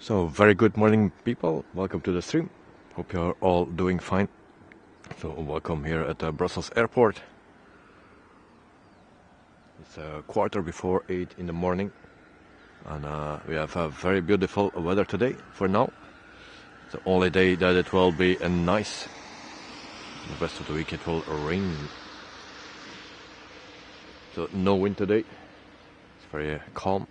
So, very good morning, people. Welcome to the stream. Hope you're all doing fine. So, welcome here at Brussels Airport. It's a quarter before 8 in the morning, and we have a very beautiful weather today. For now, it's the only day that it will be nice. The rest of the week it will rain. So, no wind today. It's very calm.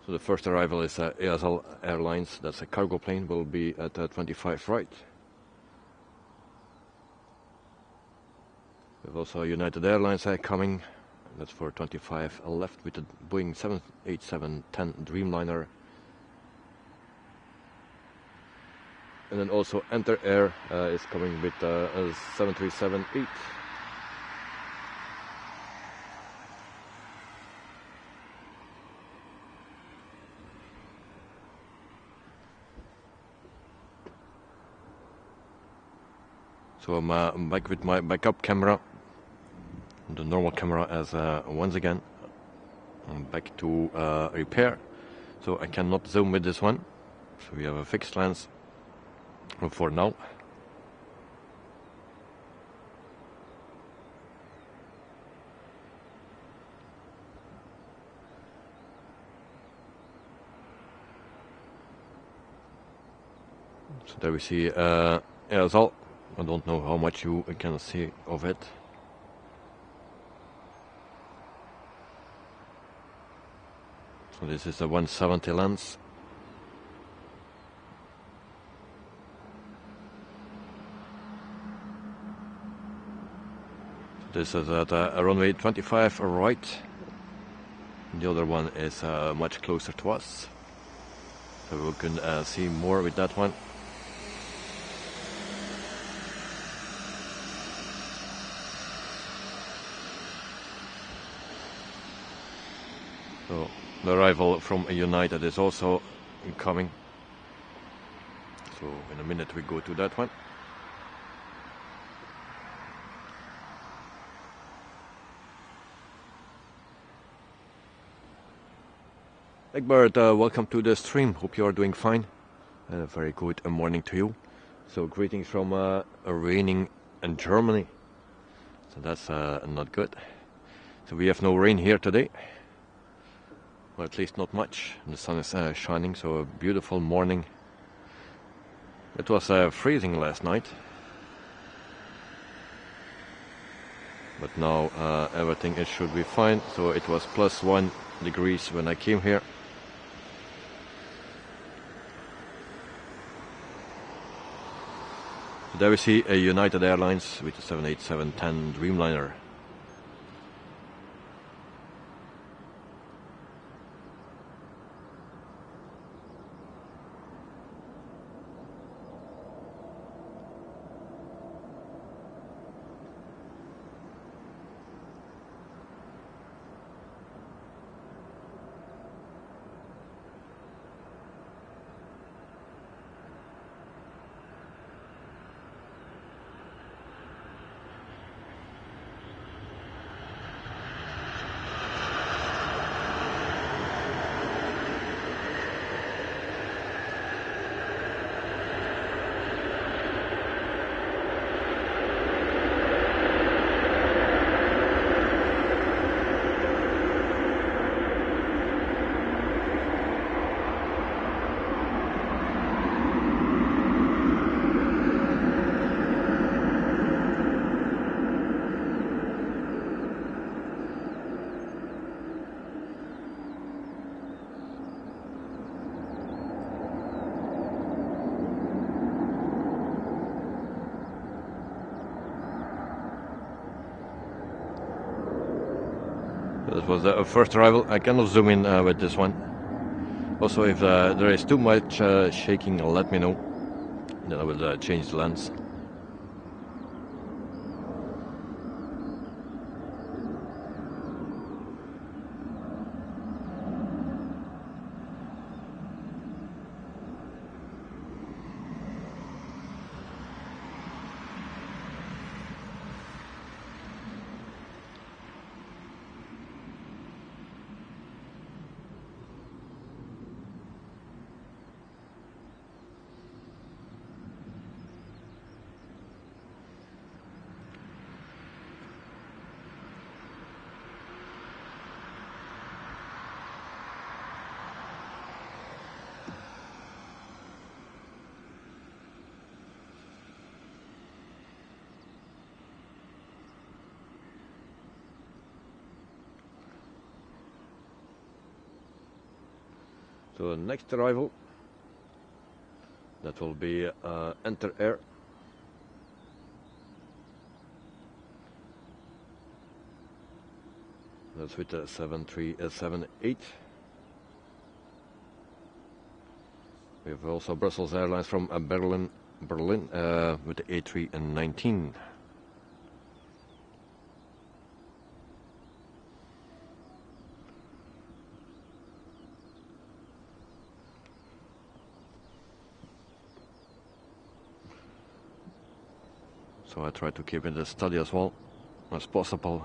So the first arrival is Aer Airlines, that's a cargo plane, will be at 25 right. We have also United Airlines coming, that's for 25 left with the Boeing 787-10 Dreamliner. And then also Enter Air is coming with a 737-8. So I'm back with my backup camera, the normal camera as once again. I'm back to repair, so I cannot zoom with this one. So we have a fixed lens for now. So there we see Aersal. I don't know how much you can see of it. So this is a 170 lens. This is at runway 25 right. The other one is much closer to us. So we can see more with that one. So the arrival from United is also coming. So in a minute we go to that one. Ebbr, welcome to the stream. Hope you are doing fine. Very good morning to you. So greetings from raining in Germany. So that's not good. So we have no rain here today. Well, at least not much. The sun is shining, so a beautiful morning. It was freezing last night. But now everything should be fine. So it was +1 degrees when I came here. So there we see a United Airlines with the 787-10 Dreamliner. That was the first arrival. I cannot zoom in with this one. Also, if there is too much shaking, let me know. Then I will change the lens. So the next arrival, that will be Enter Air. That's with the 7378. We have also Brussels Airlines from Berlin with the A319. So I try to keep it as steady as well as possible.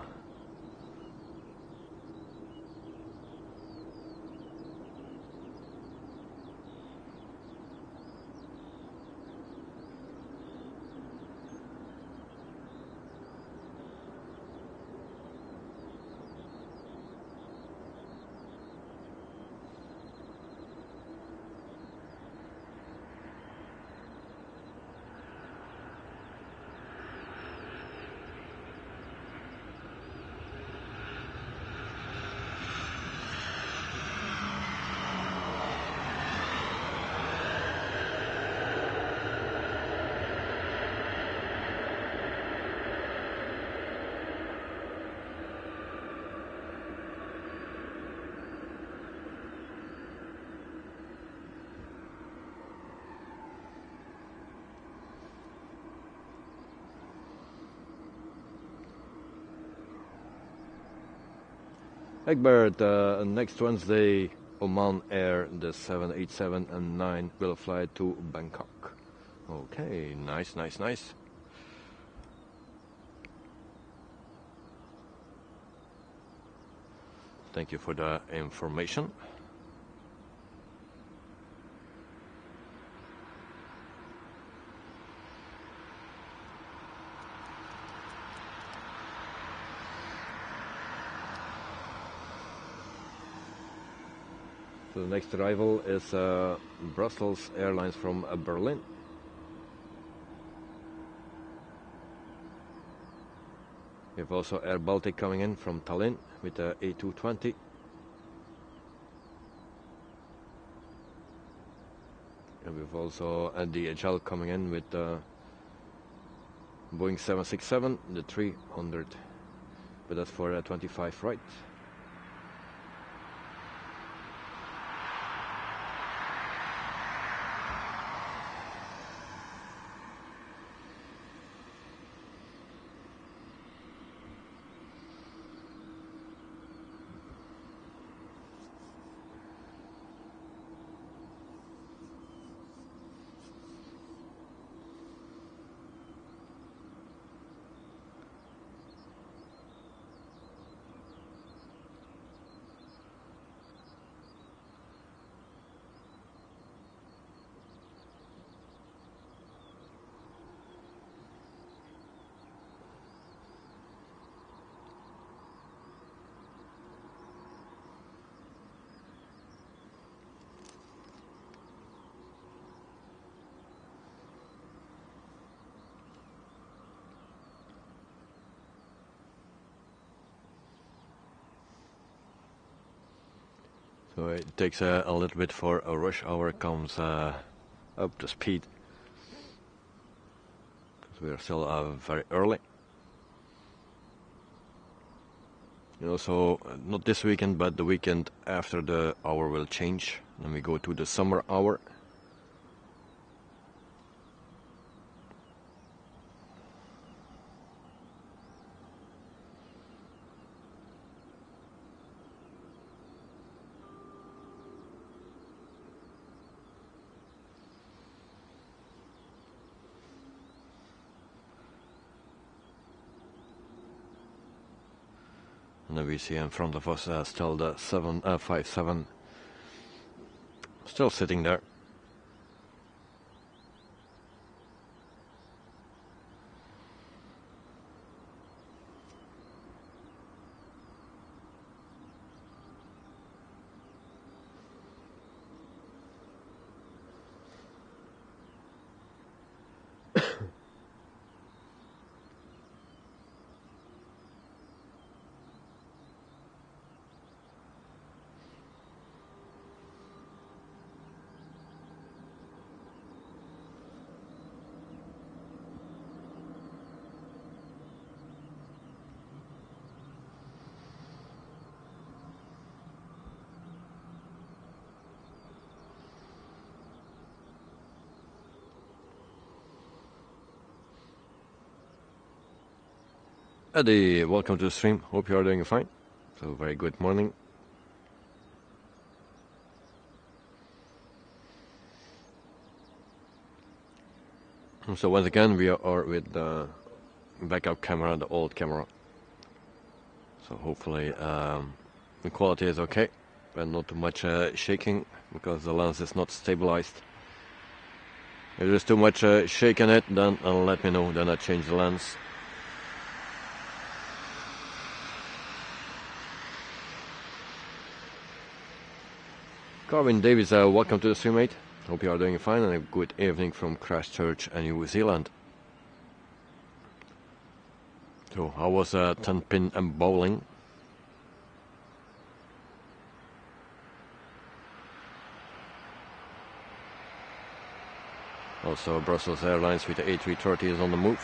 Ebbr, next Wednesday, Oman Air, the 787 and 9 will fly to Bangkok. Okay, nice, nice, nice. Thank you for the information. So the next arrival is Brussels Airlines from Berlin. We have also airBaltic coming in from Tallinn with the A220. And we've also DHL coming in with Boeing 767, the 300. But that's for 25 right. So it takes a little bit for a rush hour comes up to speed, because we are still very early. And also, not this weekend, but the weekend after, the hour will change. Then we go to the summer hour. And then we see in front of us still the 757 still sitting there. Eddie, welcome to the stream. Hope you are doing fine. So very good morning. So once again we are with the backup camera, the old camera. So hopefully the quality is okay, but not too much shaking because the lens is not stabilized. If there's too much shake in it, then let me know, then I change the lens. Carvin Davies, welcome to the stream, mate. Hope you are doing fine, and a good evening from Christchurch and New Zealand. So, how was 10-pin and bowling? Also, Brussels Airlines with the A330 is on the move.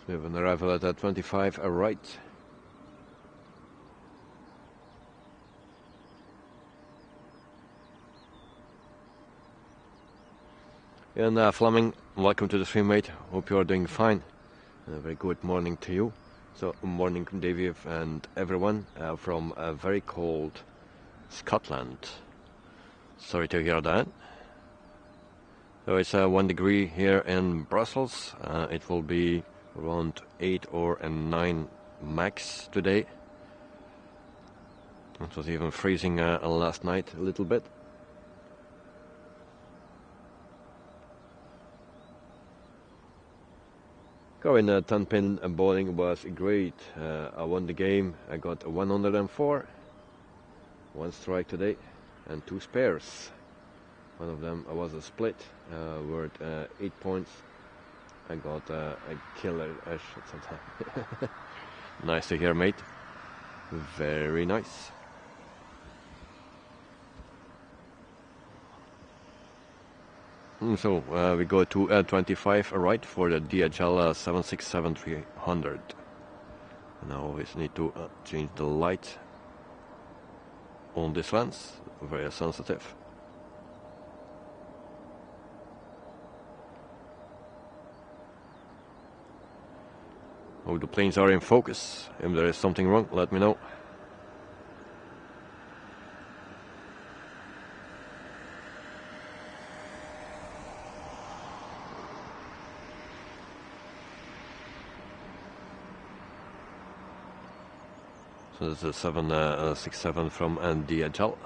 We have an arrival at 25 right. And Fleming, welcome to the stream, mate. Hope you are doing fine. A very good morning to you. So, morning, David and everyone from a very cold Scotland. Sorry to hear that. So it's 1 degree here in Brussels. It will be around 8 or 9 max today. It was even freezing last night a little bit. Going 10-pin bowling was great. I won the game. I got 104. 1 strike today and 2 spares. One of them was a split worth 8 points. I got a killer shot sometime. Nice to hear, mate. Very nice. So we go to 25 right for the DHL 767-300. And I always need to change the light on this lens. Very sensitive. Oh, the planes are in focus. If there is something wrong, let me know. So this is 767 from DHL.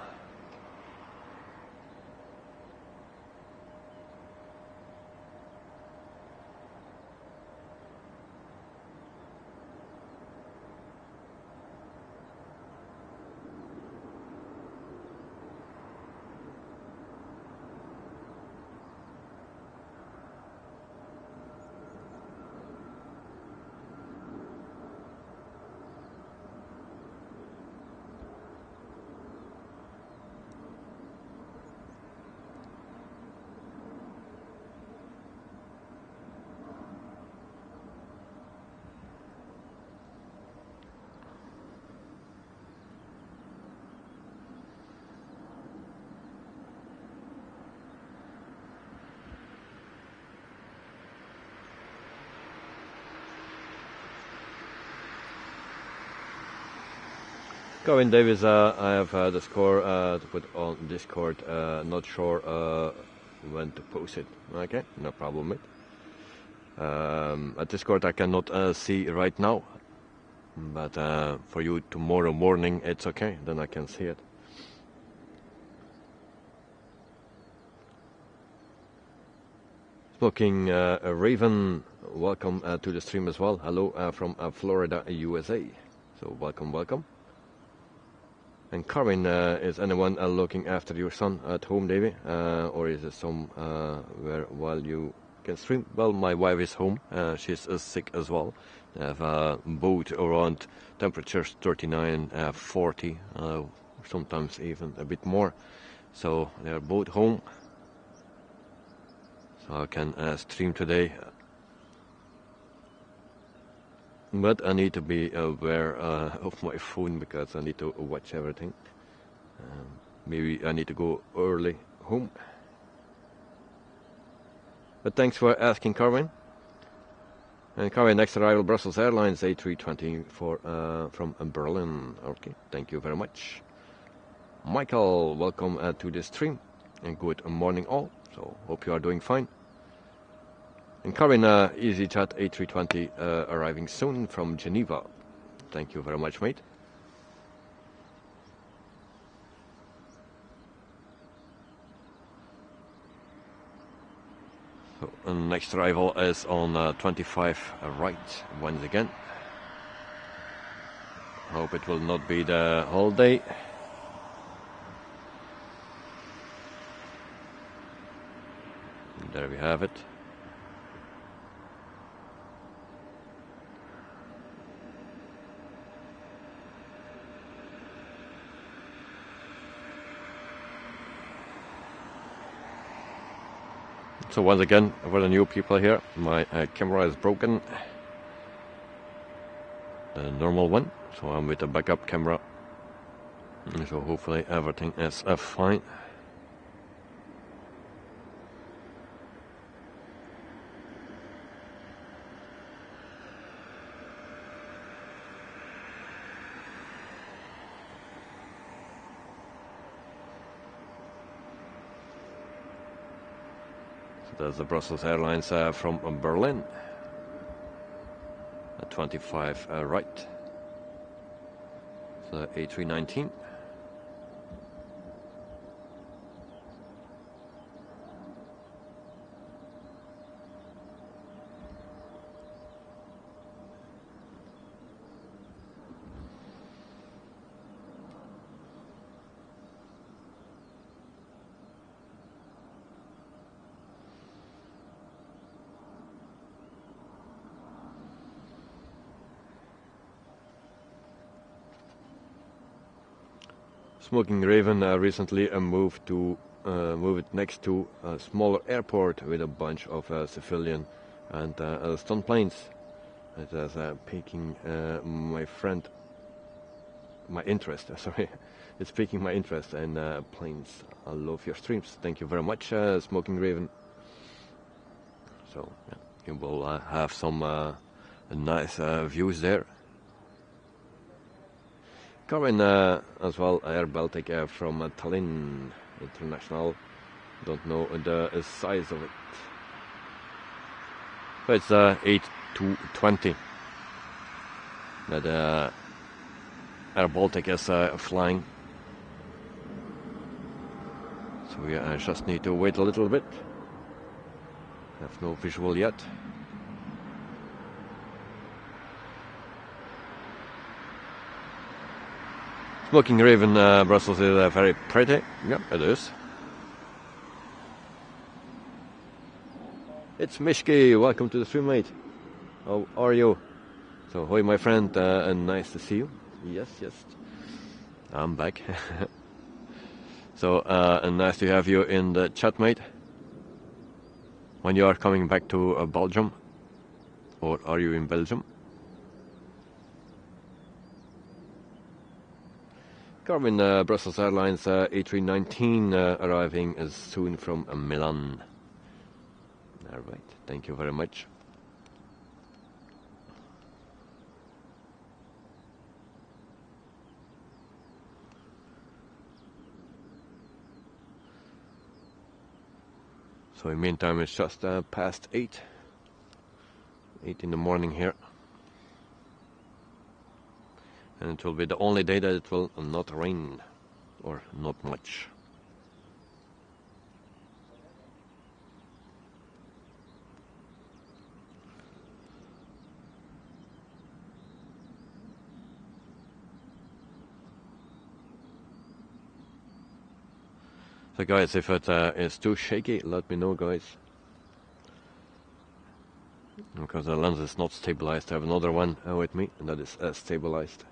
Colin Davis, I have the score to put on Discord. Not sure when to post it. Okay, no problem, mate. At Discord I cannot see right now, but for you tomorrow morning it's okay. Then I can see it. Smoking Raven, welcome to the stream as well. Hello from Florida, USA. So welcome, welcome. And Karin, is anyone looking after your son at home, Davy? Or is it somewhere while you can stream? Well, my wife is home. She's sick as well. They have both around temperatures 39, 40, sometimes even a bit more. So they are both home. So I can stream today. But I need to be aware of my phone because I need to watch everything. Maybe I need to go early home. But thanks for asking, Carmen. And Carmen, next arrival Brussels Airlines A320 from Berlin. Okay, thank you very much. Michael, welcome to the stream. And good morning all. So hope you are doing fine. And Karin, easyJet A320 arriving soon from Geneva. Thank you very much, mate. So, next arrival is on 25 right once again. Hope it will not be the whole day. And there we have it. So once again, for the new people here, my camera is broken. The normal one, so I'm with a backup camera. So hopefully everything is fine. There's the Brussels Airlines from Berlin. 25 right. So A319. Smoking Raven recently moved next to a smaller airport with a bunch of civilian and stunt planes. It is piquing my interest. Sorry, it's piquing my interest in planes. I love your streams. Thank you very much, Smoking Raven. So yeah, you will have some nice views there. Karin as well, airBaltic from Tallinn International. Don't know the size of it. So it's A220 that airBaltic is flying. So we just need to wait a little bit. Have no visual yet. Smoking Raven Brussels is very pretty. Yeah, it is. It's Mishki. Welcome to the stream, mate. How are you? So, hi, my friend, and nice to see you. Yes, I'm back. So, and nice to have you in the chat, mate. When you are coming back to Belgium, or are you in Belgium? Carmen, Brussels Airlines A319 arriving as soon from Milan. All right, thank you very much. So in the meantime, it's just past 8 in the morning here. And it will be the only day that it will not rain, or not much. So guys, if it is too shaky, let me know, guys. Because the lens is not stabilized. I have another one with me, and that is stabilized.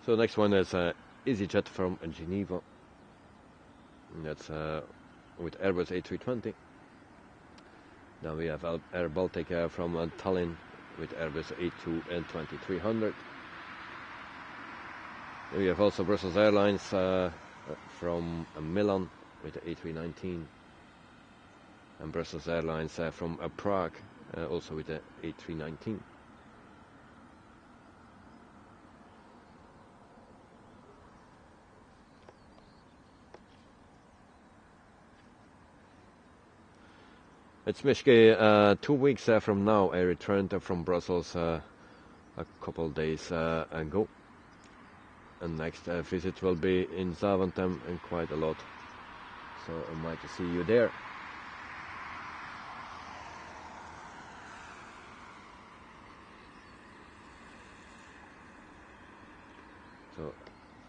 So next one is easyJet from Geneva. And that's with Airbus A320. Now we have airBaltic from Tallinn with Airbus A2 and 2300. We have also Brussels Airlines from Milan with the A319. And Brussels Airlines from Prague also with the A319. It's Mishke, 2 weeks from now. I returned from Brussels a couple days ago. And next visit will be in Zaventem and quite a lot. So I might see you there. So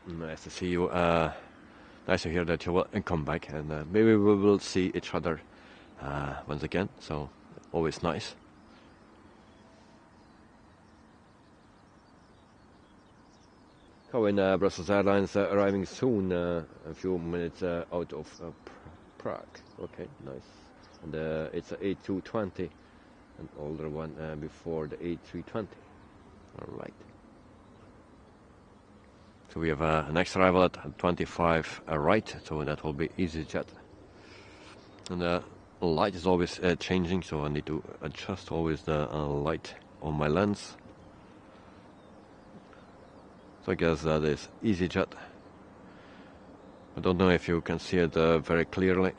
nice to see you. Nice to hear that you will come back, and maybe we will see each other once again, so always nice. Brussels Airlines arriving soon, a few minutes out of Prague. Okay, nice. And it's an A220, an older one before the A320. Alright. So we have a next arrival at 25 right, so that will be easyJet. And the light is always changing, so I need to adjust always the light on my lens. So I guess that is easyJet. I don't know if you can see it very clearly.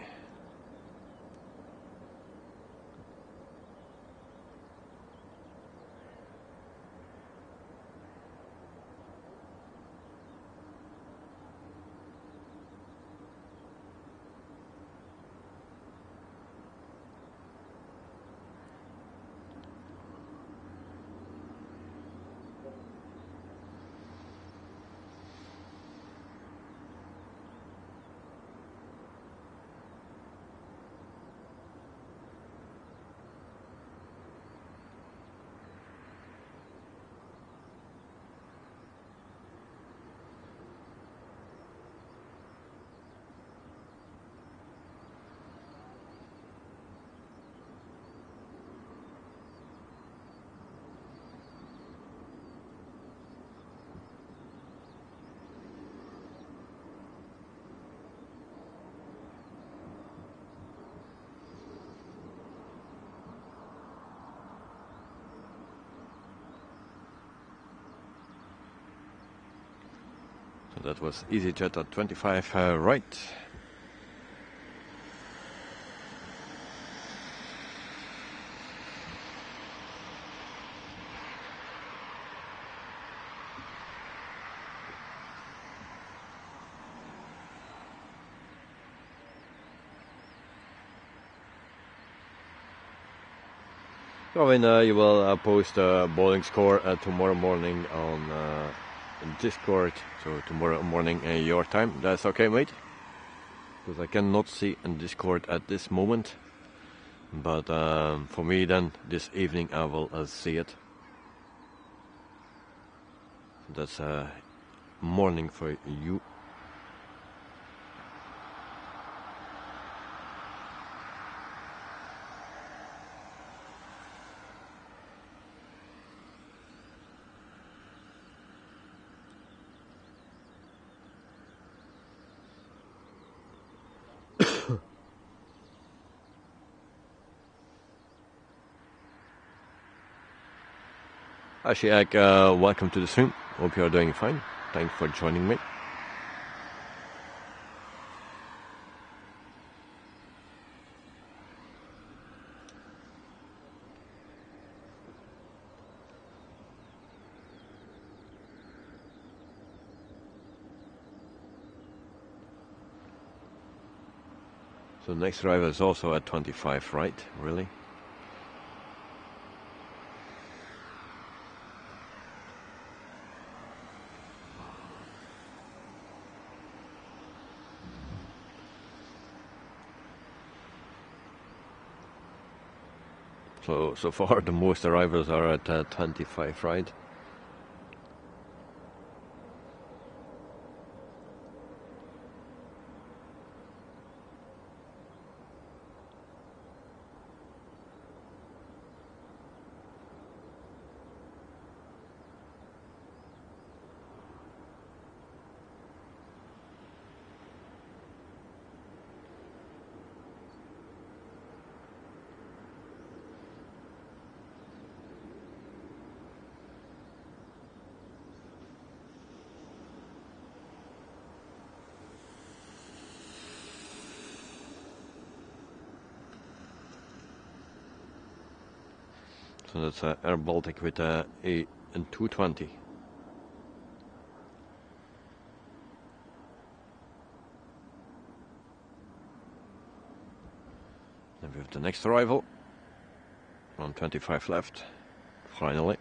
That was easyJet at 25 right. So you will post a bowling score tomorrow morning on Discord, so tomorrow morning your time. That's okay, mate? Because I cannot see in Discord at this moment, but for me then this evening I will see it. That's morning for you. Ashik, welcome to the stream. Hope you are doing fine. Thanks for joining me. So the next arrival is also at 25, right? Really? So far the most arrivals are at 25, right? So that's airBaltic with a 220. Then we have the next arrival. 125 left, finally.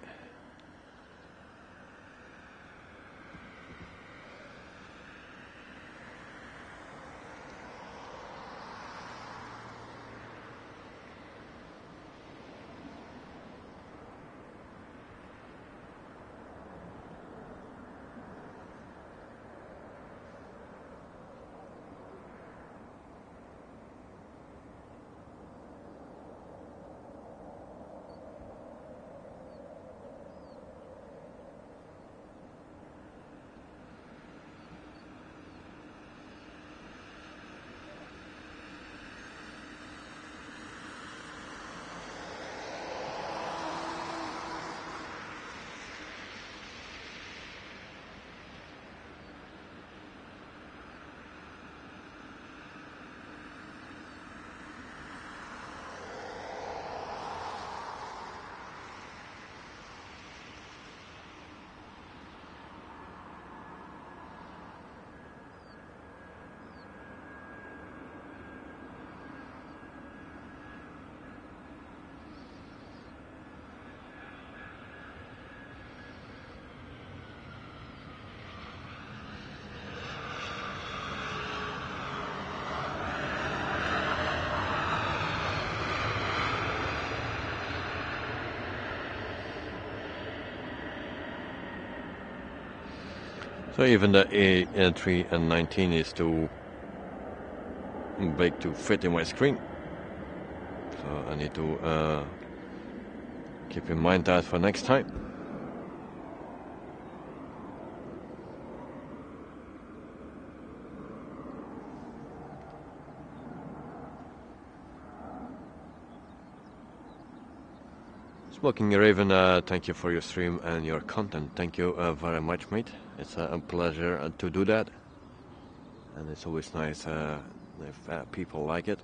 So even the A3 and 19 is too big to fit in my screen. So I need to keep in mind that for next time. Smoking Raven, thank you for your stream and your content. Thank you very much, mate. It's a pleasure to do that, and it's always nice if people like it.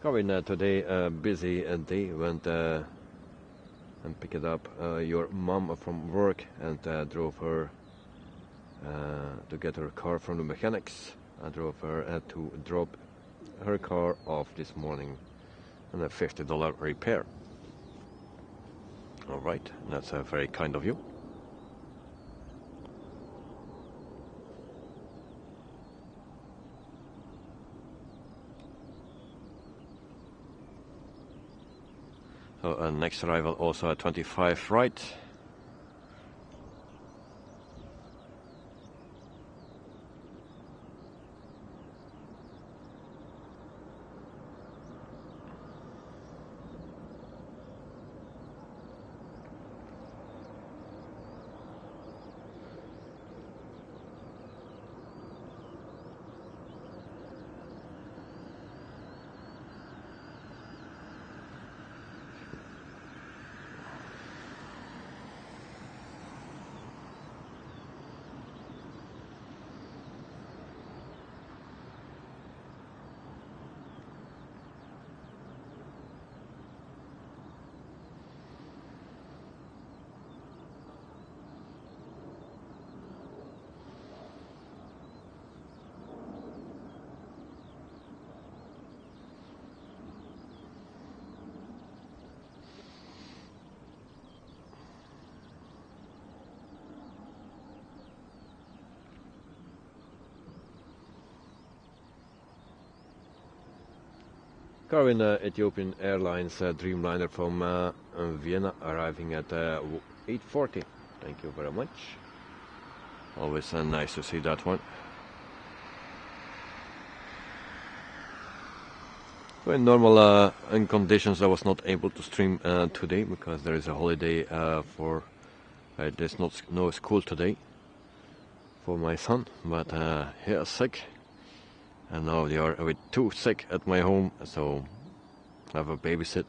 Corinne, today a busy day. Went and picked up your mom from work and drove her to get her car from the mechanics. I drove her to drop her car off this morning and a $50 repair. All right, that's very kind of you. So next arrival also at 25 right. Corendon Ethiopian Airlines Dreamliner from Vienna arriving at 8:40. Thank you very much. Always nice to see that one. So in normal in conditions I was not able to stream today because there is a holiday for there's no school today for my son, but he is sick. And now they are a bit too sick at my home, so I have a babysit.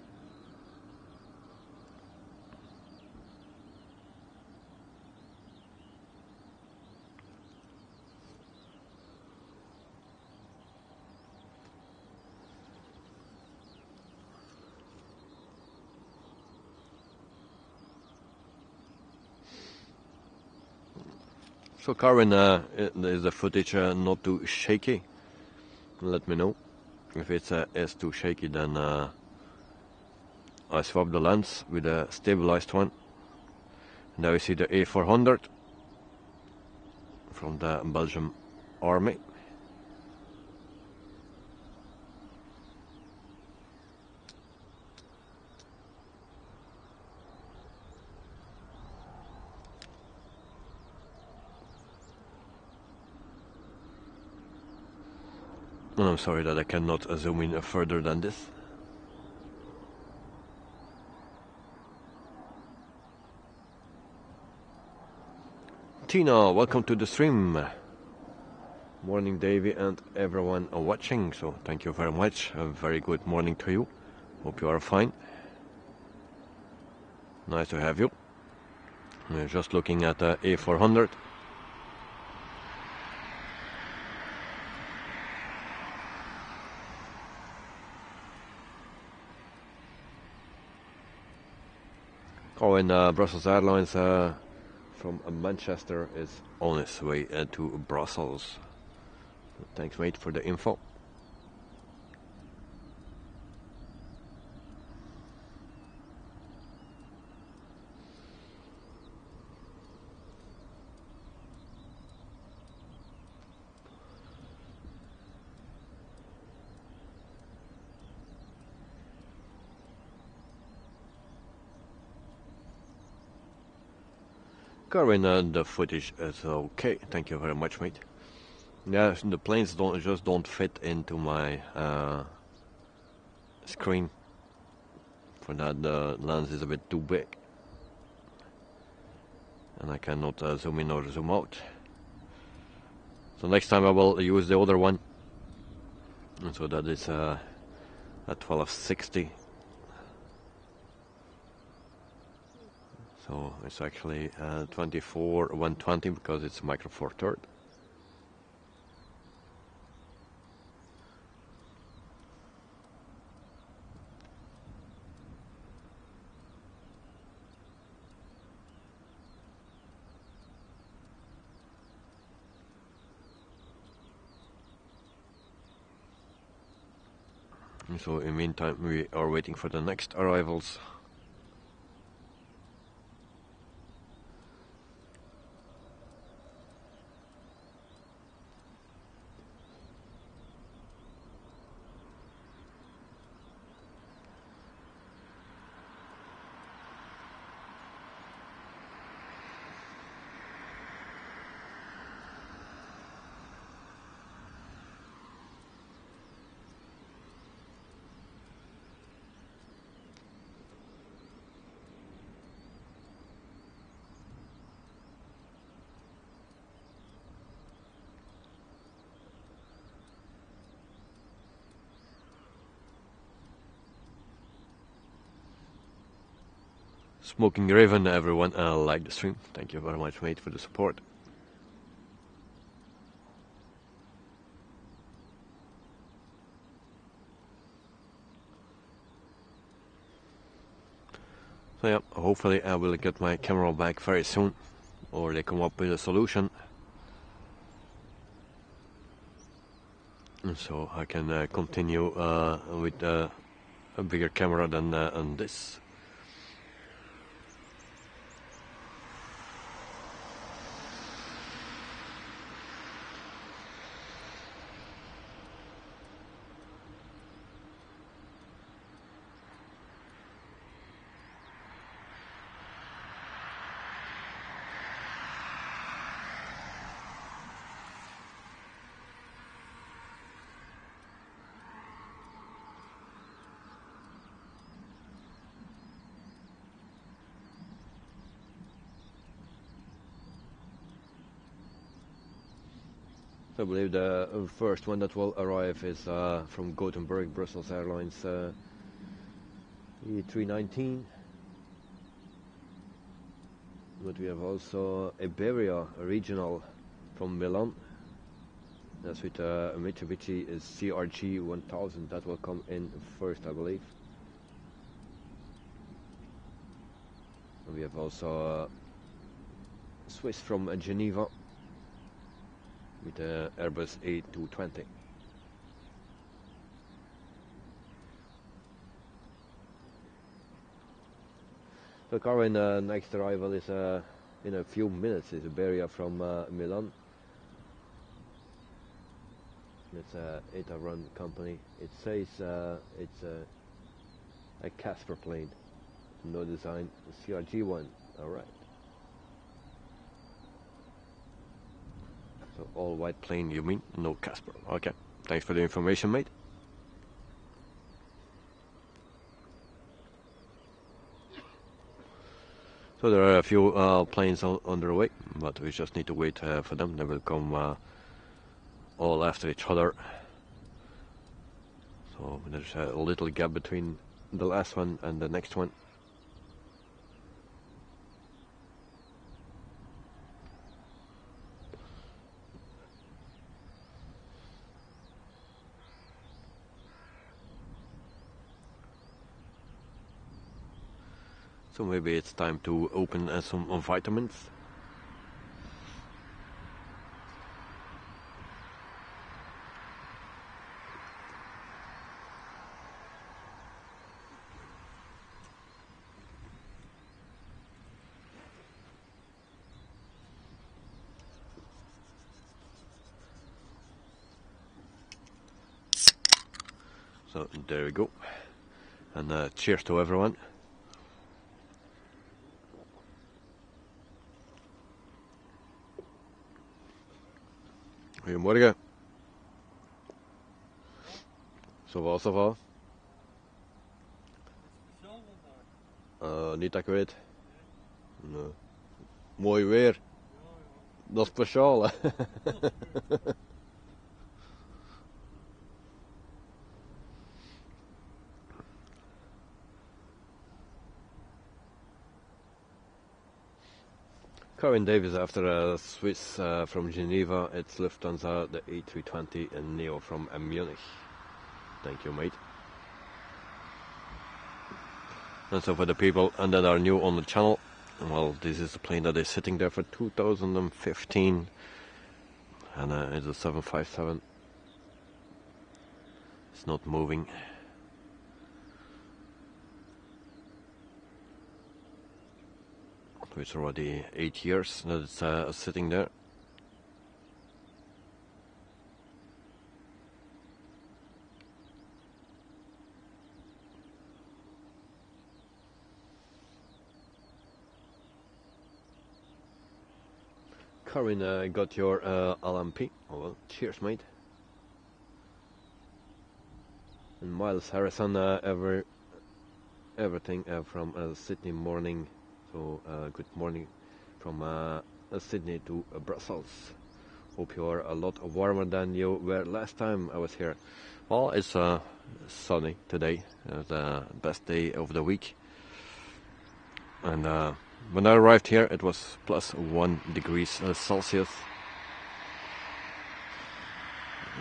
So Karen, is the footage not too shaky? Let me know. If it's is too shaky, then I swap the lens with a stabilized one. Now you see the A400 from the Belgium Army. And I'm sorry that I cannot zoom in further than this. Tina, welcome to the stream. Morning Davey and everyone watching, so thank you very much. A very good morning to you. Hope you are fine. Nice to have you. We're just looking at the A400. Oh, and Brussels Airlines from Manchester is on its way to Brussels. Thanks, mate, for the info. Karen, the footage is okay. Thank you very much, mate. Yeah, the planes don't fit into my screen. For that, the lens is a bit too big, and I cannot zoom in or zoom out. So next time I will use the other one. And so that is at 1260. So it's actually 24-120 because it's micro four third. So in the meantime we are waiting for the next arrivals. Smoking Raven, everyone, like the stream. Thank you very much, mate, for the support. So yeah, hopefully I will get my camera back very soon, or they come up with a solution, and so I can continue with a bigger camera than on this. I believe the first one that will arrive is from Gothenburg, Brussels Airlines E319. But we have also Iberia regional from Milan. That's with Mitsubishi is CRG 1000. That will come in first, I believe. And we have also Swiss from Geneva with the Airbus A220. The car in next arrival is in a few minutes. Is Iberia from Milan. It's a ITA-run company. It says it's a Casper plane. No design. CRG one. All right. So all white plane. You mean no Casper? Okay. Thanks for the information, mate. So there are a few planes on their way, but we just need to wait for them. They will come all after each other. So there's a little gap between the last one and the next one. So maybe it's time to open some vitamins. So there we go. And cheers to everyone. Goedemorgen. Ça va, ça va? Niet dat ik weet. Nee. Mooi weer. Dat is speciaal, hè? Corin Davis after a Swiss from Geneva. It's Lufthansa, the A320 and Neo from Munich. Thank you, mate. And so for the people and that are new on the channel, well, this is a plane that is sitting there for 2015, and it's a 757. It's not moving. It's already 8 years that it's sitting there. Karin got your LMP. Oh well, cheers, mate. And Miles Harrison, everything from Sydney morning. So good morning from Sydney to Brussels. Hope you are a lot warmer than you were last time I was here. Well, it's sunny today, the best day of the week. And when I arrived here, it was plus 1 degrees Celsius.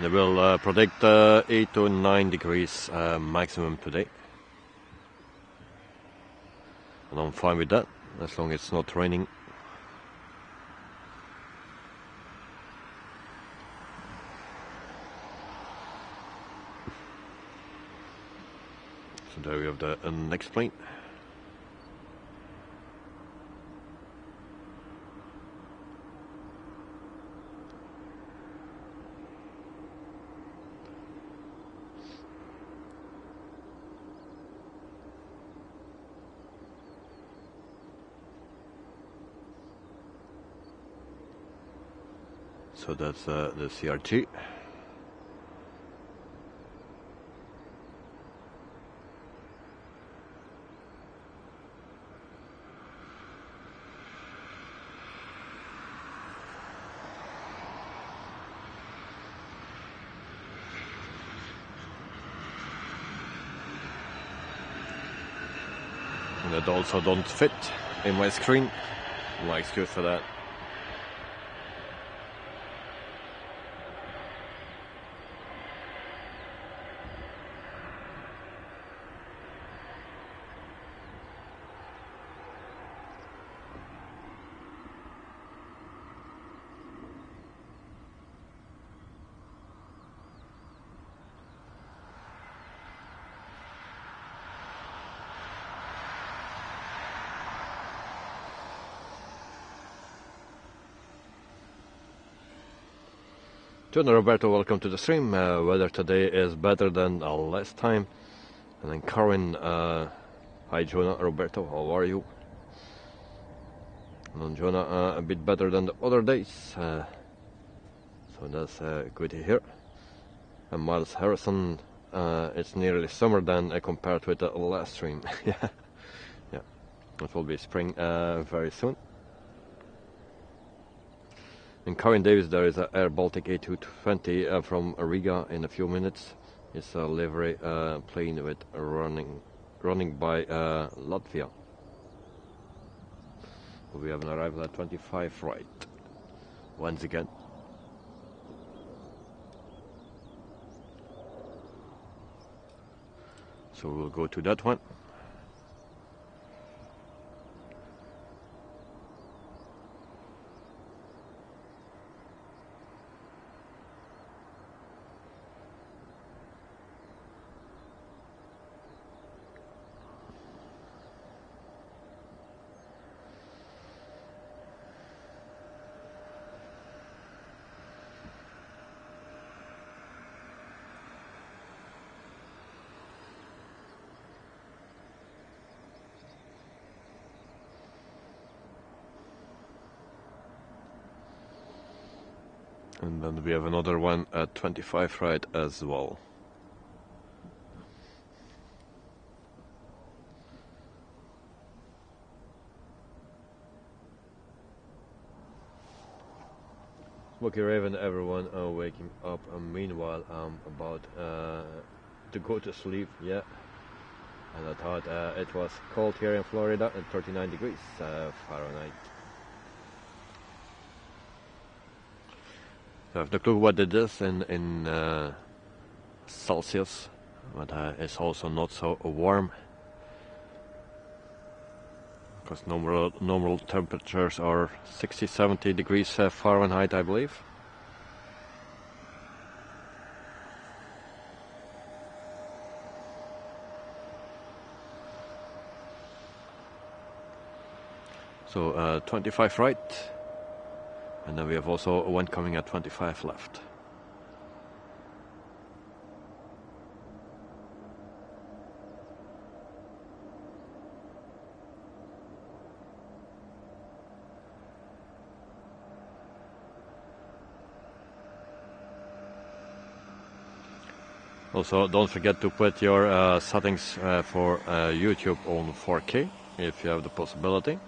They will predict 8 to 9 degrees maximum today. And I'm fine with that, as long as it's not raining. So there we have the next plane. So that's the CRG. and it also don't fit in my screen. My excuse for that. John Roberto, welcome to the stream. Weather today is better than last time. And then Karen, hi Jonah, Roberto, how are you? And then Jonah, a bit better than the other days. So that's good to hear. And Miles Harrison, it's nearly summer then compared with the last stream. Yeah, it will be spring very soon. In Karen Davis, there is an airBaltic A220 from Riga in a few minutes. It's a livery plane with running by Latvia. We have an arrival at 25 right. Once again. So we'll go to that one. And then we have another one at 25 right as well. Smoky Raven, everyone waking up. Meanwhile, I'm about to go to sleep. Yeah, and I thought it was cold here in Florida at 39 degrees Fahrenheit. I have no clue what it is in Celsius, but it's also not so warm, because normal temperatures are 60-70 degrees Fahrenheit, I believe. So 25 right. And then we have also one coming at 25 left. Also, don't forget to put your settings for YouTube on 4K if you have the possibility.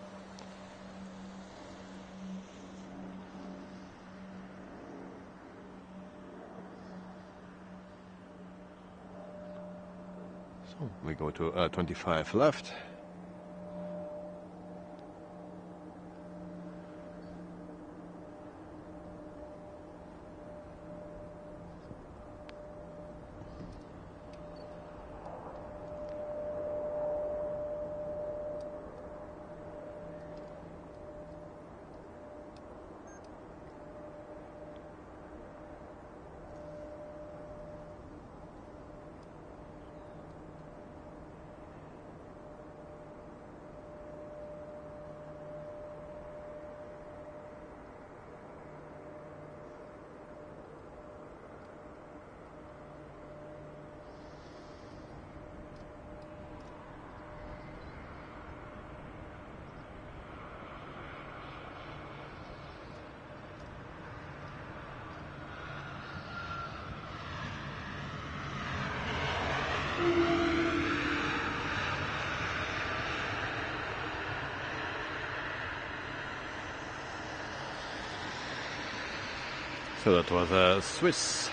We go to 25 left. So that was a Swiss.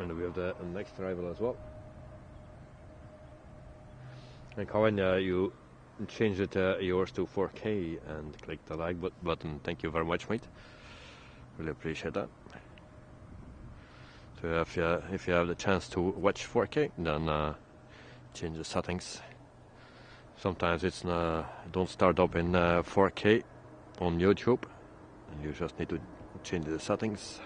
And we have the next arrival as well. And Colin, you changed it, yours to 4K and click the like button. Thank you very much, mate. Really appreciate that. So if you have the chance to watch 4K, then change the settings. Sometimes it's don't start up in 4K on YouTube, and you just need to change the settings.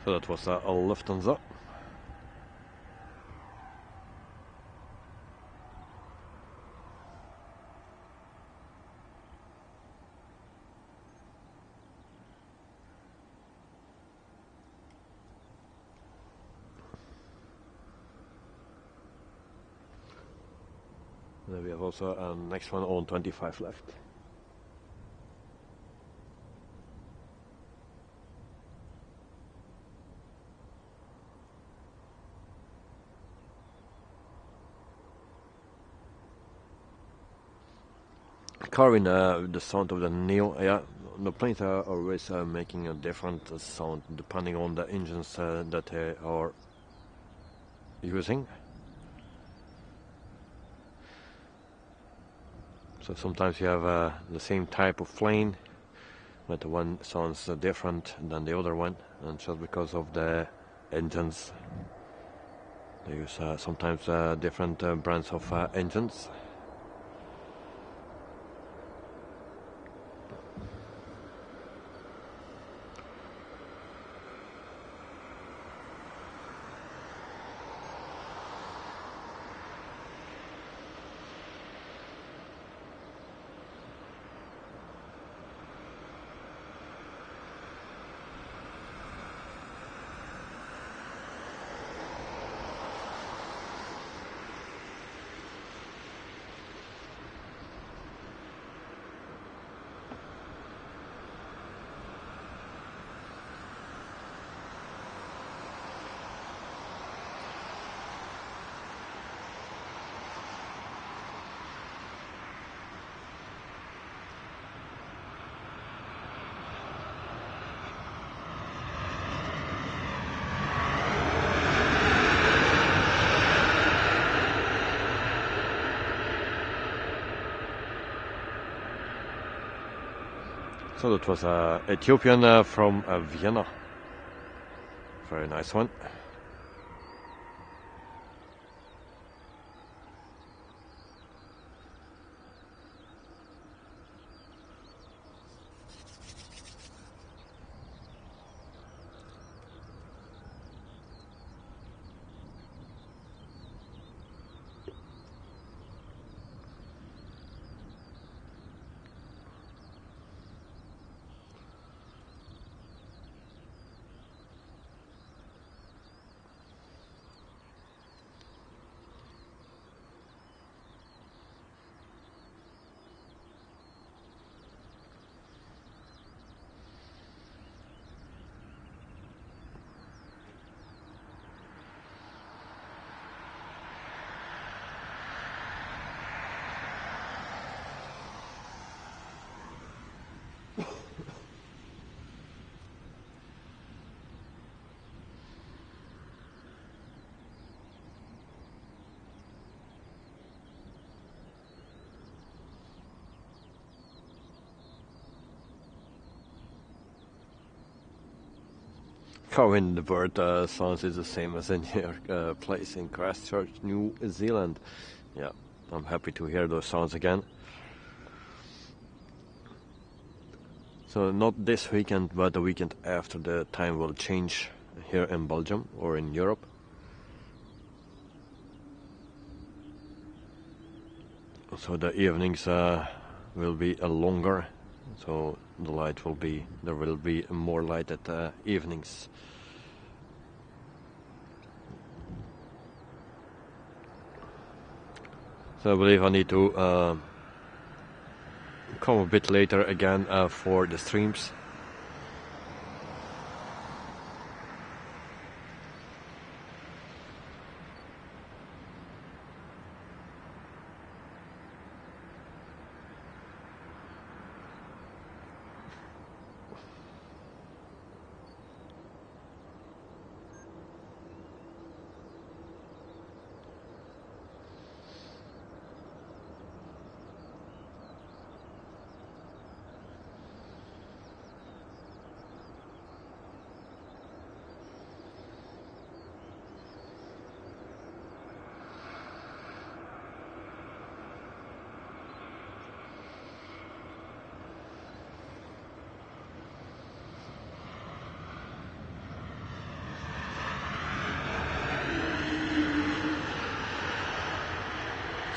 So that was a Lufthansa. Then we have also a next one on 25 left. Carving the sound of the Neo, yeah, the planes are always making a different sound depending on the engines that they are using. So sometimes you have the same type of plane, but the one sounds different than the other one, and just because of the engines, they use sometimes different brands of engines. So that was Ethiopian from Vienna. Very nice one. When the bird sounds is the same as in your place in Christchurch, New Zealand. Yeah, I'm happy to hear those sounds again. So not this weekend, but the weekend after, the time will change here in Belgium or in Europe. So the evenings will be longer, so there will be more light at the evenings. So I believe I need to come a bit later again for the streams.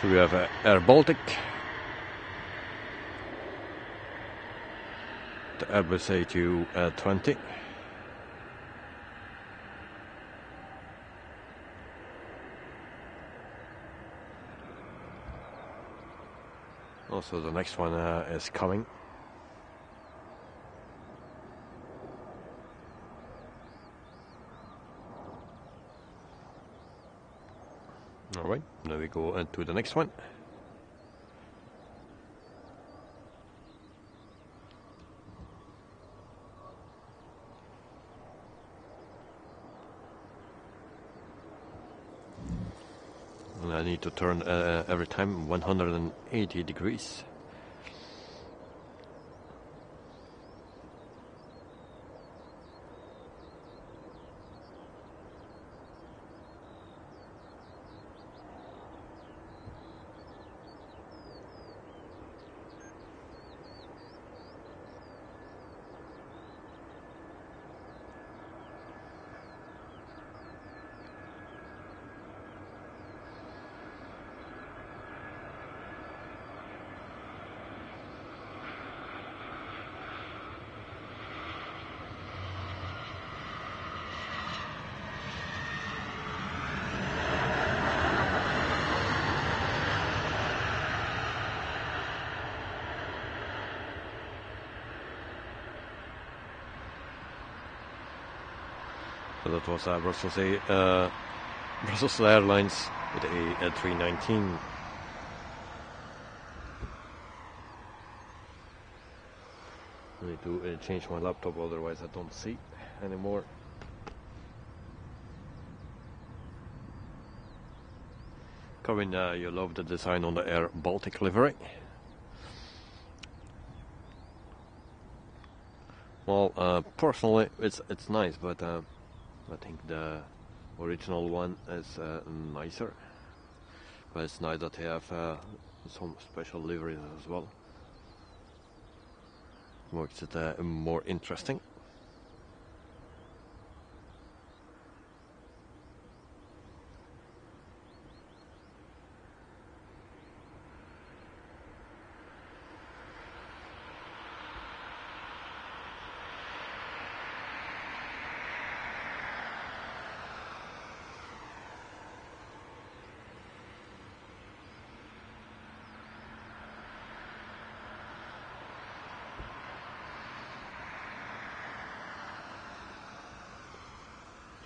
So we have airBaltic, the Airbus A220, also the next one is coming. Alright, now we go into the next one. And I need to turn every time 180 degrees. So that was Brussels Airlines with a 319. I need to change my laptop, otherwise I don't see anymore. Corinne, you love the design on the airBaltic livery. Well, personally, it's nice, but I think the original one is nicer. But it's nice that they have some special liveries as well. Makes it more interesting.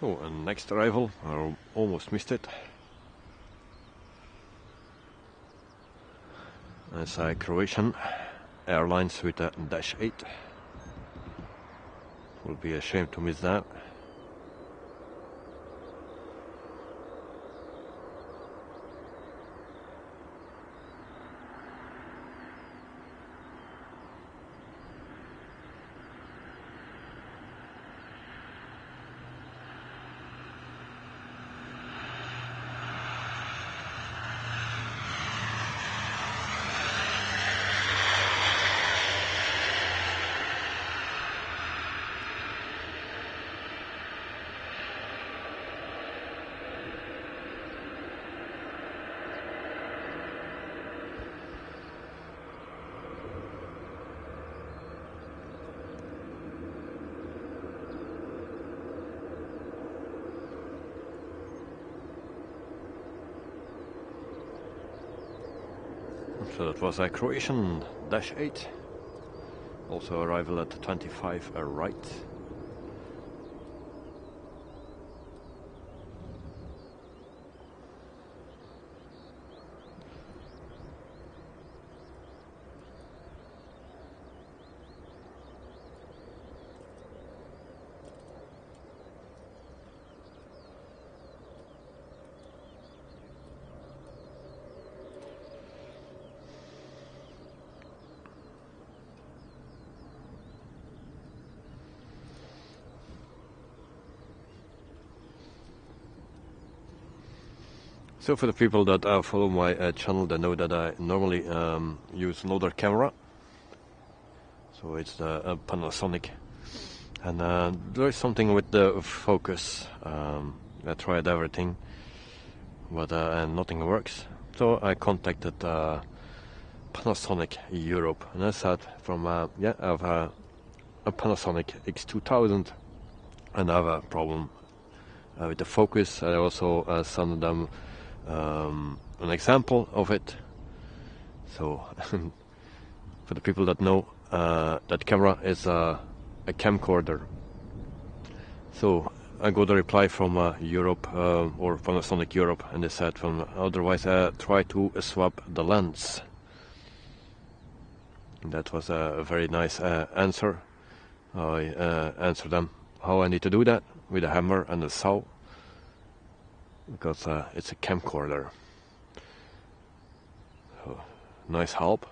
So, and next arrival, I almost missed it. It's Croatian Airlines with a -8. Will be a shame to miss that. So that was a Croatian -8. Also arrival at 25 right. So for the people that follow my channel, they know that I normally use another camera. So it's the Panasonic, and there is something with the focus. I tried everything, but nothing works. So I contacted Panasonic Europe, and I said, yeah, I have a Panasonic X2000, and I have a problem with the focus. I also sent them an example of it. So for the people that know, that camera is a camcorder. So I got a reply from Europe or Panasonic Europe, and they said otherwise try to swap the lens. And that was a very nice answer. I answered them how I need to do that with a hammer and a saw, because it's a camcorder. So, nice help.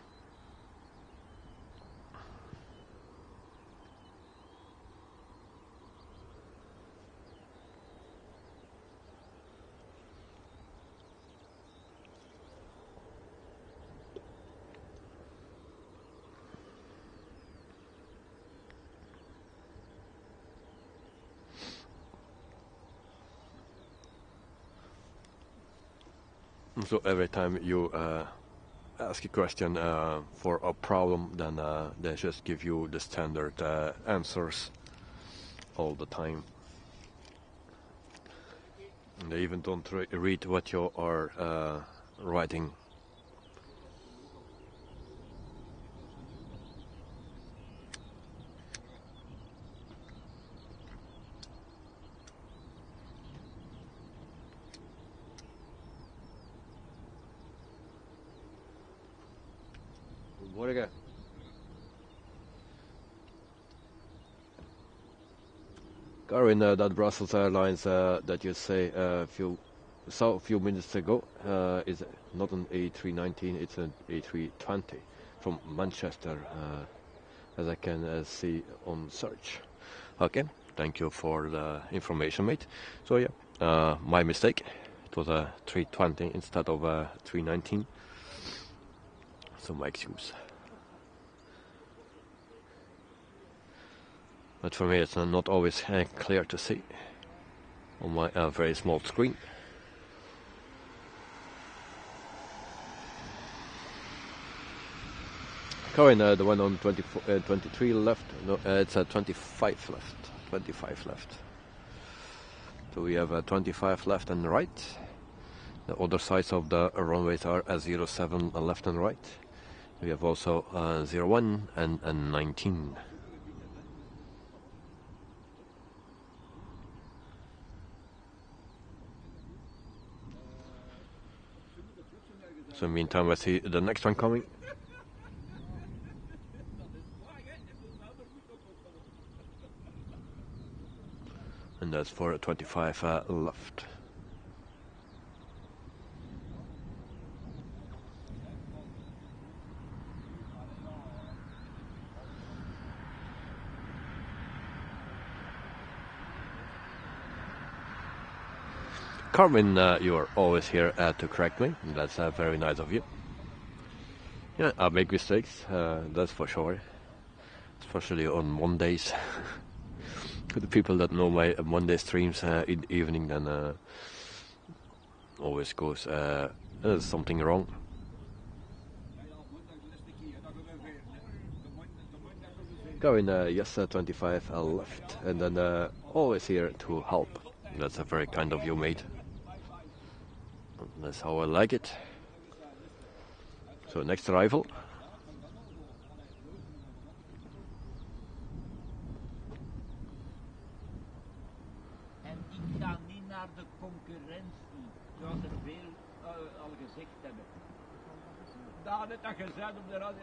So every time you ask a question for a problem, then they just give you the standard answers all the time. And they even don't read what you are writing. Morgen. Karin, that Brussels Airlines that you say saw a few minutes ago is not an A319, it's an A320 from Manchester, as I can see on search. Okay, thank you for the information, mate. So yeah, my mistake. It was a 320 instead of a 319. So my excuse. But for me it's not always clear to see on my very small screen. Corin, the one on 23 left, no, it's 25 left. 25 left. So we have 25 left and right. The other sides of the runways are 07 left and right. We have also 01 and 19. So meantime I see the next one coming. And that's for 25 left. Carmen, you are always here to correct me. That's very nice of you. Yeah, I make mistakes, that's for sure. Especially on Mondays. To the people that know my Monday streams in the evening, then always goes something wrong. Going yes, 25 left, and then always here to help. That's a very kind of you, mate. That's how I like it. So next arrival. En ik ga niet naar de concurrentie, zoals er veel al gezegd hebben. Daar net dat je zei op de radio,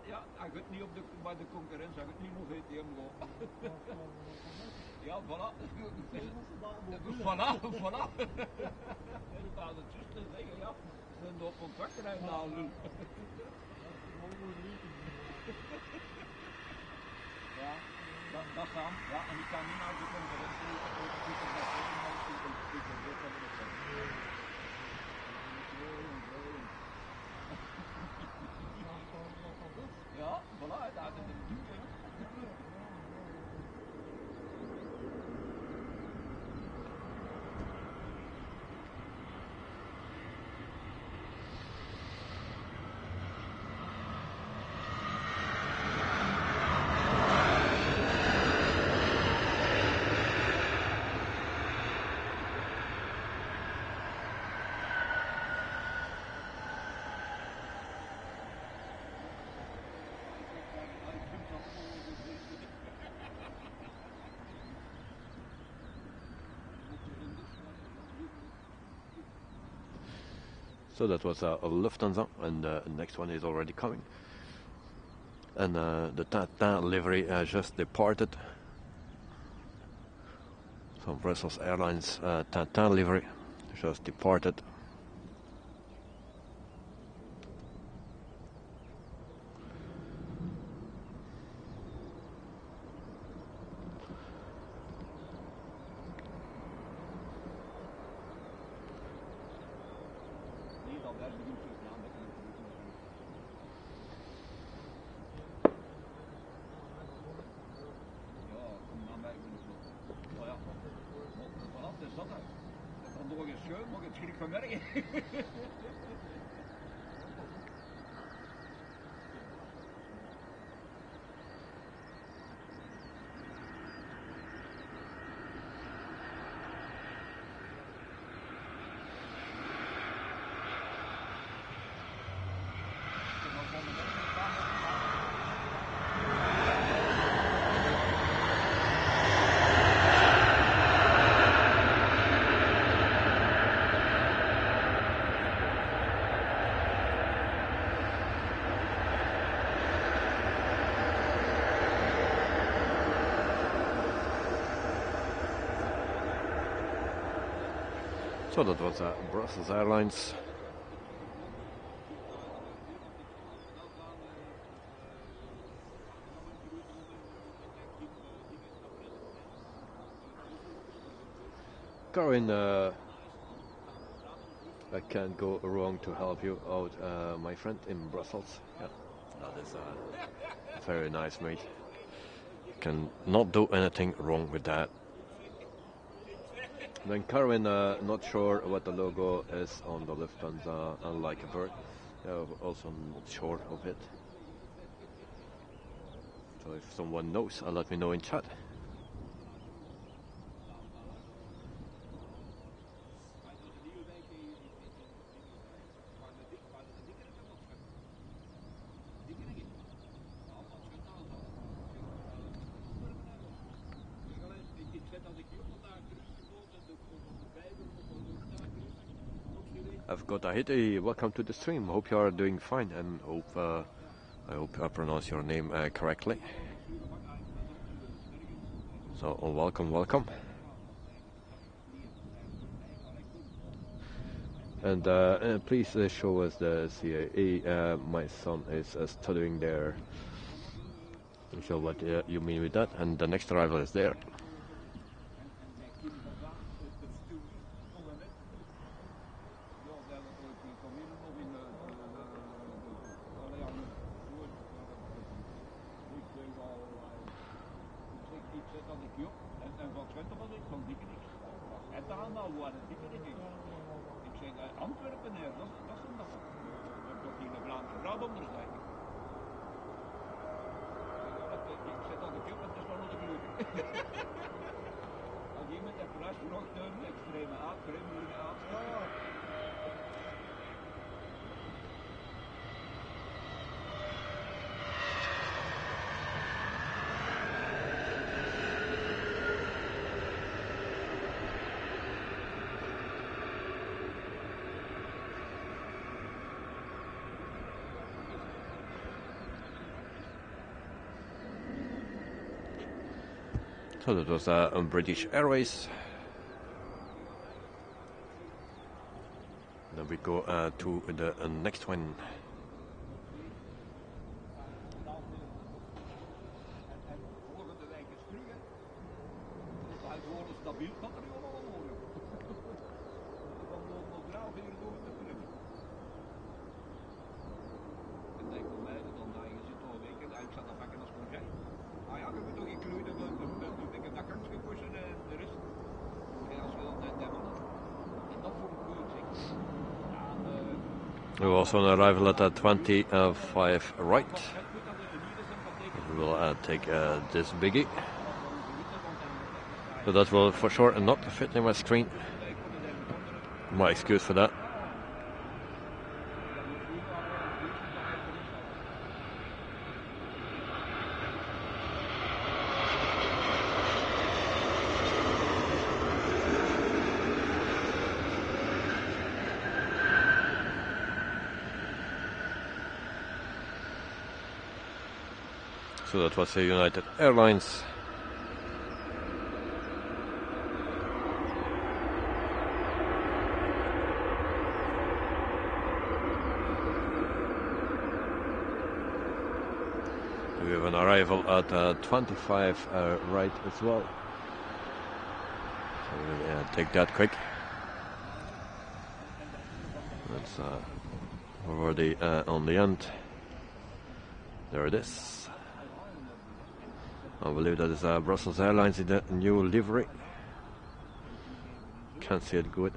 ja, hij gaat niet op bij de concurrentie, hij gaat niet nog ETM gaan. Ja, voilà. Voilà. Ik had het juist te zeggen, ja, ze zijn op contracten en daar doen. Ja, dat gaan, ja, en ik kan niet naar de concurrentie. Ja, voilà, daar is het natuurlijk. So that was a Lufthansa, and the next one is already coming. And the Tintin livery just departed. So Brussels Airlines Tintin livery just departed. So that was Brussels Airlines. Karin, I can't go wrong to help you out, my friend in Brussels. Yeah, that is very nice, mate. You can not do anything wrong with that. Then Karin, not sure what the logo is on the Lufthansa, unlike Ebbr. Also not sure of it. So if someone knows, let me know in chat. I've got Ahiti, welcome to the stream. Hope you are doing fine, and I hope I pronounce your name correctly. So welcome. And please show us the CAA. My son is studying there. So what you mean with that? And the next arrival is there. Antwerpen Air, dat is een dag. Dat is een Vlaamse Brabanders. Ik zet al de kip en het is wel nog de kleur. Als iemand een fles vraagt, een extreme aanstaan. So that was British Airways. Then we go to the next one. We're also on arrival at 25 right. We will take this biggie. So that will for sure not fit in my screen. My excuse for that. So that was a United Airlines. We have an arrival at 25 right as well. So we'll take that quick. That's already on the end. There it is. I believe that is Brussels Airlines in the new livery. Can't see it good.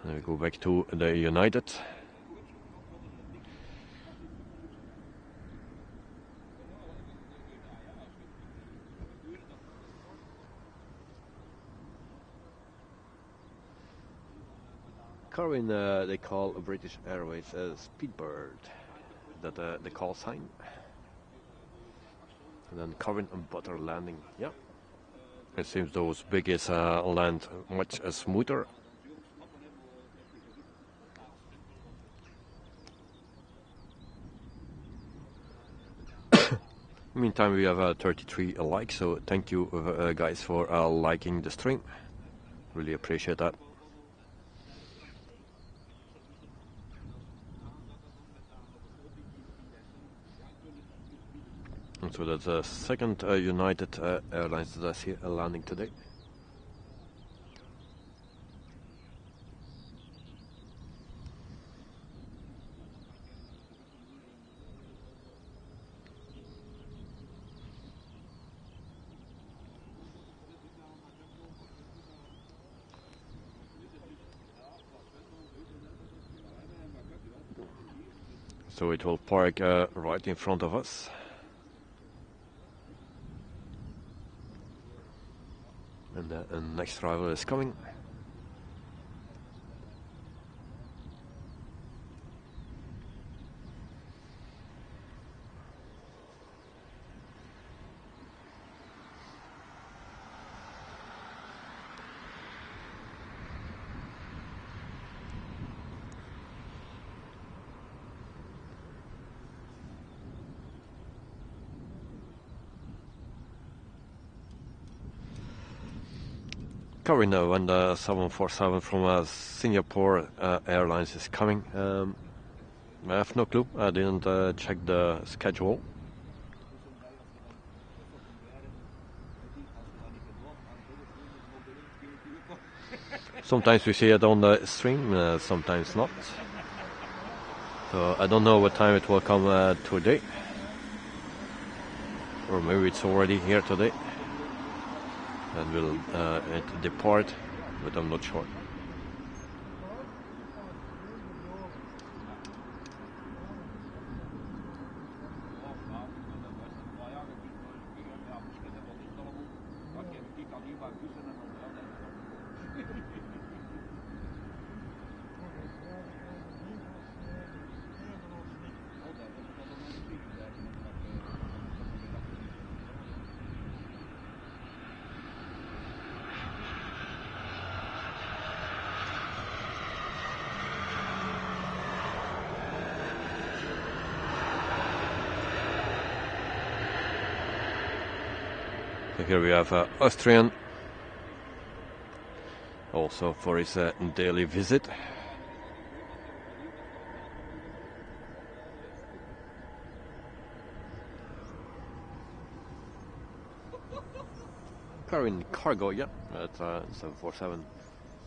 Then we go back to the United. Corin, they call British Airways Speedbird, that the call sign. And then Corin and Butter landing. Yeah, it seems those biggies land much smoother. Meantime, we have 33 likes, so thank you guys for liking the stream. Really appreciate that. And so that's the second United Airlines that I see landing today. So it will park right in front of us. And the next arrival is coming. Corin, when the 747 from Singapore Airlines is coming. I have no clue. I didn't check the schedule. Sometimes we see it on the stream, sometimes not. So I don't know what time it will come today. Or maybe it's already here today. And will it depart, but I'm not sure. So here we have Austrian, also for his daily visit. Carrying cargo, yeah, at 747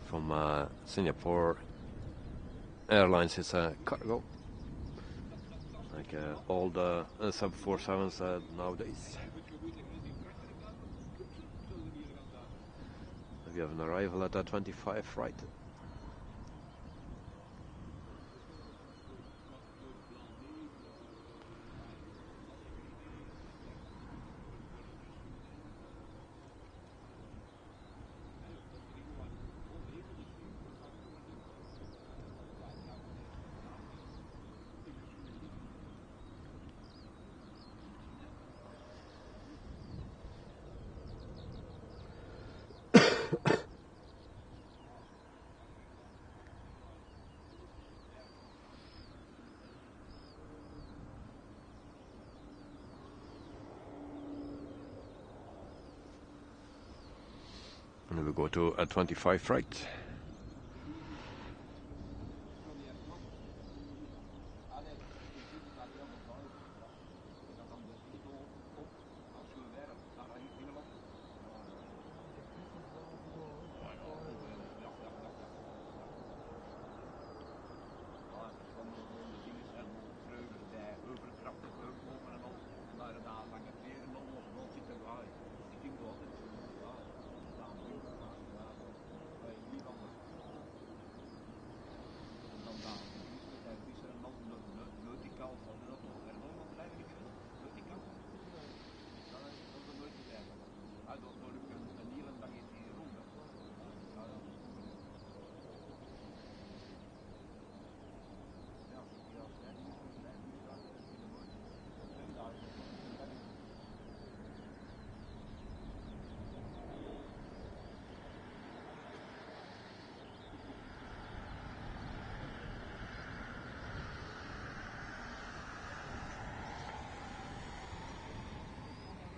from Singapore Airlines. It's a cargo, like all the 747s nowadays. We have an arrival at 25, right? And we go to a 25, right?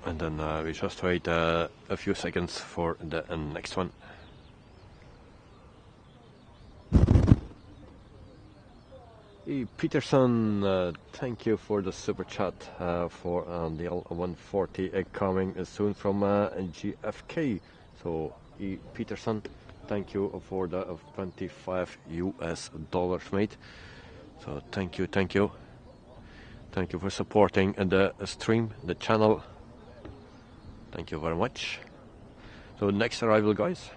And then we just wait a few seconds for the next one. Hey, Peterson, thank you for the super chat for the L140 coming soon from GFK. So, Peterson, thank you for the 25 US dollars, mate. So, thank you, thank you. Thank you for supporting the stream, the channel. Thank you very much. So, next arrival, guys.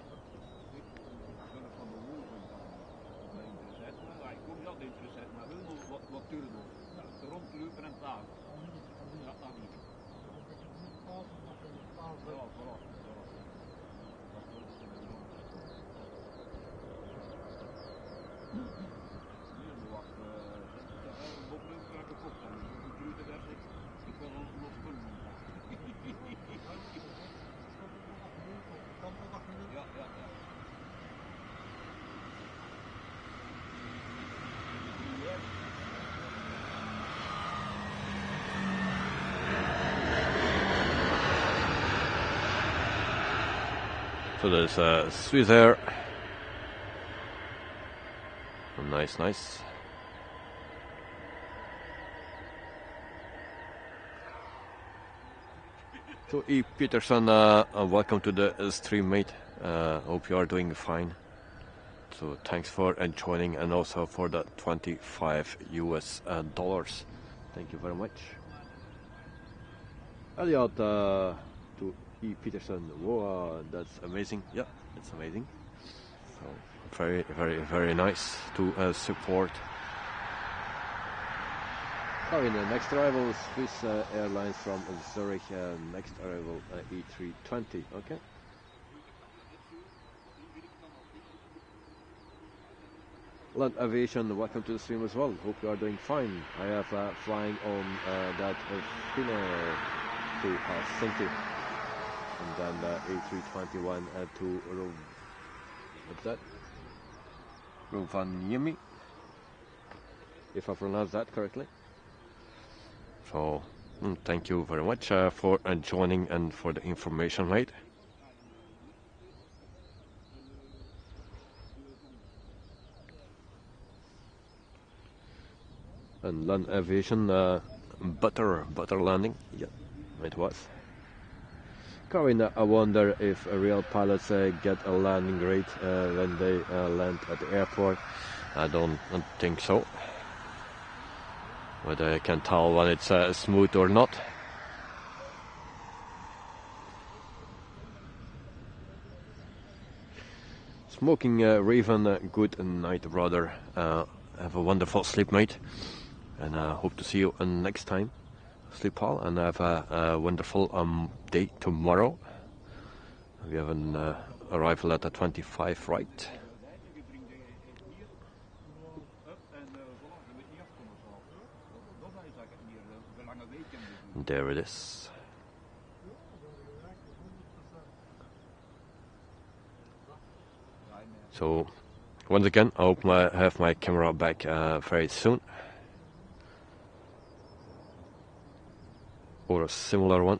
So there's Swiss Air. Nice, nice. So E. Peterson, welcome to the stream, mate. Hope you are doing fine. So thanks for joining, and also for the 25 US dollars. Thank you very much. Elliot to E. Peterson. Whoa, that's amazing. Yeah, that's amazing. So very, very, very nice to support. In the next arrival, Swiss Airlines from Zurich. Next arrival, E320. Okay. Land Aviation, welcome to the stream as well. Hope you are doing fine. I have flying on that Finnair to Helsinki, and then the A321 to what's that? Rovaniemi, if I pronounce that correctly. So Thank you very much for joining and for the information, mate. And land aviation, butter landing. Yeah, it was. Corinne, I wonder if real pilots get a landing rate when they land at the airport. I don't think so. Whether I can tell when it's smooth or not. Smoking Raven, good night, brother. Have a wonderful sleep, mate. And I hope to see you next time. Sleep well and have a wonderful day tomorrow. We have an arrival at the 25, right? There it is. So, once again, I hope I have my camera back very soon. Or a similar one.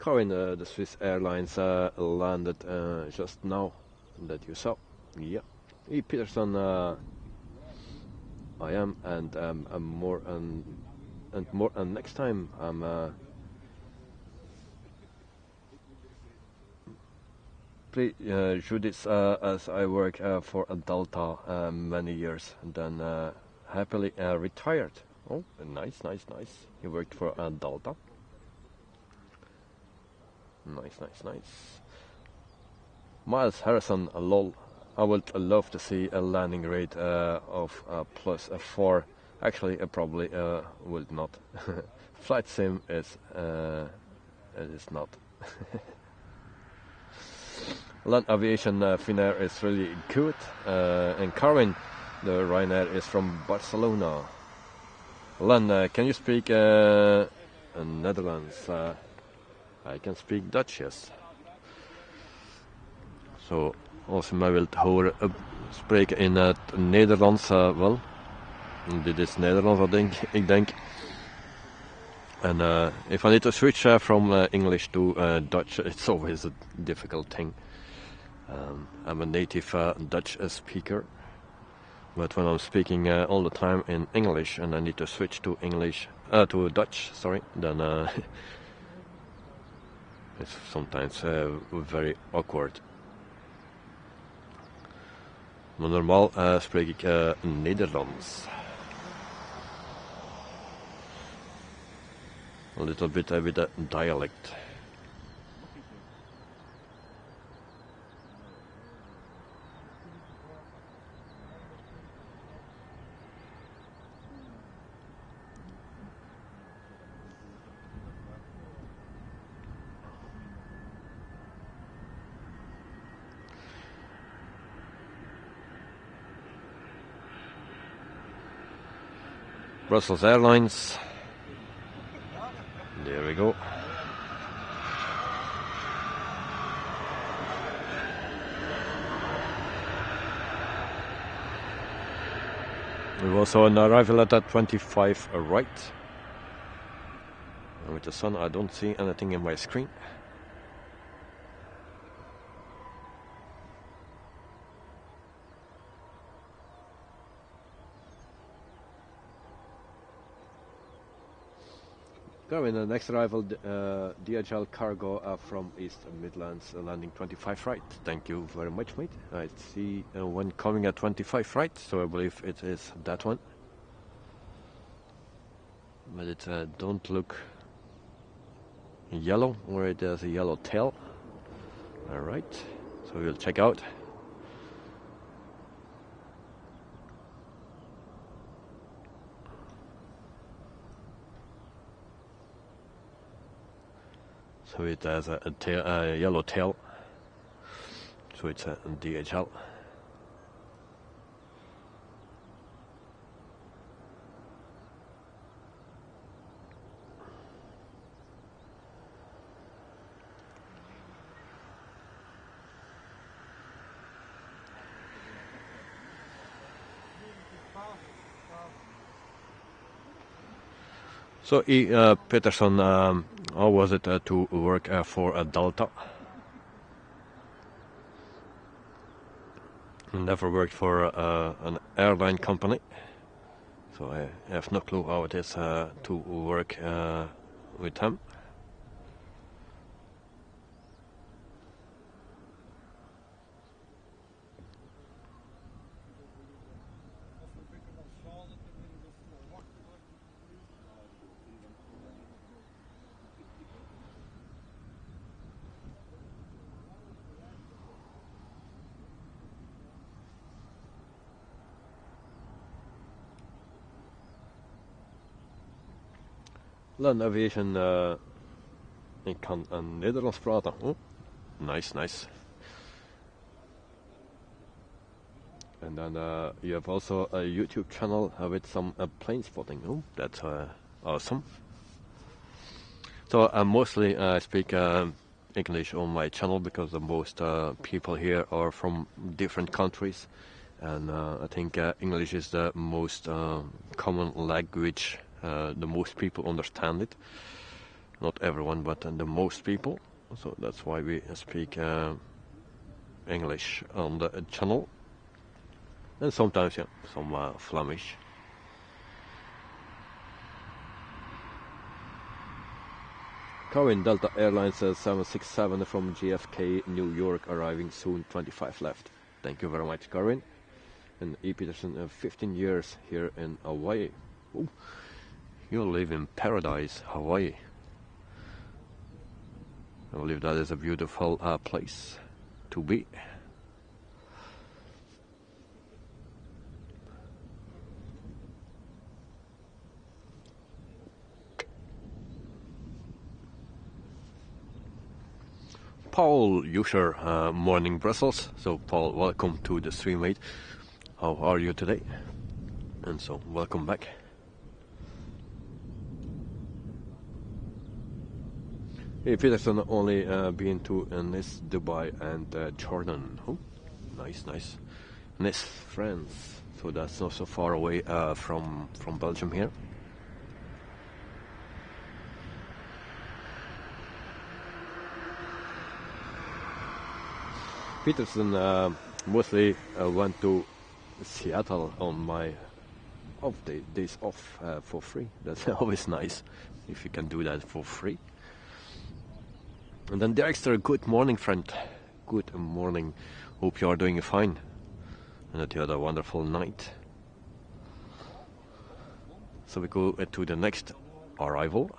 Corinne, the Swiss Airlines landed just now that you saw. Yeah. E. Peterson, I am, and more and more. And next time, I'm Judith, as I work for a Delta many years, and then happily retired. Oh, nice. You worked for a Delta. Nice. Miles Harrison, lol. I would love to see a landing rate of plus 4. Actually, I probably would not. Flight sim is it is not. Land aviation Finnair is really good. And Carwin, the Ryanair is from Barcelona. Len, can you speak Netherlands? I can speak Dutch, yes. Zo, als je mij wilt horen spreken in het Nederlands, wel. Dit is Nederlands, ik denk. And if I need to switch from English to Dutch, it's always a difficult thing. I'm a native Dutch speaker, but when I'm speaking all the time in English and I need to switch to to Dutch, sorry, then it's sometimes very awkward. Maar normaal spreek ik Nederlands. A little bit with a dialect. Brussels Airlines. There we go. We've also an arrival at that 25 right. And with the sun, I don't see anything in my screen. In the next arrival, DHL Cargo from East Midlands, landing 25 right. Thank you very much, mate. I see one coming at 25 right, so I believe it is that one. But it don't look yellow, or it has a yellow tail. All right. So we'll check out. So it has a yellow tail, so it's a DHL. So Peterson, how was it to work for Delta? Never worked for an airline company, so I have no clue how it is to work with them. Land Aviation, ik kan Nederlands praten. Oh, nice, nice. And then you have also a YouTube channel with some Planespotting. Oh, that's awesome. So mostly I speak English on my channel because the most people here are from different countries, and I think English is the most common language. The most people understand it. Not everyone, but the most people. So that's why we speak English on the channel. And sometimes, yeah, some Flemish. Current Delta Airlines 767 from JFK, New York, arriving soon, 25 left. Thank you very much, Corinne. And E. Peterson, 15 years here in Hawaii. Ooh. You live in paradise, Hawaii. I believe that is a beautiful place to be. Paul User, morning Brussels. So Paul, welcome to the stream, mate. How are you today? And so, welcome back. Hey, Peterson only been to Nice, Dubai, and Jordan. Oh, nice, nice. Nice, France. So that's not so far away from Belgium here. Peterson mostly went to Seattle on my days off for free. That's always nice if you can do that for free. And then Dexter, good morning, friend. Good morning. Hope you are doing fine and that you had a wonderful night. So we go to the next arrival.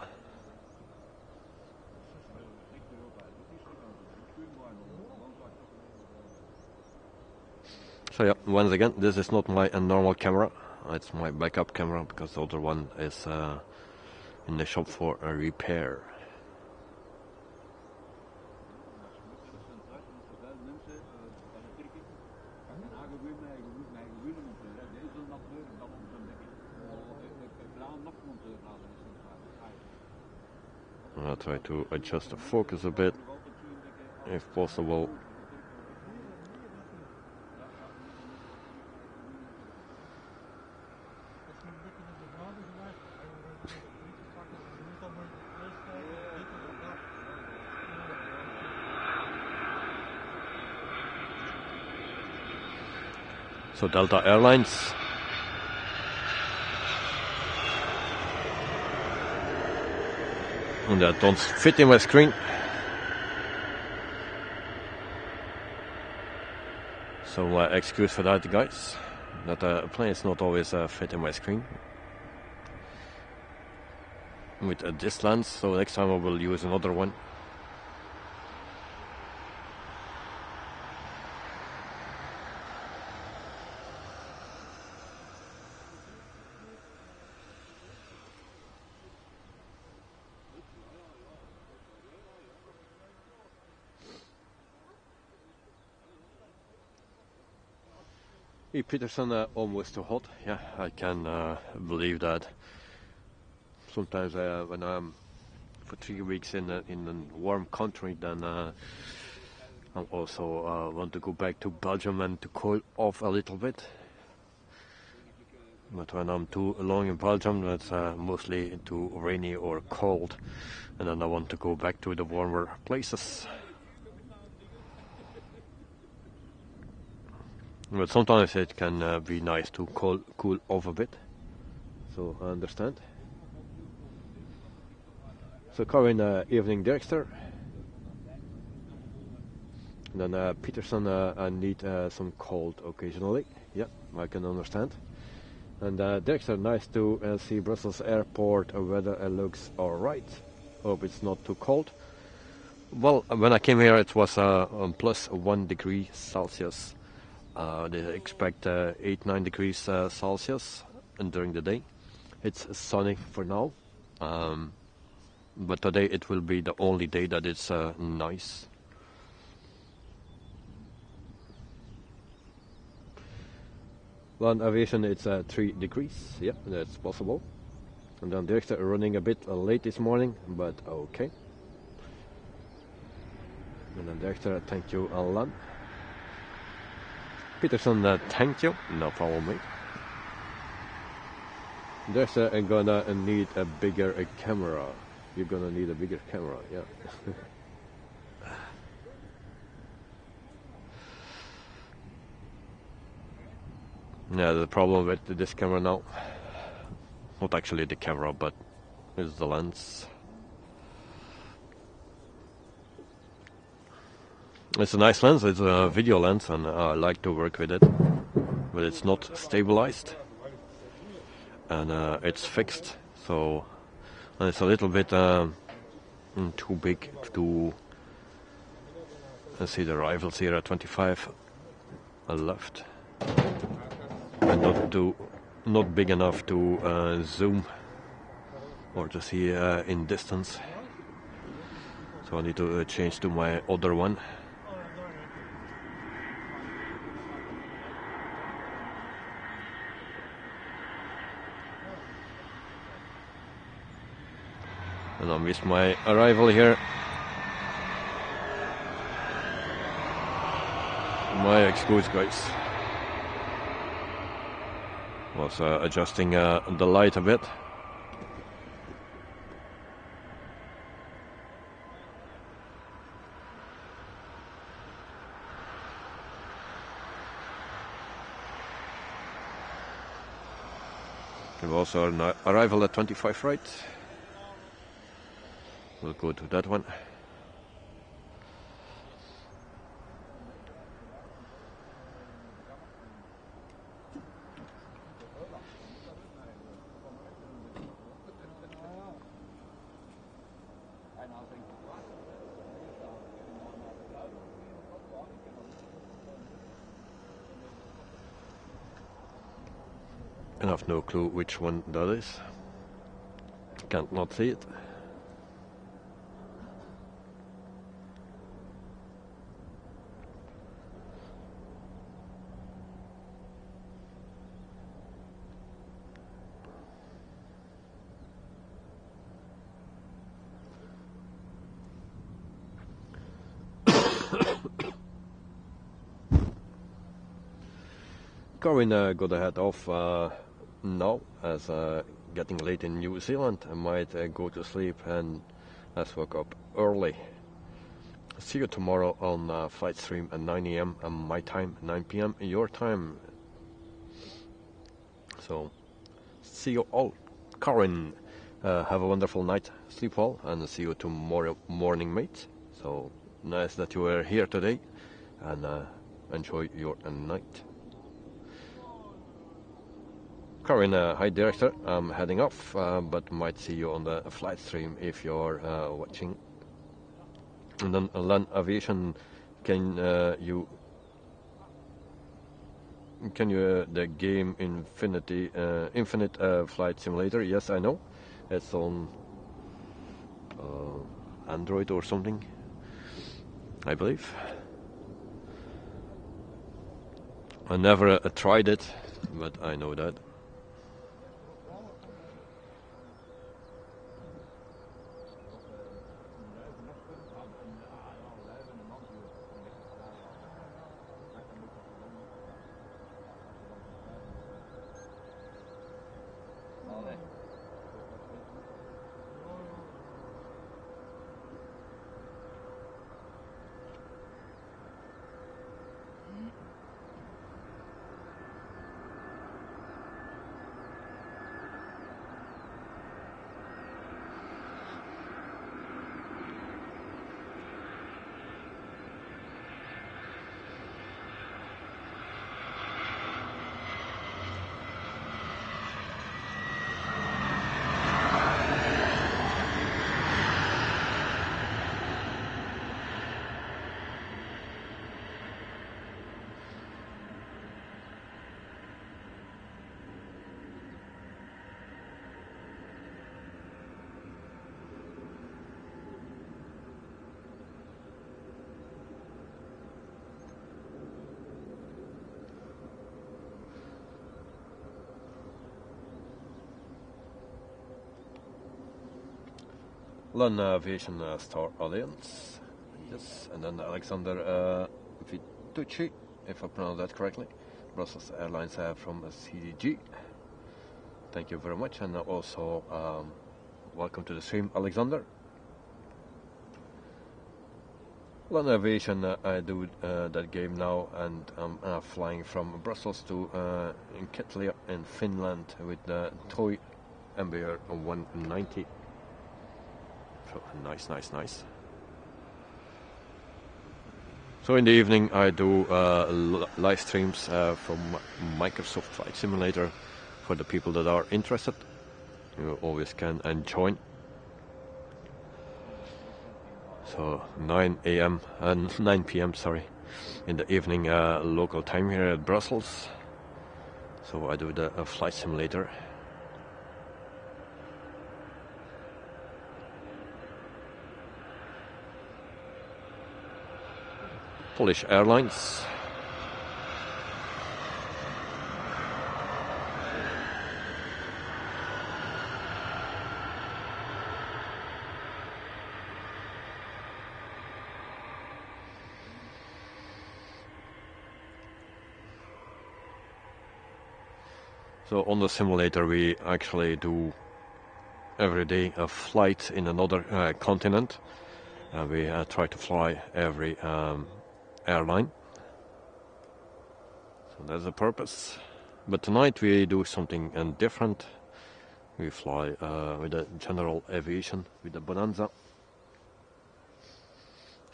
So yeah, once again, this is not my normal camera. It's my backup camera because the other one is in the shop for a repair. I'll try to adjust the focus a bit, if possible. So Delta Airlines. And that don't fit in my screen. So excuse for that, guys. That plane is not always fit in my screen. With this lens, so next time I will use another one. Hey Peterson, almost too hot. Yeah, I can believe that. Sometimes when I'm for 3 weeks in a warm country, then I also want to go back to Belgium and to cool off a little bit. But when I'm too long in Belgium, that's mostly too rainy or cold, and then I want to go back to the warmer places. But sometimes it can be nice to cool off a bit, so I understand. So Corin, evening Dexter. And then Peterson, I need some cold occasionally. Yeah, I can understand. And Dexter, nice to see Brussels airport. Weather looks alright. Hope it's not too cold. Well, when I came here it was plus 1 degree Celsius. They expect 8-9 degrees Celsius and during the day. It's sunny for now, but today it will be the only day that it's nice. Land aviation it's 3 degrees, yeah, that's possible. And then Dirkster running a bit late this morning, but okay. And then Dirkster, thank you Alan. Peterson, thank you, no problem mate. Dirkster, I'm gonna need a bigger camera. You're gonna need a bigger camera, yeah. Yeah, the problem with this camera now, not actually the camera, but is the lens. It's a nice lens, it's a video lens, and I like to work with it, but it's not stabilized, and it's fixed, so and it's a little bit too big to see the rivals here at 25 left. And not big enough to zoom or to see in distance, so I need to change to my other one. And I missed my arrival here. My excuse guys. Was adjusting the light a bit. We have also an arrival at 25 right. We'll go to that one. I have no clue which one that is. Can't not see it. Corin got to head off now, as getting late in New Zealand. I might go to sleep and let's wake up early. See you tomorrow on flight stream at 9 AM my time, 9 PM your time. So see you all. Corin, have a wonderful night, sleep well, and see you tomorrow morning, mate. So nice that you were here today, and enjoy your night. Corin, hi director, I'm heading off, but might see you on the flight stream if you're watching. And then Land Aviation, can you the game Infinite Flight Simulator? Yes, I know. It's on Android or something, I believe. I never tried it, but I know that. London Aviation Star Alliance, yes, and then Alexander Vitucci, if I pronounce that correctly. Brussels Airlines from CDG. Thank you very much, and also welcome to the stream, Alexander. London Aviation, I do that game now, and I'm flying from Brussels to Ketlä in Finland with the toy Embraer 190. So nice. So in the evening I do live streams from Microsoft Flight Simulator for the people that are interested. You always can join. So 9 a.m. and 9 p.m. sorry, in the evening local time here at Brussels. So I do the Flight Simulator. Polish Airlines. So on the simulator we actually do every day a flight in another continent. We try to fly every airline. So that's the purpose. But tonight we do something different. We fly with the general aviation, with the Bonanza.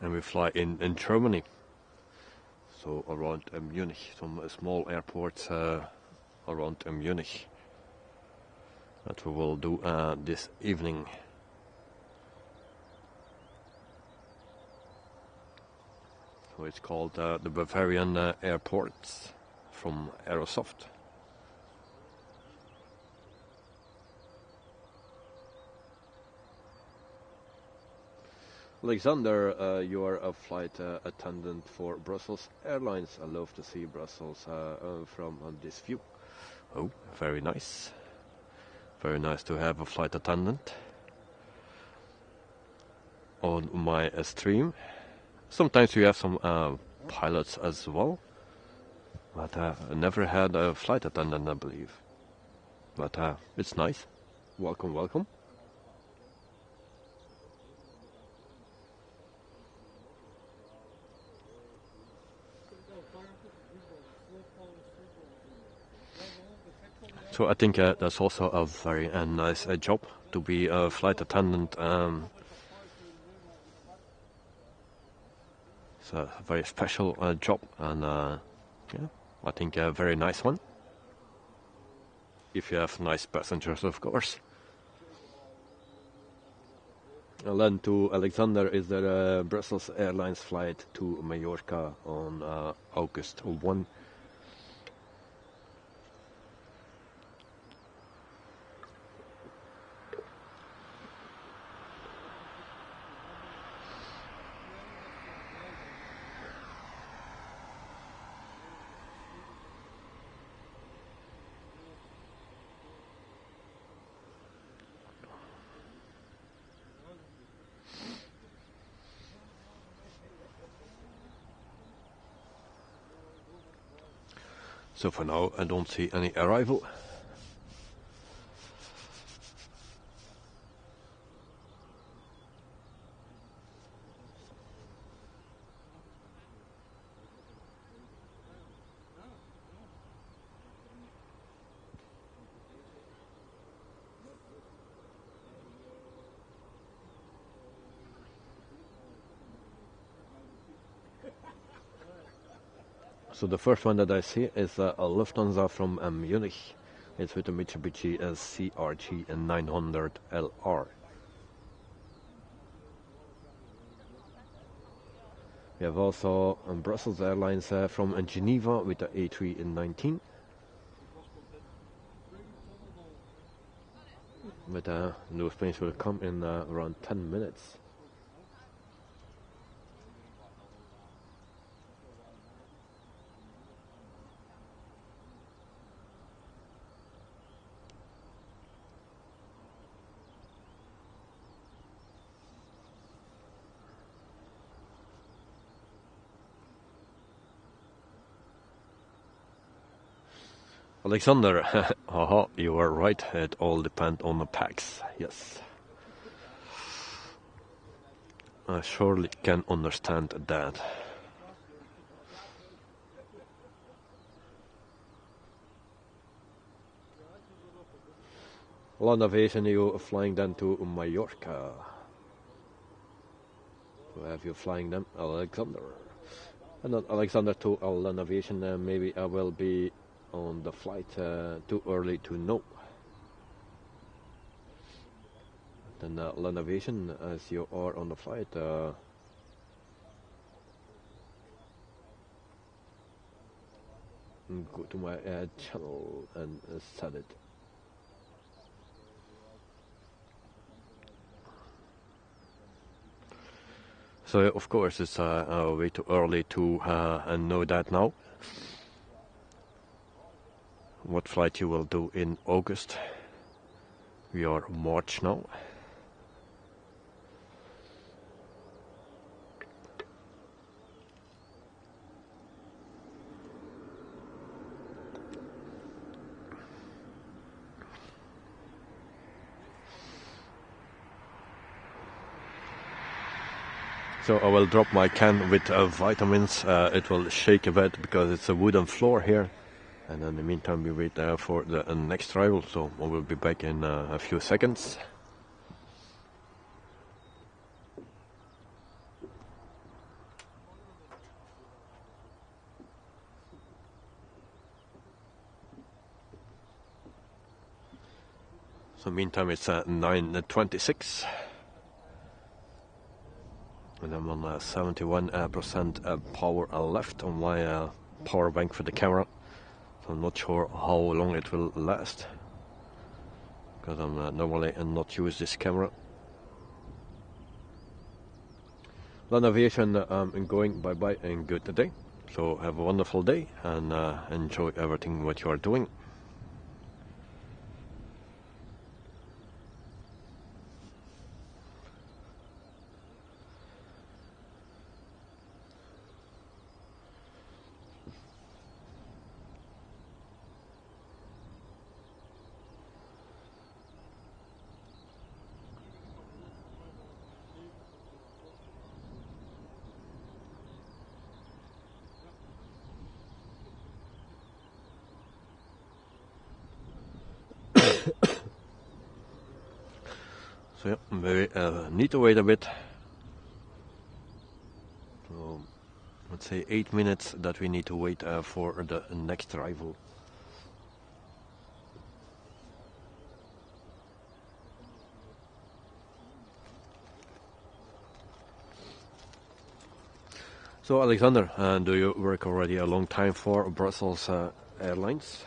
And we fly in Germany. So around Munich, some small airports around Munich. That we will do this evening. So it's called the Bavarian Airports from Aerosoft. Alexander, you are a flight attendant for Brussels Airlines. I love to see Brussels from this view. Oh, very nice. Very nice to have a flight attendant on my stream. Sometimes we have some pilots as well, but I never had a flight attendant, I believe. But it's nice. Welcome, welcome. So I think that's also a very nice job to be a flight attendant. It's a very special job, and yeah, I think a very nice one. If you have nice passengers, of course. And then to Alexander, is there a Brussels Airlines flight to Mallorca on August 1? So for now I don't see any arrival. So the first one that I see is a Lufthansa from Munich. It's with a Mitsubishi CRJ 900LR. We have also Brussels Airlines from Geneva with the A319. But those planes will come in around 10 minutes. Alexander, haha, you are right, it all depends on the packs, yes. I surely can understand that. Land Aviation, you flying then to Mallorca. So have you flying them, Alexander? And not Alexander to Land Aviation, maybe I will be on the flight, too early to know. Then Land Aviation, as you are on the flight, go to my channel and set it. So of course it's way too early to know that now. What flight you will do in August? We are March now. So I will drop my can with vitamins. It will shake a bit because it's a wooden floor here. And in the meantime we wait for the next arrival. So I will be back in a few seconds. So meantime it's 9:26. And I'm on 71% power left on my power bank for the camera. So I'm not sure how long it will last, because I'm normally not use this camera. Land Aviation, I'm going bye bye and good day. So have a wonderful day and enjoy everything what you are doing. So yeah, maybe need to wait a bit. So let's say 8 minutes that we need to wait for the next arrival. So Alexander, do you work already a long time for Brussels Airlines?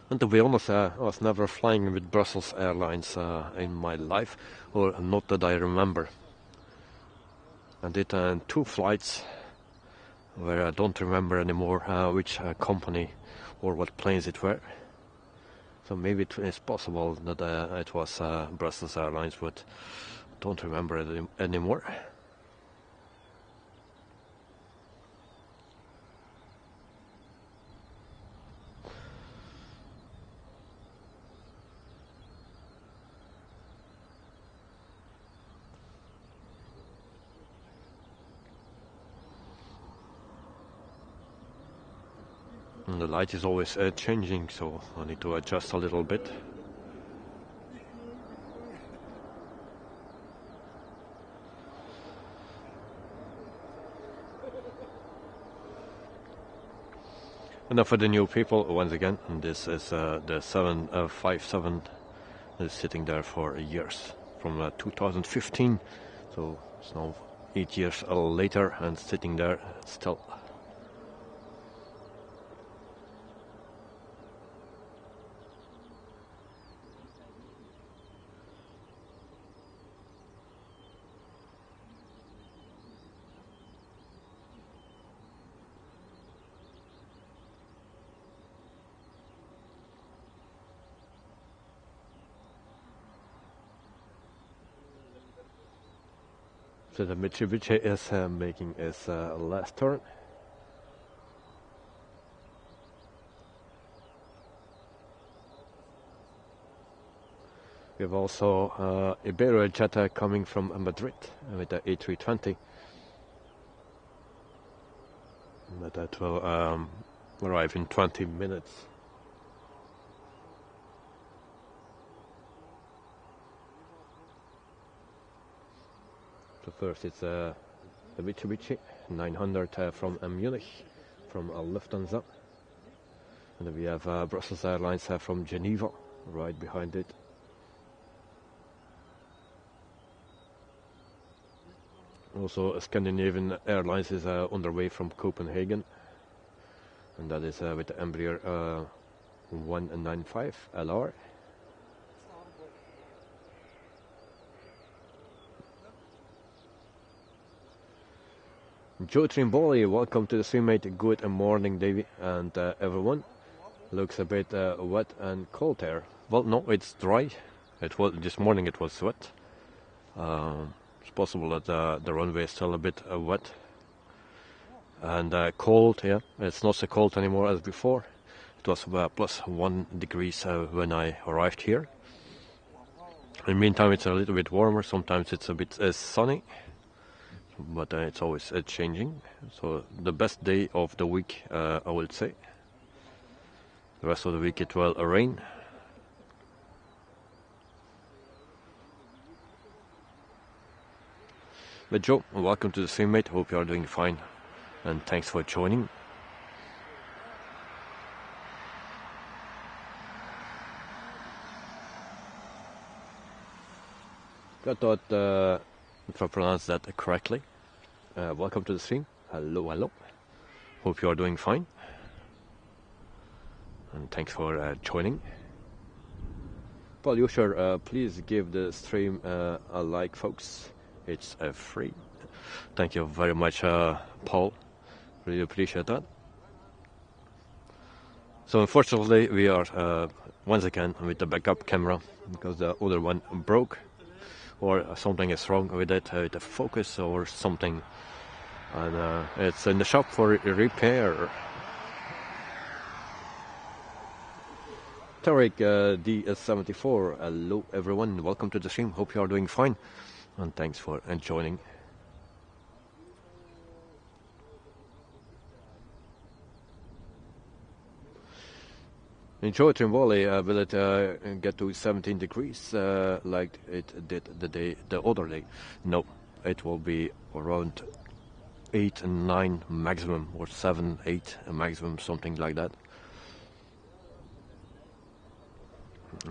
And to be honest, I was never flying with Brussels Airlines in my life, or not that I remember. I did 2 flights where I don't remember anymore which company or what planes it were. So maybe it is possible that it was Brussels Airlines, but don't remember it anymore. And the light is always changing, so I need to adjust a little bit. And for the new people, once again, this is the 757 is sitting there for years, from 2015, so it's now 8 years later and sitting there still. So the Mitsubishi is making its last turn. We have also Ebbr jet coming from Madrid with the A320. But that will arrive in 20 minutes. So first it's the Mitsubishi 900 from Munich, from Lufthansa. And then we have Brussels Airlines from Geneva, right behind it. Also Scandinavian Airlines is underway from Copenhagen. And that is with the Embraer 195 LR. Joe Trimboli, welcome to the stream, mate. Good morning, Davey, and everyone. Looks a bit wet and cold there. Well, no, it's dry. It was this morning. It was wet. It's possible that the runway is still a bit wet and cold. Yeah, it's not so cold anymore as before. It was plus 1 degrees when I arrived here. In the meantime, it's a little bit warmer. Sometimes it's a bit sunny. But it's always changing. So the best day of the week, I would say. The rest of the week it will rain. But Joe, welcome to the stream, mate. Hope you are doing fine, and thanks for joining. I thought if I pronounced that correctly. Welcome to the stream. Hello, hello. Hope you are doing fine. And thanks for joining. Paul Yusher, please give the stream a like, folks. It's free. Thank you very much, Paul. Really appreciate that. So unfortunately, we are once again with the backup camera because the other one broke. Or something is wrong with it, with the focus or something, and it's in the shop for repair. Tarek DS74, hello everyone, welcome to the stream. Hope you are doing fine, and thanks for joining. Enjoy Trimboli, will it get to 17 degrees like it did the other day? No, it will be around 8 and 9 maximum, or 7, 8 maximum, something like that.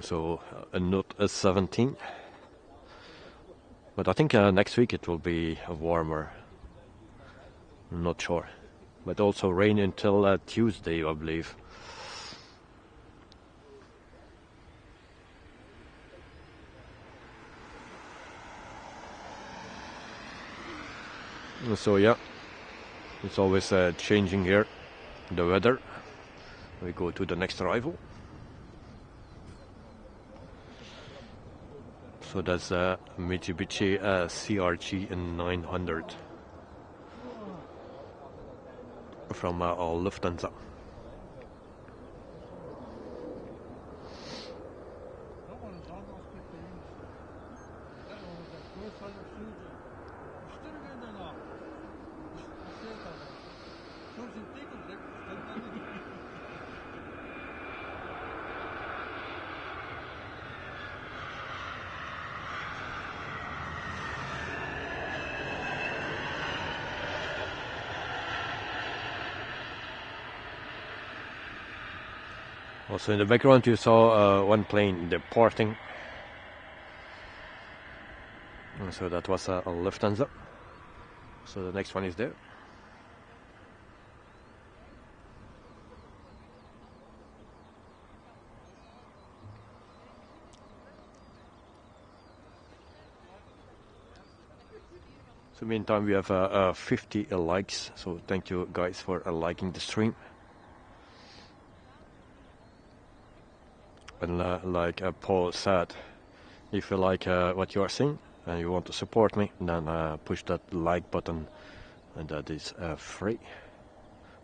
So not a 17. But I think next week it will be warmer. I'm not sure. But also rain until Tuesday, I believe. So yeah, it's always changing here, the weather. We go to the next arrival. So that's Mitsubishi CRG 900 from Lufthansa. Also in the background you saw one plane departing. And so that was a Lufthansa. So the next one is there. So meantime we have 50 likes. So thank you guys for liking the stream. And like Paul said, if you like what you are seeing and you want to support me, then push that like button, and that is free.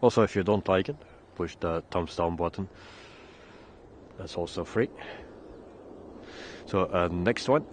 Also, if you don't like it, push the thumbs down button. That's also free. So next one.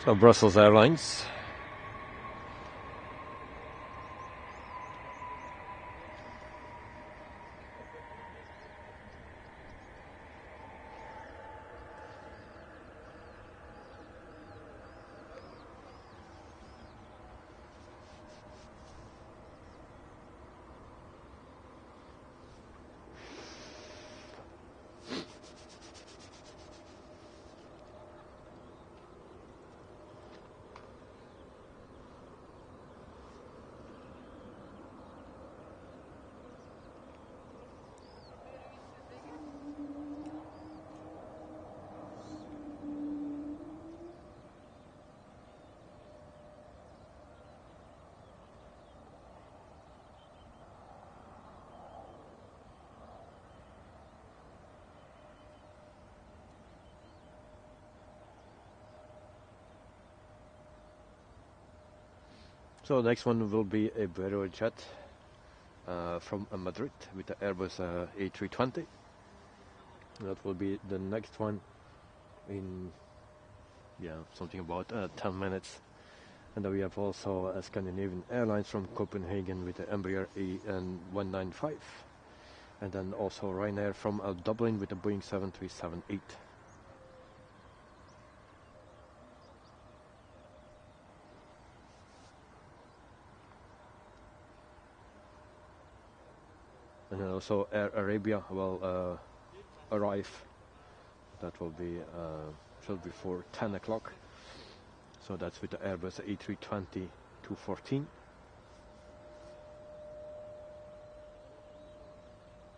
So Brussels Airlines. So next one will be a AnadoluJet from Madrid with the Airbus A320. That will be the next one in something about 10 minutes. And then we have also a Scandinavian Airlines from Copenhagen with the Embraer E195. And then also Ryanair from Dublin with the Boeing 737-8. And then also Air Arabia will arrive. That will be before 10 o'clock. So that's with the Airbus A320-214.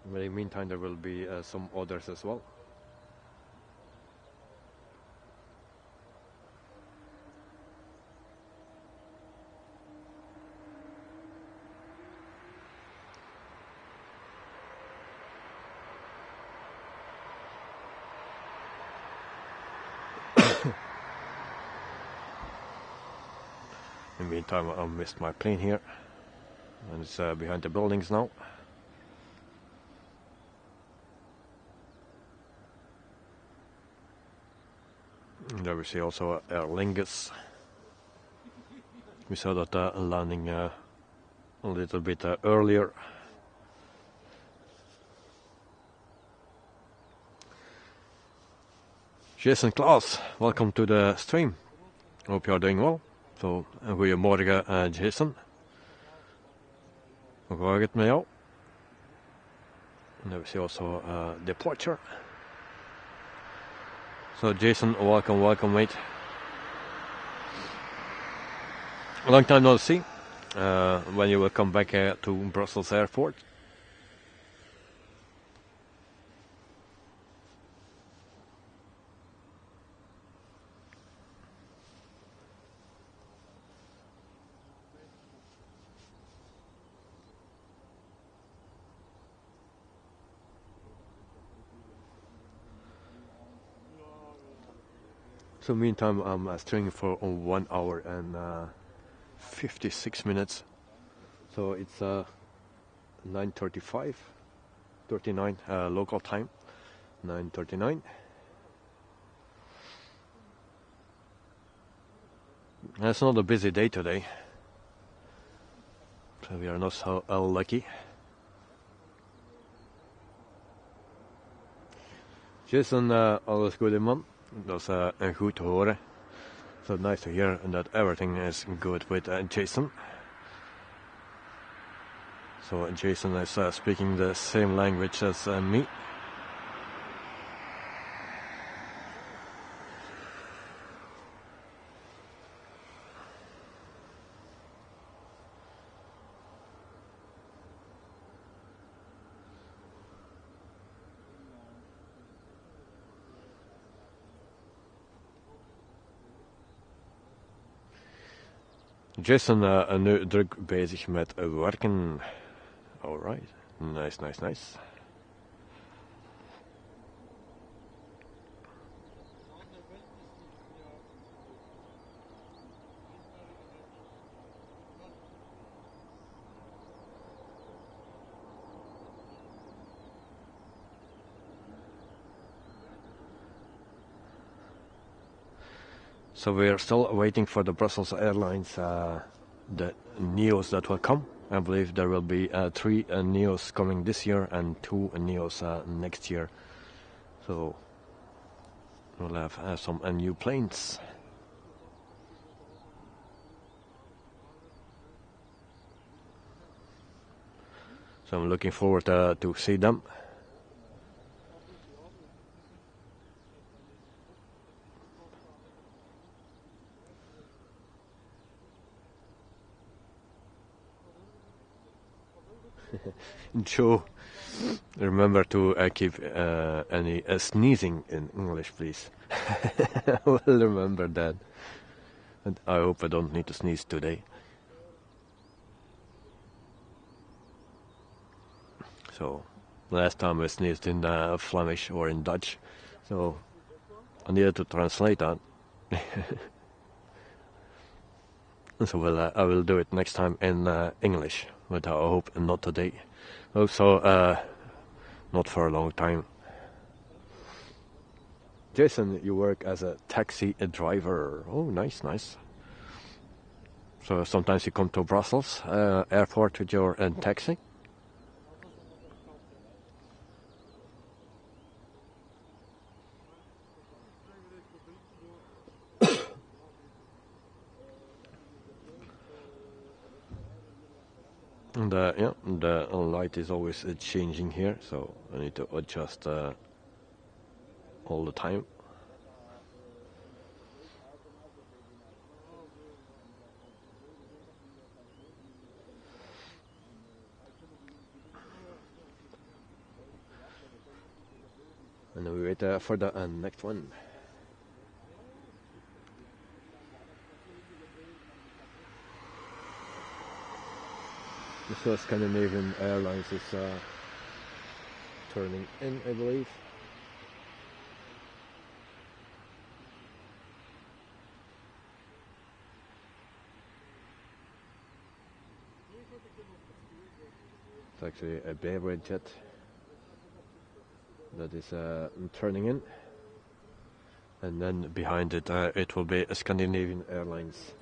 In the meantime, there will be some others as well. In the meantime, I missed my plane here, and it's behind the buildings now. And there we see also Aer Lingus. We saw that landing a little bit earlier. Jason Klaas, welcome to the stream. Hope you are doing well. So, goedemorgen Jason. Hoe gaat het met jou? And there we see also departure. So Jason, welcome mate. A long time no see. When you will come back to Brussels airport. So meantime, I'm streaming for 1 hour and 56 minutes. So it's 9:39 local time. 9:39. It's not a busy day today, so we are not so lucky. Jason, alles goede man. Dat is goed te horen. So nice to hear that everything is good with Jason. So Jason is speaking the same language as me. Jason, nu druk bezig met werken. Alright, nice. So we're still waiting for the Brussels Airlines, the NEOs that will come. I believe there will be 3 NEOs coming this year and 2 NEOs next year. So we'll have some new planes. So I'm looking forward to see them. Joe, remember to keep any sneezing in English, please. I will remember that. And I hope I don't need to sneeze today. So, last time I sneezed in Flemish or in Dutch, so I needed to translate that. So I will do it next time in English, but I hope not today. Also, not for a long time. Jason, you work as a taxi driver. Oh, nice. So sometimes you come to Brussels airport with your taxi? And yeah, the light is always changing here, so I need to adjust all the time. And then we wait for the next one. So Scandinavian Airlines is turning in, I believe. actually a Bulgaria jet that is turning in, and then behind it it will be a Scandinavian Airlines.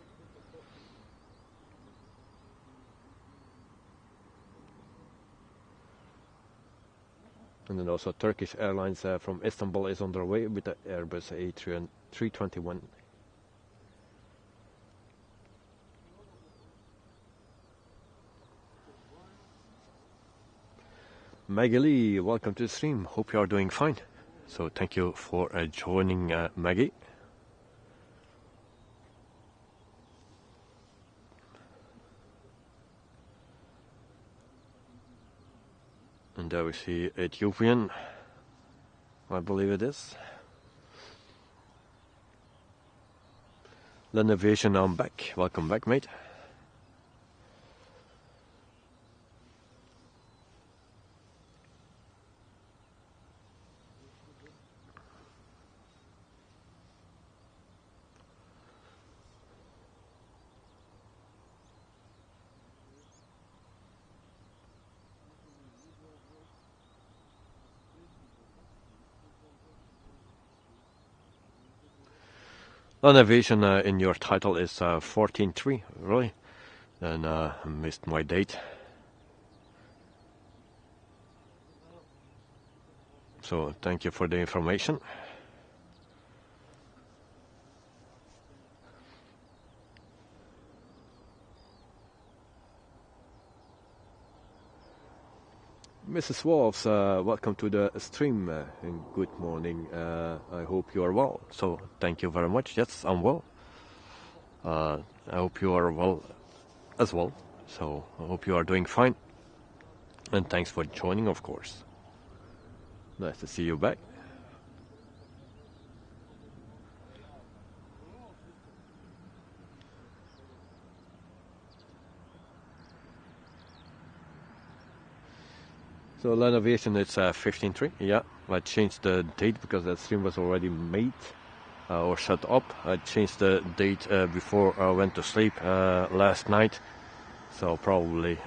And then also Turkish Airlines from Istanbul is on their way with the Airbus A321. Maggie Lee, welcome to the stream. Hope you are doing fine. So thank you for joining, Maggie. And there we see Ethiopian, I believe it is. Land Aviation, I'm back. Welcome back, mate. Land Aviation in your title is 14.3, really? Then I missed my date. So thank you for the information. Mrs. Wolves, welcome to the stream and good morning. I hope you are well. So thank you very much. Yes, I'm well. I hope you are well as well. So I hope you are doing fine. And thanks for joining, of course. Nice to see you back. So Land Aviation, it's 15.3. Yeah, I changed the date because that stream was already made or shut up. I changed the date before I went to sleep last night. So probably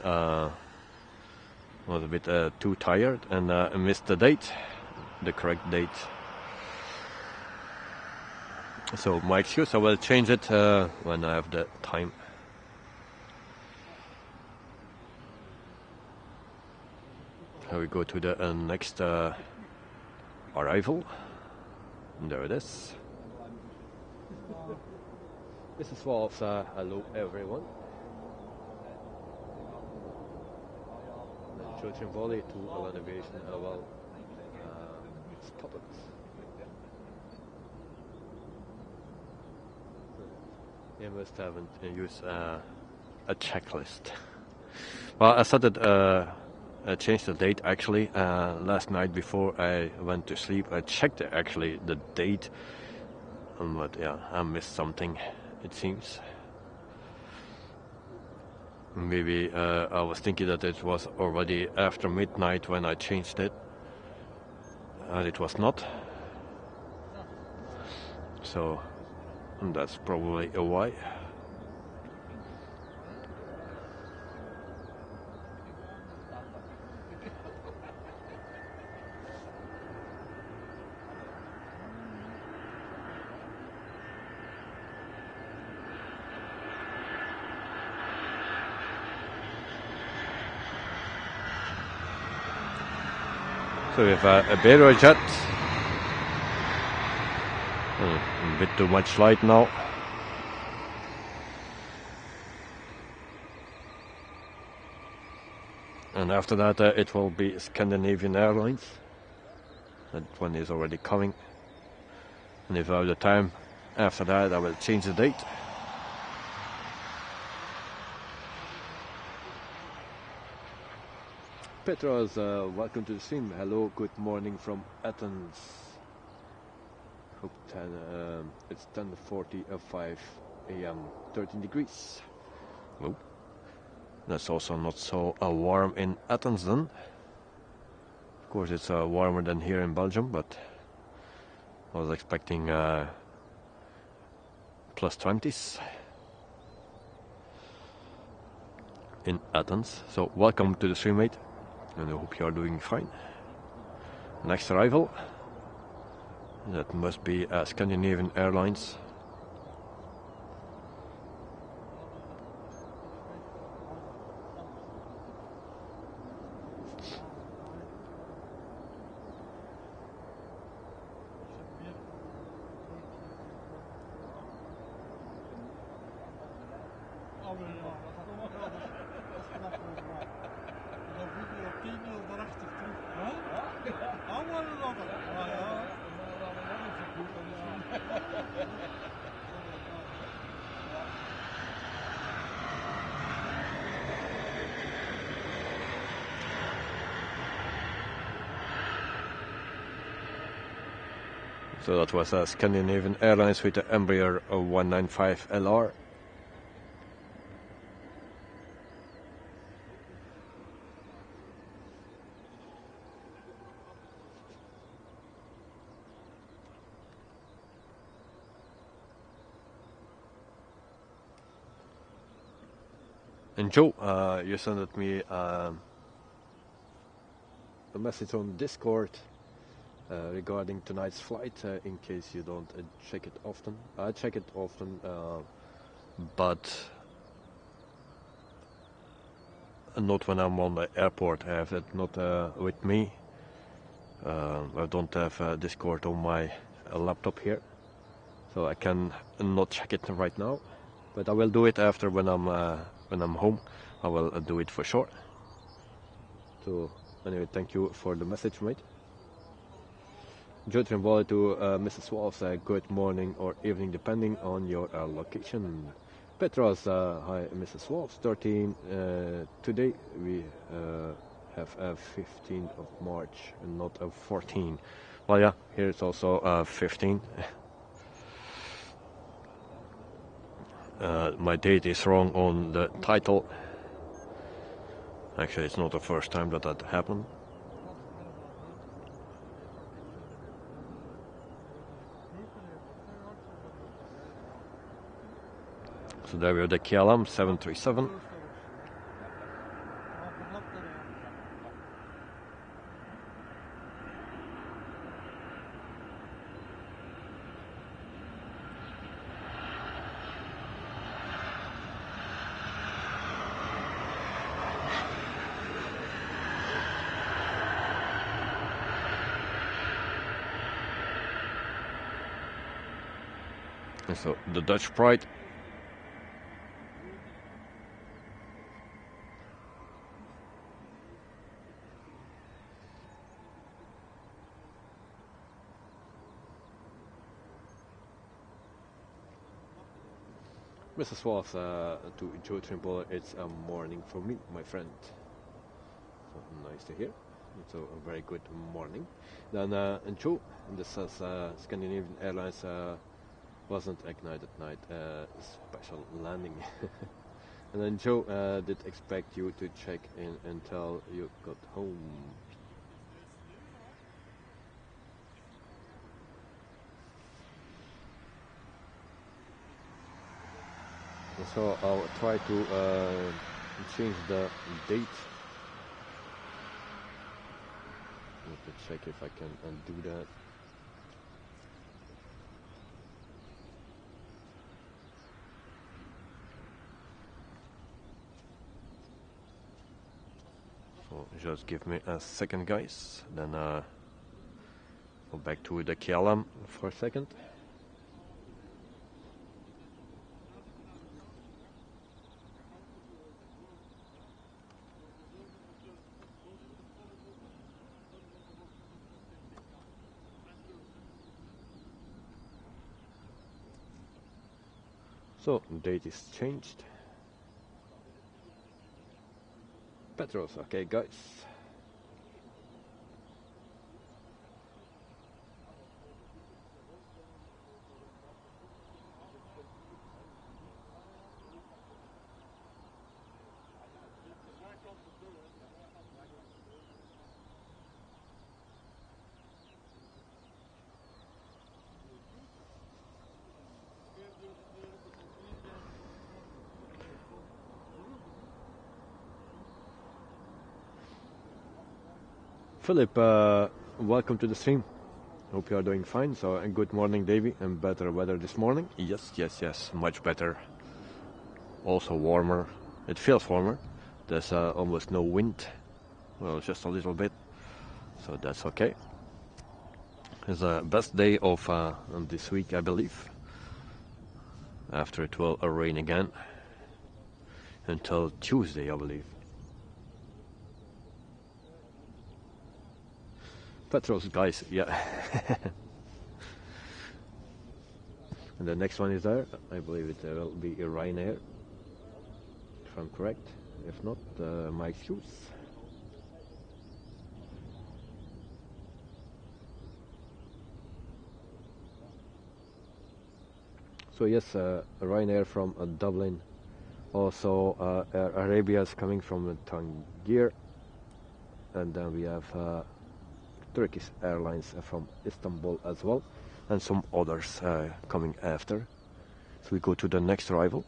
was a bit too tired and I missed the date, the correct date. So my excuse, I will change it when I have the time. Here we go to the next arrival. And there it is. This is Wolves. Hello everyone. The Trojan Volley to Land Aviation. Well spotted. You must haven't used a checklist. Well, I started. I changed the date actually last night before I went to sleep. I checked actually the date, but yeah, I missed something, it seems. Maybe I was thinking that it was already after midnight when I changed it, and it was not. So that's probably a why. So we have a Bulgaria jet. A bit too much light now. And after that it will be Scandinavian Airlines. That one is already coming. And if I have the time after that I will change the date. Petros, welcome to the stream. Hello, good morning from Athens. Hope it's 10:45 a.m. 13 degrees. Oh, that's also not so warm in Athens then. Of course, it's warmer than here in Belgium, but I was expecting plus 20s in Athens. So welcome to the stream, mate. and I hope you are doing fine. Next arrival, that must be Scandinavian Airlines. So that was Scandinavian Airlines with the Embraer 195 LR. And Joe, you sent me a message on Discord regarding tonight's flight, in case you don't check it often. I check it often, but not when I'm on the airport. I have it not with me. I don't have Discord on my laptop here, so I can not check it right now. But I will do it after when I'm home. I will do it for sure. So anyway, thank you for the message, mate. Joe Trimboli to Mrs. Wolf, good morning or evening depending on your location. Petros, hi Mrs. Wolf, 13, today we have 15th of March and not 14. Well yeah, here it's also 15. My date is wrong on the title. Actually it's not the first time that happened. So there we have the KLM 737. And so the Dutch Pride. Mrs. Wolf, to Joe Trimble, it's a morning for me, my friend. So nice to hear. So a very good morning. Then Joe, this says Scandinavian Airlines wasn't ignited at night, special landing. And then Joe did expect you to check in until you got home. So I'll try to change the date. Let me check if I can undo that. So just give me a second, guys. Then go back to the KLM for a second. So date is changed. Petros, okay guys. Philip, welcome to the stream. Hope you are doing fine. So, and good morning, Davey, and better weather this morning. Yes, much better. Also warmer. It feels warmer. There's almost no wind. Well, just a little bit. So that's okay. It's the best day of this week, I believe. After it will rain again until Tuesday, I believe. Petros, guys, yeah. And the next one is there. I believe it will be Ryanair, if I'm correct. If not, my excuse. So yes, Ryanair from Dublin. Also, Air Arabia is coming from Tangier. And then we have Turkish Airlines from Istanbul as well. And some others coming after. So we go to the next arrival.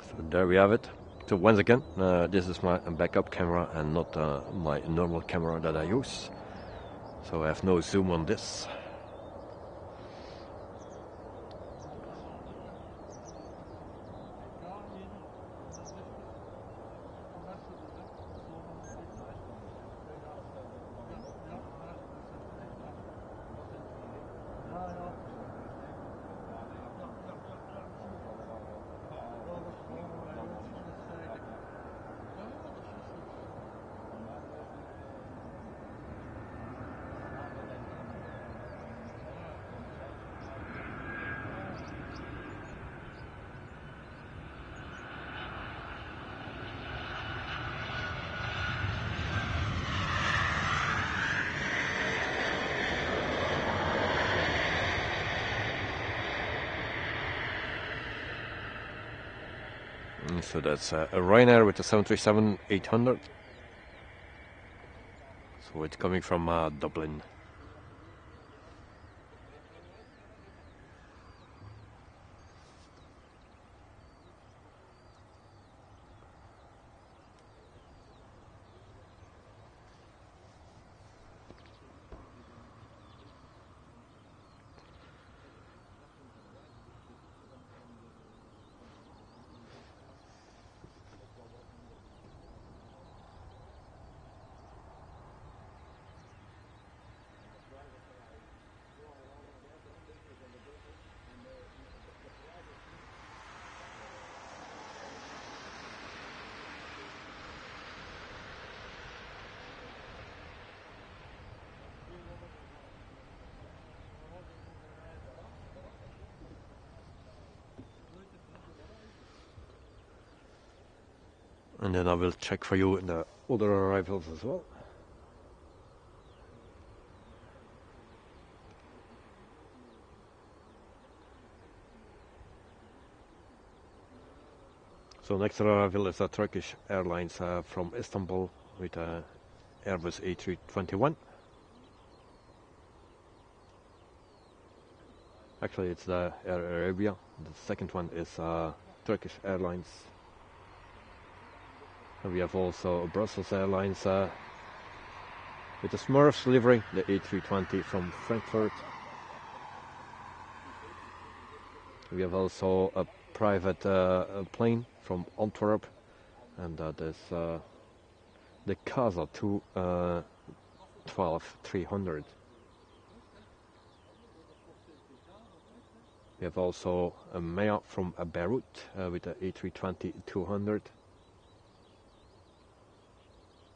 So there we have it. So once again, this is my backup camera and not my normal camera that I use. So I have no zoom on this. So that's a Ryanair with a 737-800. So it's coming from Dublin. And then I will check for you the other arrivals as well. So next arrival is a Turkish Airlines from Istanbul with a Airbus A321. Actually, it's the Air Arabia. The second one is Turkish Airlines. And we have also Brussels Airlines with the Smurfs livery, the A320 from Frankfurt. We have also a private plane from Antwerp, and that is the Casa 212-300. We have also a Mea from Beirut with the A320-200.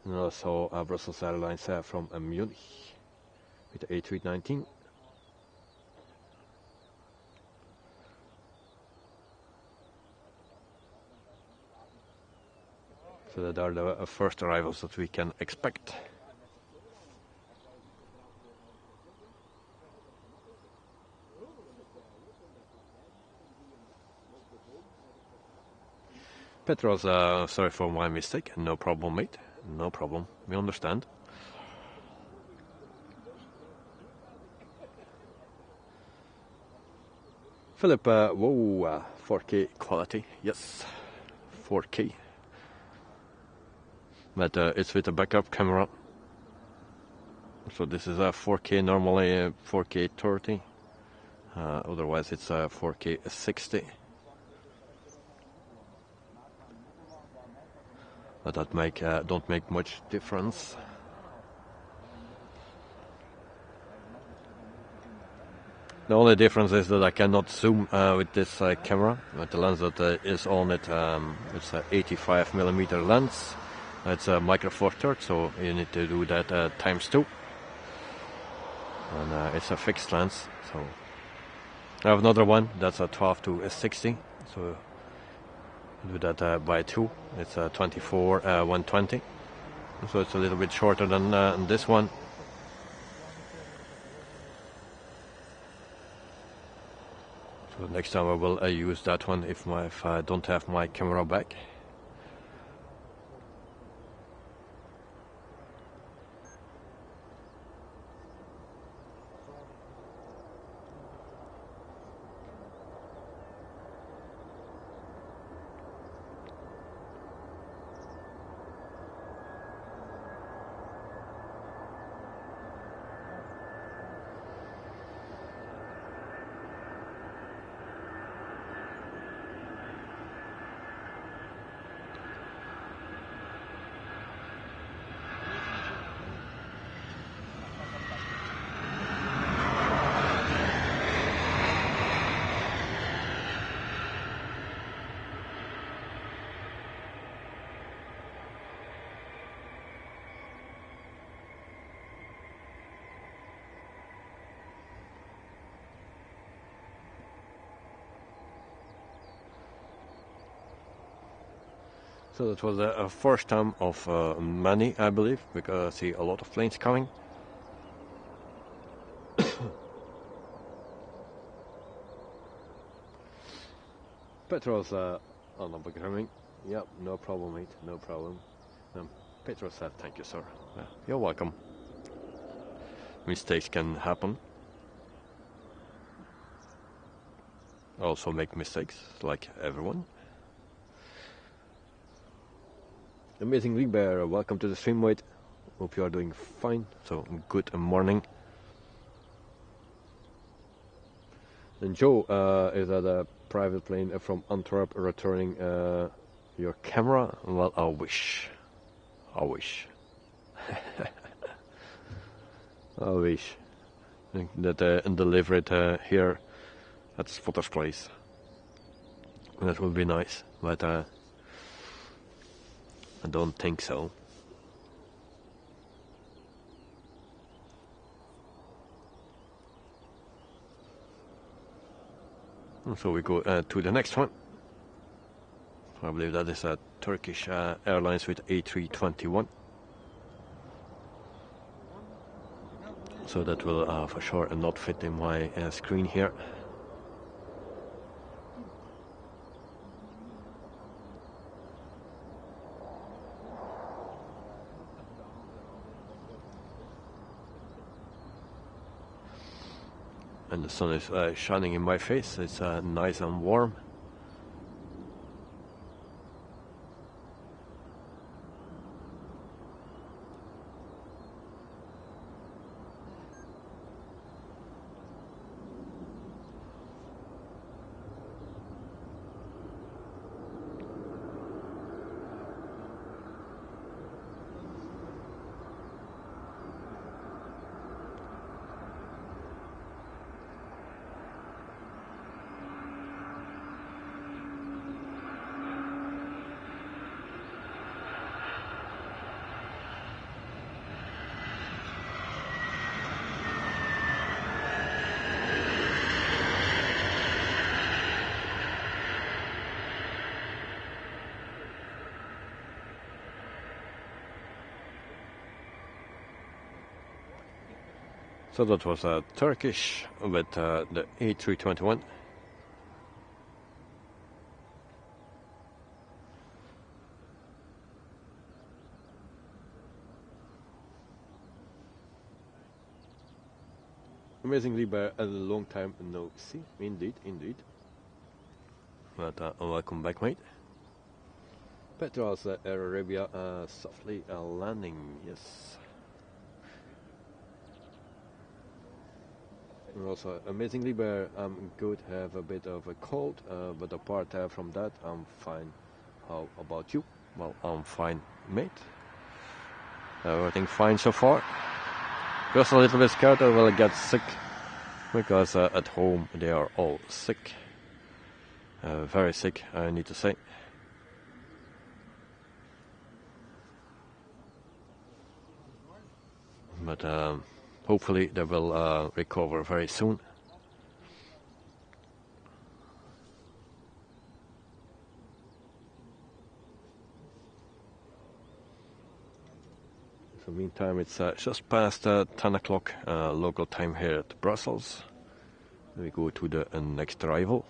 And also Brussels Airlines from Munich with the A319. So that are the first arrivals that we can expect. Petros, sorry for my mistake. No problem, mate. No problem. We understand. Philip, whoa, 4K quality, yes, 4K. But it's with a backup camera. So this is a 4K, normally 4K 30. Otherwise it's a 4K 60. But that don't make much difference. The only difference is that I cannot zoom with this camera. With the lens that is on it, it's an 85mm lens. It's a micro four thirds, so you need to do that ×2. And it's a fixed lens. So I have another one that's a 12 to 60. So do that by 2. It's a 24 120. So it's a little bit shorter than this one. So next time I will use that one if I don't have my camera back. So that was a first time of many, I believe, because I see a lot of planes coming. Petros on the programming. Yep, no problem, mate, no problem. Petros said, thank you, sir. You're welcome. Mistakes can happen. I also make mistakes, like everyone. Amazing Freebird, welcome to the stream, mate. Hope you are doing fine. So good morning. And Joe, is that a private plane from Antwerp returning your camera? Well, I wish. I wish. I wish that deliver it here at Spotter's place. That would be nice, but I don't think so. And so we go to the next one. I believe that is a Turkish Airlines with A321. So that will for sure not fit in my screen here. And the sun is shining in my face. It's nice and warm. So that was Turkish with the A321. amazingly by a long time no see. Indeed, indeed. But welcome back, mate. Petrol's Air Arabia softly landing, yes. And also amazingly, but I'm good. Have a bit of a cold, but apart from that, I'm fine. How about you? Well, I'm fine, mate. Everything fine so far. Just a little bit scared I will get sick, because at home they are all sick. Very sick, I need to say. But hopefully they will recover very soon. So meantime, it's just past 10 o'clock local time here at Brussels. We go to the next arrival.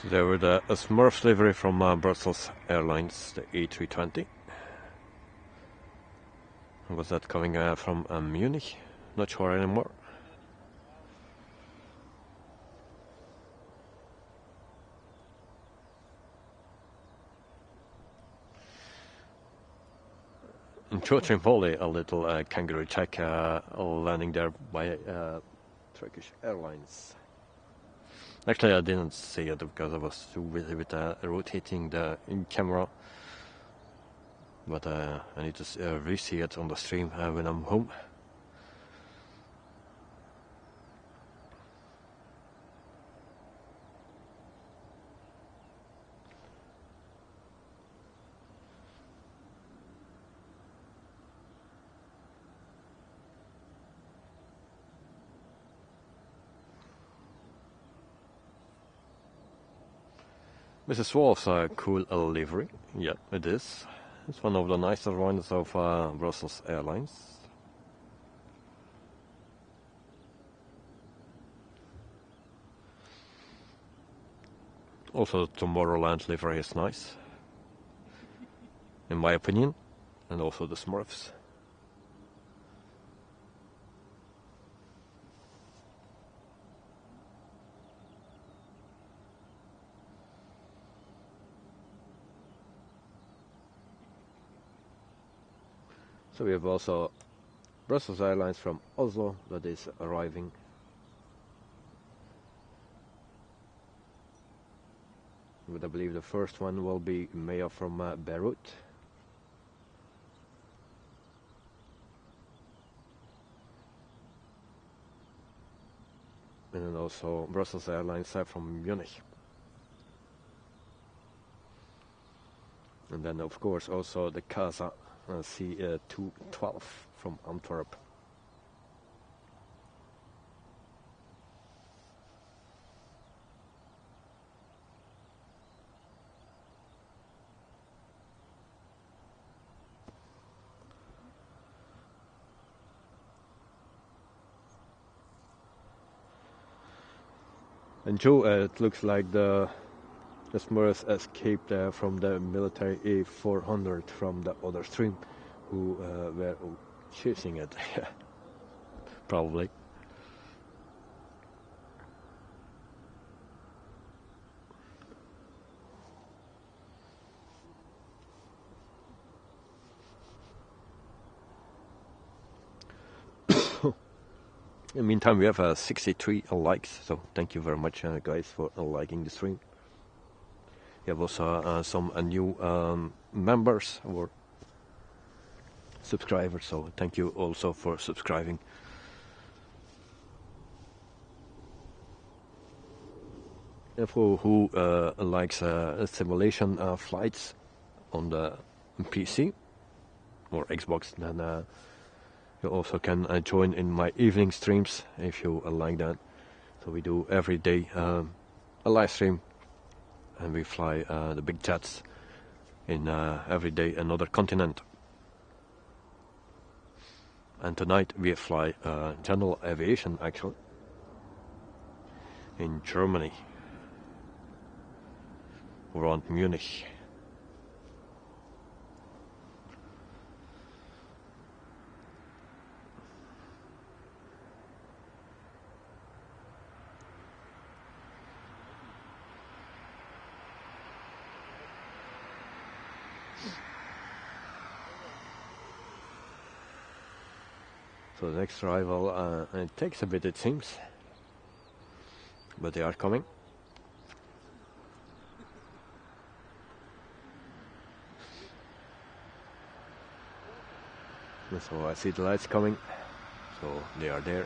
So there were the Smurf livery from Brussels Airlines, the A320. Was that coming from Munich? Not sure anymore. And Trotrimoli, a little kangaroo check landing there by Turkish Airlines. Actually, I didn't see it because I was too busy with rotating the camera. But I need to re-see it on the stream when I'm home. Mrs. Wolf's a cool livery. Yeah, it is. It's one of the nicer ones of Brussels Airlines. Also, Tomorrowland livery is nice, in my opinion, and also the Smurfs. So we have also Brussels Airlines from Oslo that is arriving. But I believe the first one will be Maya from Beirut. And then also Brussels Airlines from Munich. And then of course also the Casa C212 from Antwerp. And Joe, it looks like the Customers escaped from the military A400 from the other stream who were chasing it. Probably. In the meantime, we have 63 likes, so thank you very much, guys, for liking the stream. We have also some new members or subscribers, so thank you also for subscribing. And for who likes simulation flights on the PC or Xbox, then you also can join in my evening streams if you like that. So we do every day a live stream, and we fly the big jets in every day another continent. And tonight we fly general aviation, actually, in Germany, around Munich. So the next arrival, it takes a bit, it seems, but they are coming. So I see the lights coming, so they are there.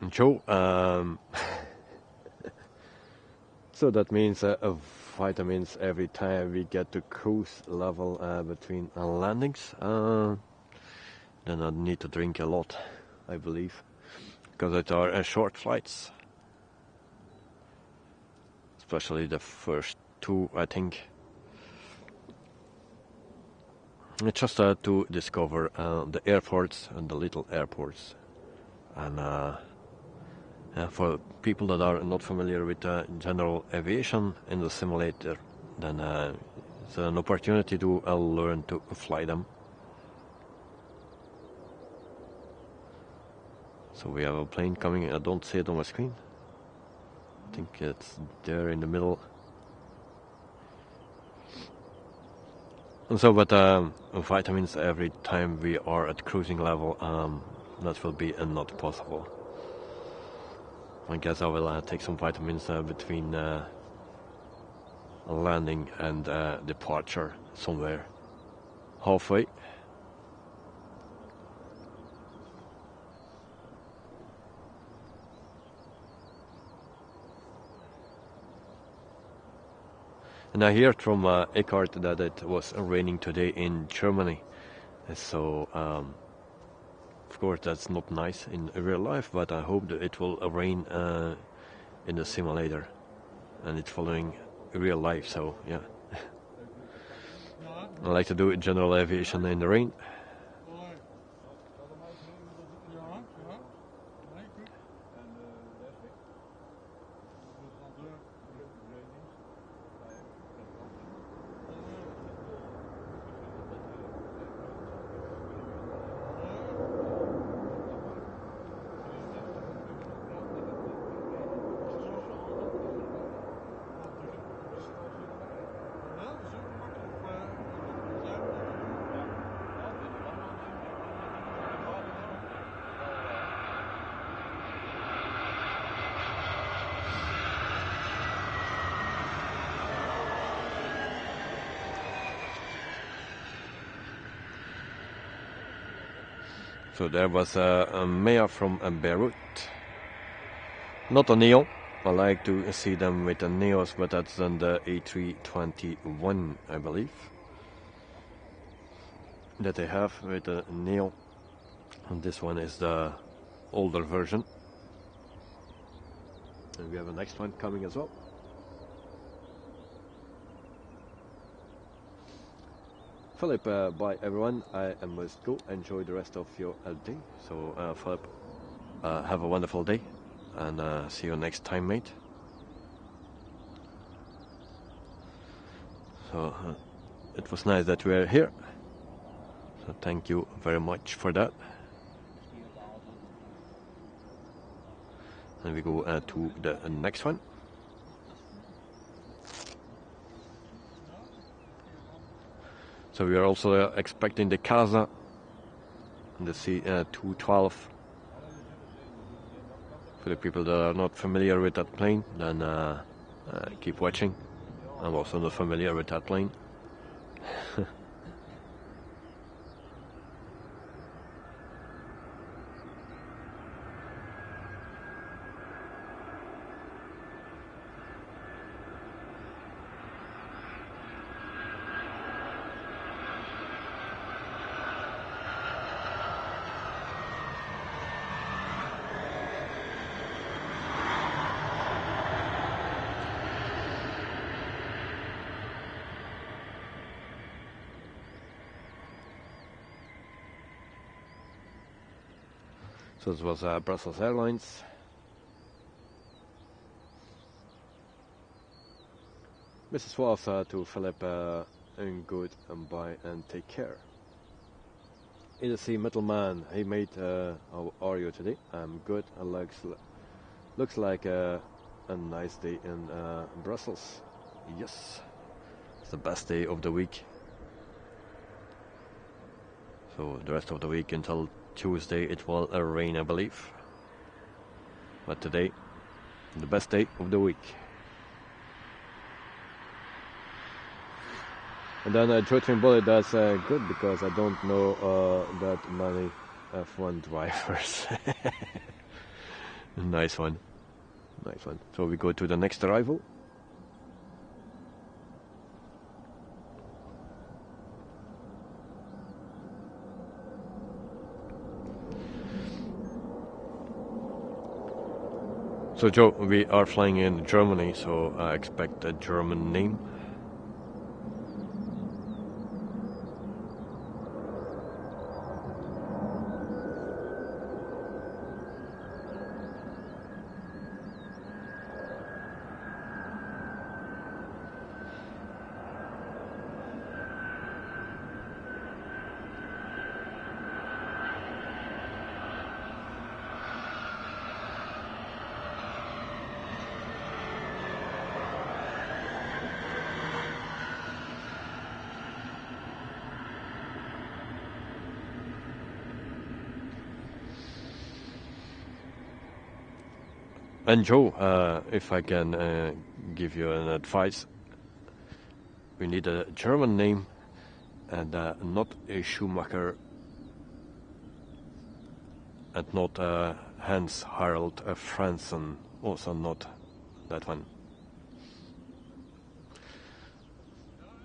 Joe, so that means vitamins every time we get to cruise level between landings. Then I need to drink a lot, I believe, because it are short flights, especially the first two, I think. It's just to discover the airports and the little airports, and for people that are not familiar with general aviation in the simulator, then it's an opportunity to learn to fly them. So we have a plane coming. I don't see it on my screen. I think it's there in the middle. And so, but vitamins every time we are at cruising level, that will be not possible. I guess I will take some vitamins between landing and departure somewhere halfway. And I heard from Eckhart that it was raining today in Germany, so of course that's not nice in real life, but I hope that it will rain in the simulator and it's following real life, so yeah. I like to do general aviation in the rain. So there was a mayor from Beirut. Not a Neo. I like to see them with the Neos, but that's on the A321, I believe. That they have with the Neo. And this one is the older version. And we have a next one coming as well. Philip, bye everyone. I must go. Enjoy the rest of your day. So, Philip, have a wonderful day. And see you next time, mate. So, it was nice that we are here. So, thank you very much for that. And we go to the next one. So we are also expecting the Casa, the C212. For the people that are not familiar with that plane, then keep watching. I'm also not familiar with that plane. So this was Brussels Airlines. Mrs. Wolf to Philip, and good and bye and take care. Idc Middleman, hey mate, how are you today? I'm good. Looks like a nice day in Brussels. Yes, it's the best day of the week. So the rest of the week until Tuesday it will rain, I believe. But today, the best day of the week. And then Jotin Bullet does good because I don't know that many F1 drivers. Nice one. Nice one. So we go to the next arrival. So Joe, we are flying in Germany, so I expect a German name. And Joe, if I can give you an advice, we need a German name and not a Schumacher and not Hans Harald Franzen, also not that one.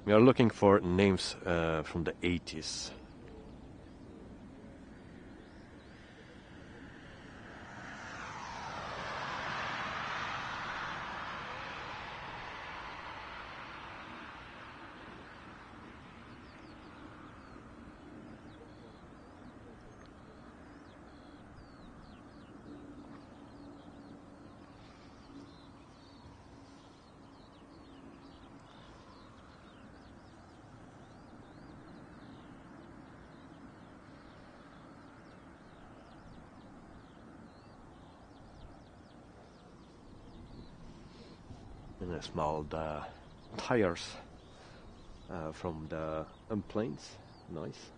We are looking for names from the 80s. And I smelled tires from the planes. Nice.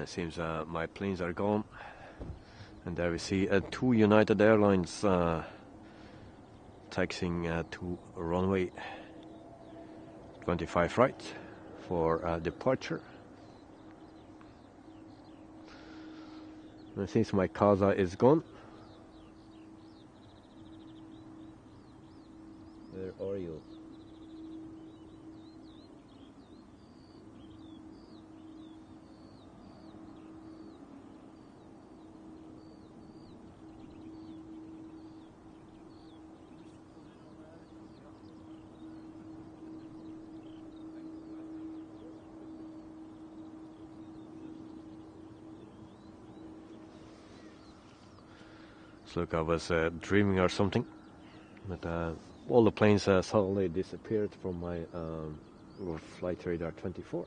It seems my planes are gone. And there we see 2 United Airlines taxiing to runway 25 right for departure. And since my Casa is gone, where are you? So look, I was dreaming or something, but all the planes suddenly disappeared from my flight radar 24.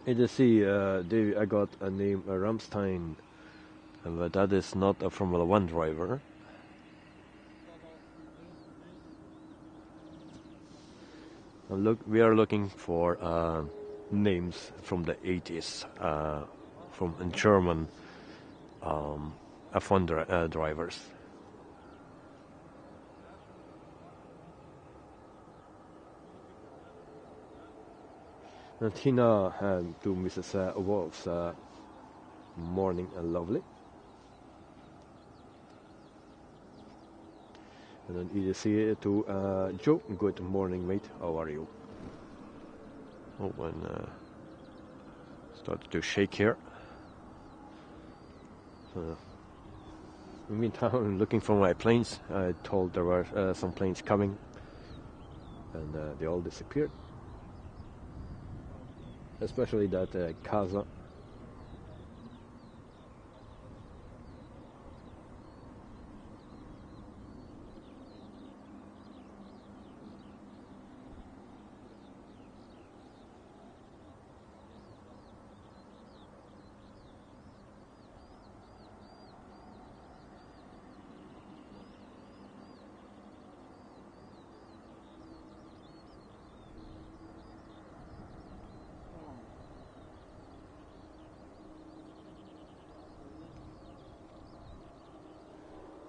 ADC, I got a name Ramstein, but that is not a Formula 1 driver. We are looking for names from the 80s, from German F1 drivers. And Tina to Mrs. Wolf's morning and lovely. And then EDC to Joe, good morning mate, how are you? Oh, and started to shake here. In the meantime, I'm looking for my planes. I told there were some planes coming, and they all disappeared. Especially that Casa.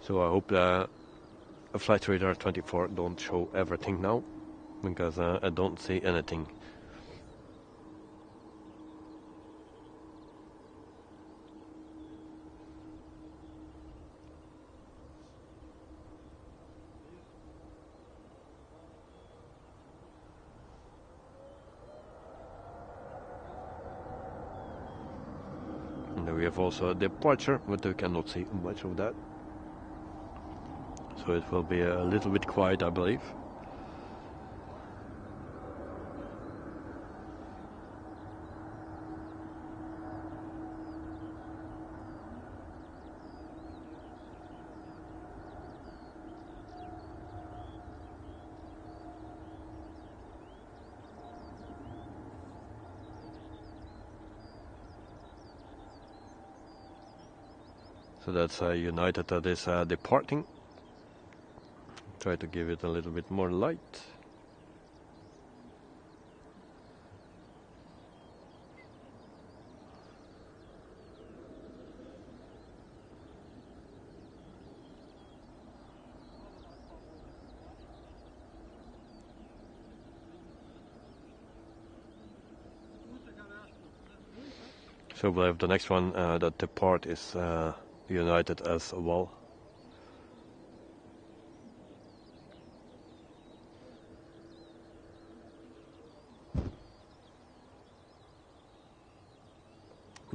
So I hope a flight radar 24 don't show everything now, because I don't see anything. And then we have also a departure, but we cannot see much of that. So it will be a little bit quiet, I believe. So that's United that is departing. Try to give it a little bit more light. So I believe the next one that depart is United as well.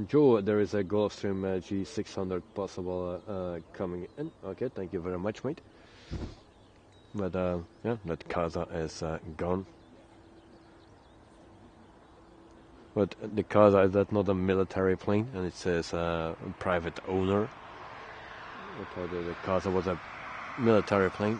Joe, there is a Gulfstream G600 possible coming in. Okay, thank you very much, mate. But yeah, that Casa is gone. But the Casa, is that not a military plane? And it says private owner. I thought that the Casa was a military plane.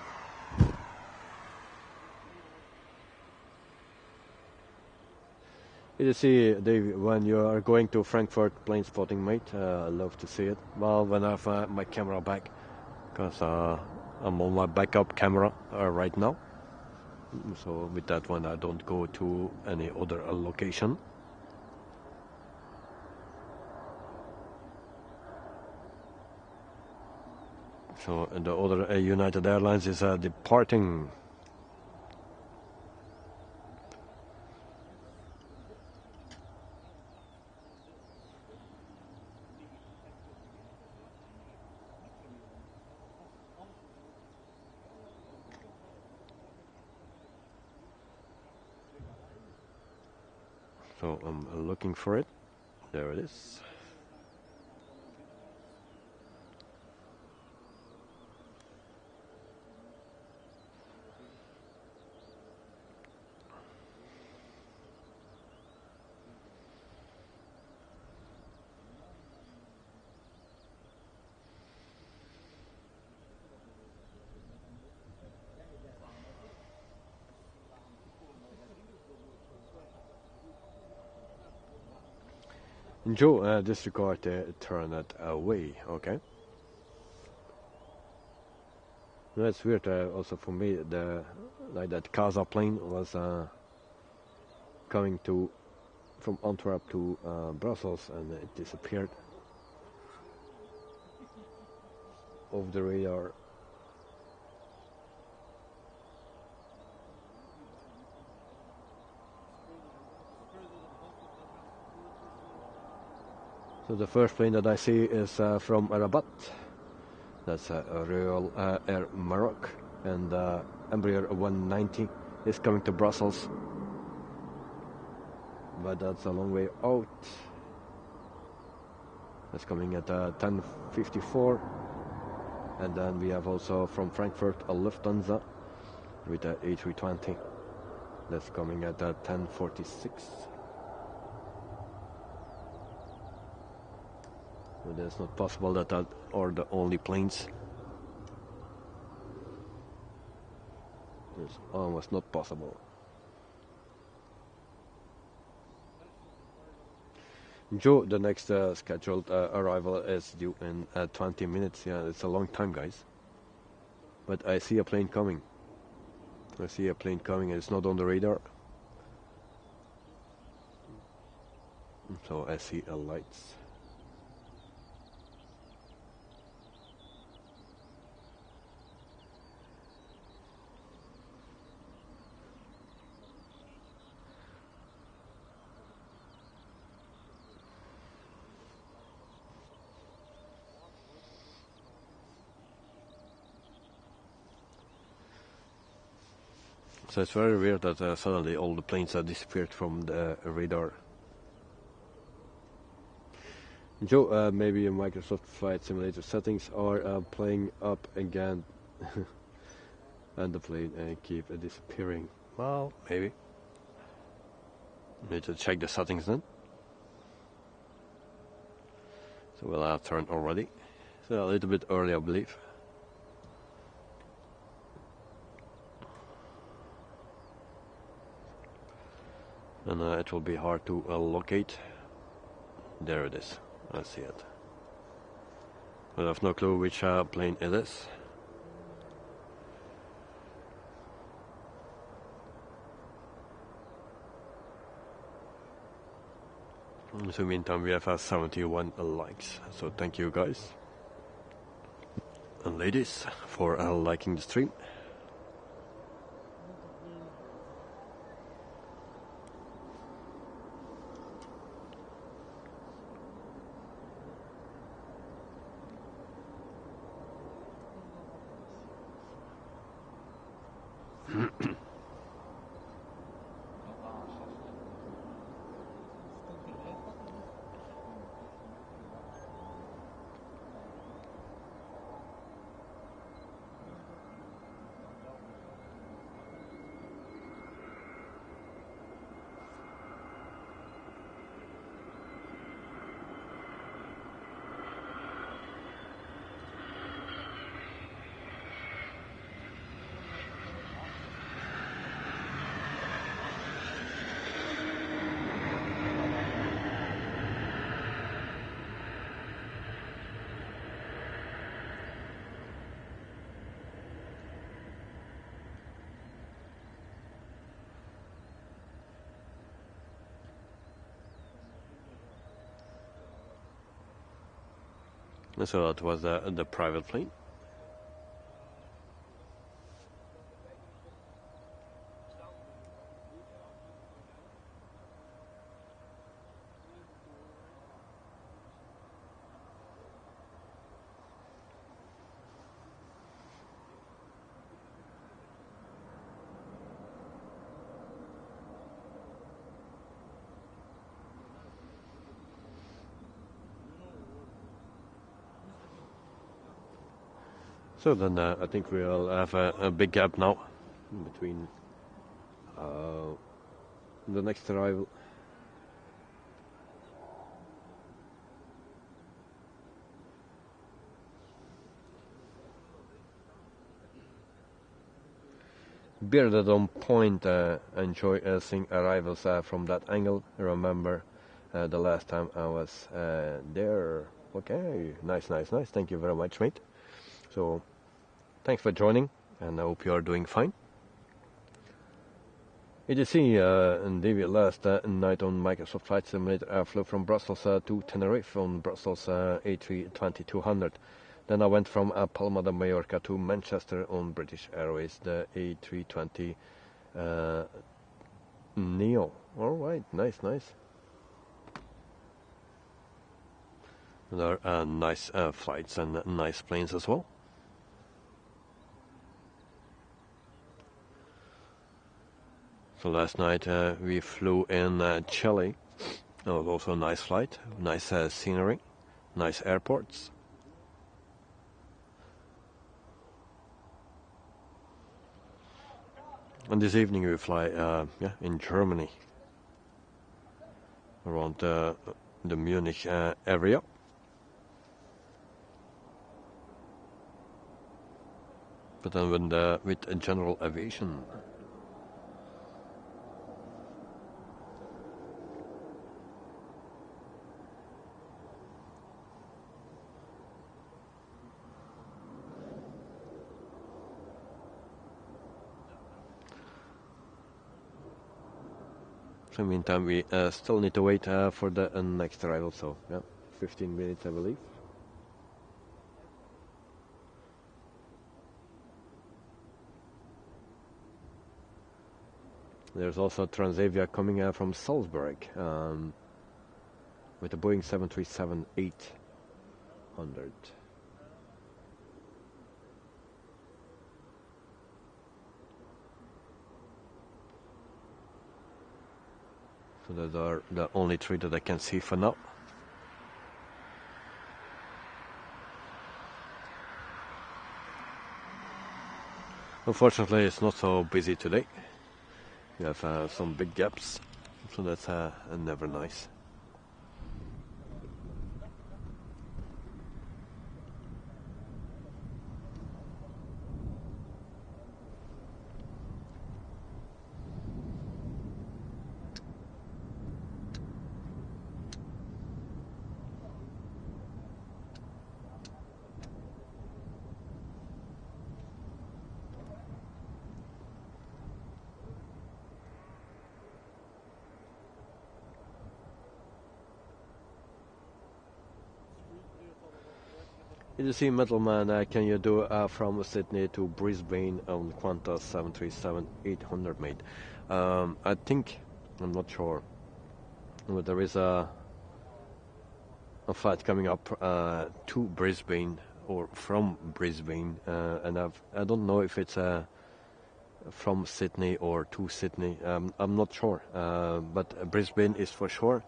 You see, Dave, when you are going to Frankfurt plane spotting, mate, I love to see it. Well, when I have my camera back, because I'm on my backup camera right now. So with that one, I don't go to any other location. So the other United Airlines is departing. So I'm looking for it. There it is. Joe, disregard turn it away, okay? That's weird. Also for me, that Casa plane was coming from Antwerp to Brussels, and it disappeared off the radar. So the first plane that I see is from Rabat. That's Royal Air Maroc, and Embraer 190 is coming to Brussels, but that's a long way out. That's coming at 10:54, and then we have also from Frankfurt a Lufthansa with a A320. That's coming at 10:46. But it's not possible that are the only planes. It's almost not possible. Joe, the next scheduled arrival is due in 20 minutes. Yeah, it's a long time, guys. But I see a plane coming. I see a plane coming, and it's not on the radar. So I see lights. So it's very weird that suddenly all the planes have disappeared from the radar. Joe, maybe your Microsoft Flight Simulator settings are playing up again, and the plane keep disappearing. Well, maybe. Need to check the settings then. So we'll have turned already. So a little bit early, I believe. And it will be hard to locate. There it is. I see it. But I have no clue which plane it is. So meantime we have 71 likes. So thank you guys and ladies for liking the stream. So that was the private plane. So then I think we'll have a big gap now between the next arrival. Bearded on point, enjoy seeing arrivals from that angle. Remember the last time I was there. Okay, nice. Thank you very much, mate. So, thanks for joining, and I hope you are doing fine. EDC, indeed, last night on Microsoft Flight Simulator, flew from Brussels to Tenerife on Brussels A320-200. Then I went from Palma de Mallorca to Manchester on British Airways, the A320 Neo. Alright, nice. There are nice flights and nice planes as well. So last night we flew in Chile. It was also a nice flight, nice scenery, nice airports. And this evening we fly in Germany, around the Munich area. But then with general aviation. So in the meantime, we still need to wait for the next arrival. So yeah, 15 minutes, I believe. There's also Transavia coming from Salzburg with a Boeing 737-800. So those are the only three that I can see for now. Unfortunately, it's not so busy today. We have some big gaps, so that's never nice. You see, Middleman, can you do from Sydney to Brisbane on Qantas 737-800, mate? I think, I'm not sure, but there is a flight coming up to Brisbane or from Brisbane, and I don't know if it's from Sydney or to Sydney. I'm not sure, but Brisbane is for sure,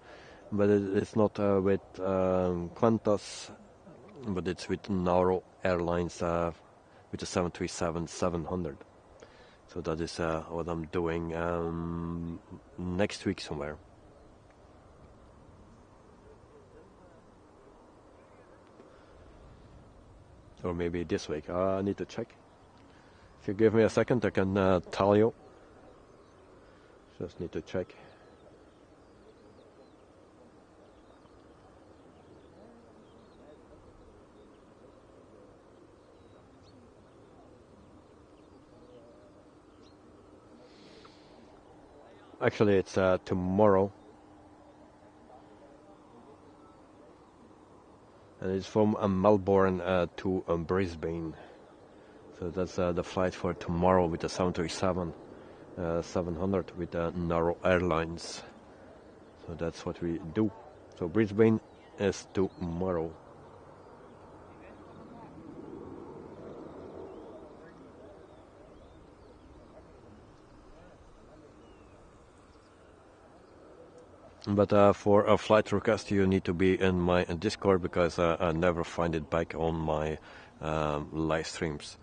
but it's not with Qantas. But it's with Nauru Airlines with the 737-700. So that is what I'm doing next week somewhere. Or maybe this week. I need to check. If you give me a second, I can tell you. Just need to check. Actually, it's tomorrow. and it's from Melbourne to Brisbane. So that's the flight for tomorrow with the 737 700 with Narrow Airlines. So that's what we do. So Brisbane is tomorrow. But for a flight request you need to be in my Discord, because I never find it back on my live streams.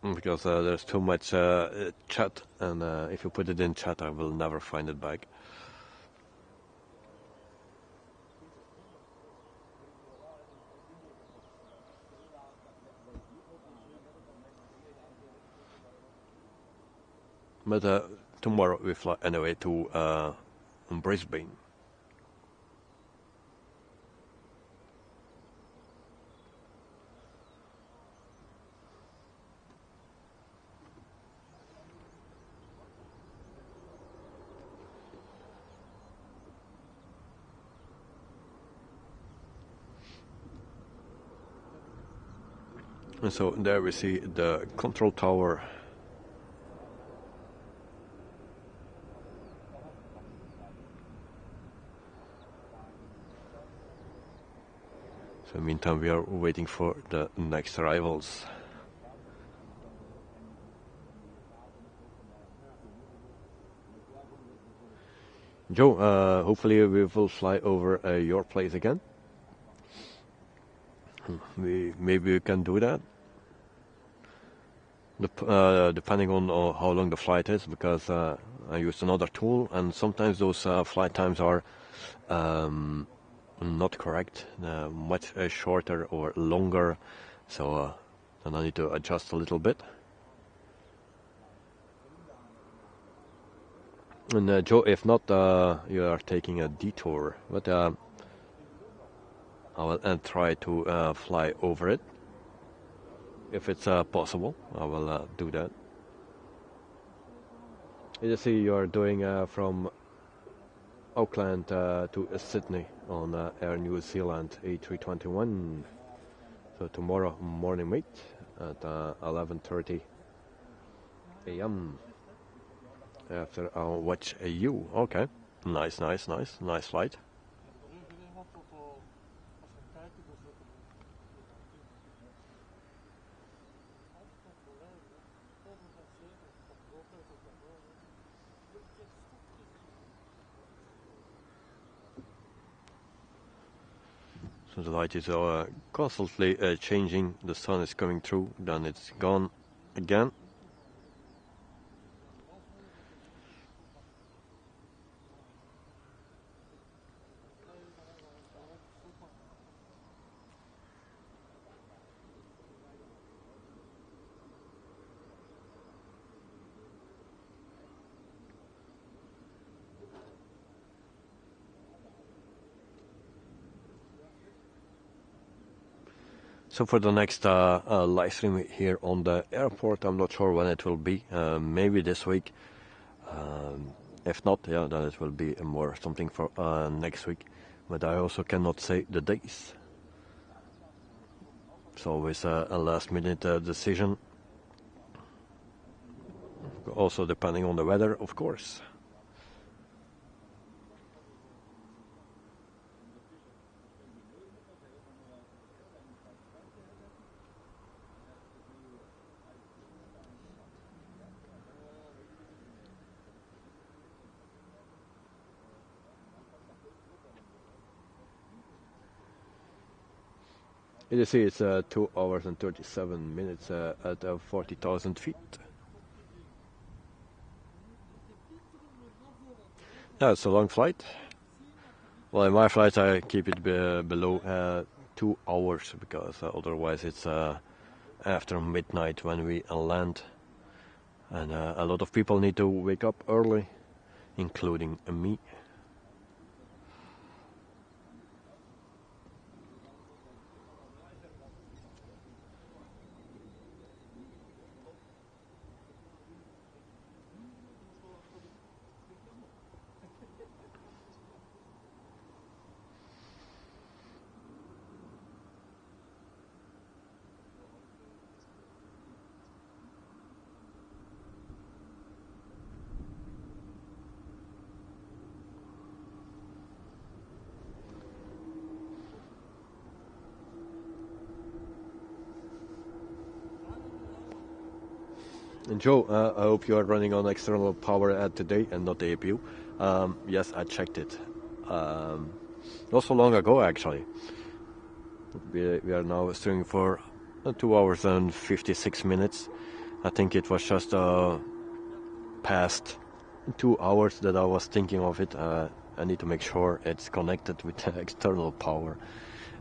Because there's too much chat, and if you put it in chat I will never find it back. But tomorrow we fly anyway to Brisbane. And so there we see the control tower. So meantime we are waiting for the next arrivals. Joe, hopefully we will fly over your place again. Maybe we can do that. Depending on how long the flight is, because I used another tool, and sometimes those flight times are not correct, much shorter or longer, so then I need to adjust a little bit. And Joe, if not, you are taking a detour, but I will try to fly over it. If it's possible, I will do that. You see, you are doing from Auckland to Sydney on Air New Zealand A321. So tomorrow morning, mate, at 11:30 a.m. After I'll watch you. Okay, nice flight. So the light is constantly changing. The sun is coming through, then it's gone again. So for the next live stream here on the airport, I'm not sure when it will be. Maybe this week. If not, yeah, then it will be more something for next week. But I also cannot say the days. It's always a last-minute decision. Also depending on the weather, of course. You see, it's 2 hours and 37 minutes at 40,000 feet. Yeah, it's a long flight. Well, in my flight I keep it below 2 hours, because otherwise it's after midnight when we land. And a lot of people need to wake up early, including me. And Joe, I hope you are running on external power today and not the APU. Yes, I checked it. Not so long ago, actually. We are now streaming for 2 hours and 56 minutes. I think it was just past 2 hours that I was thinking of it. I need to make sure it's connected with external power.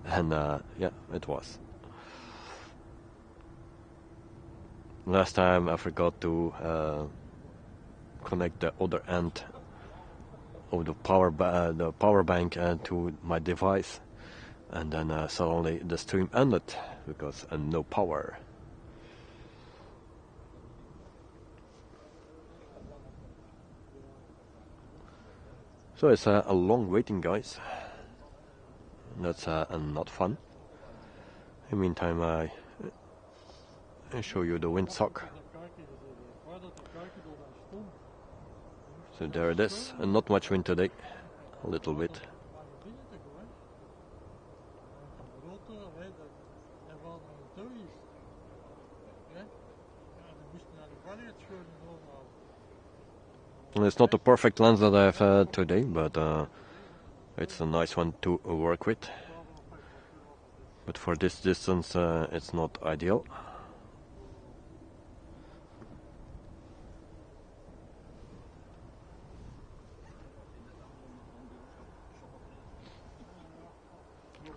And yeah, it was. Last time I forgot to connect the other end of the power bank to my device, and then suddenly the stream ended because no power. So it's a long waiting, guys. That's not fun. In the meantime, I show you the windsock. So there it is, and not much wind today, a little bit. And it's not the perfect lens that I have today, but it's a nice one to work with. But for this distance, it's not ideal.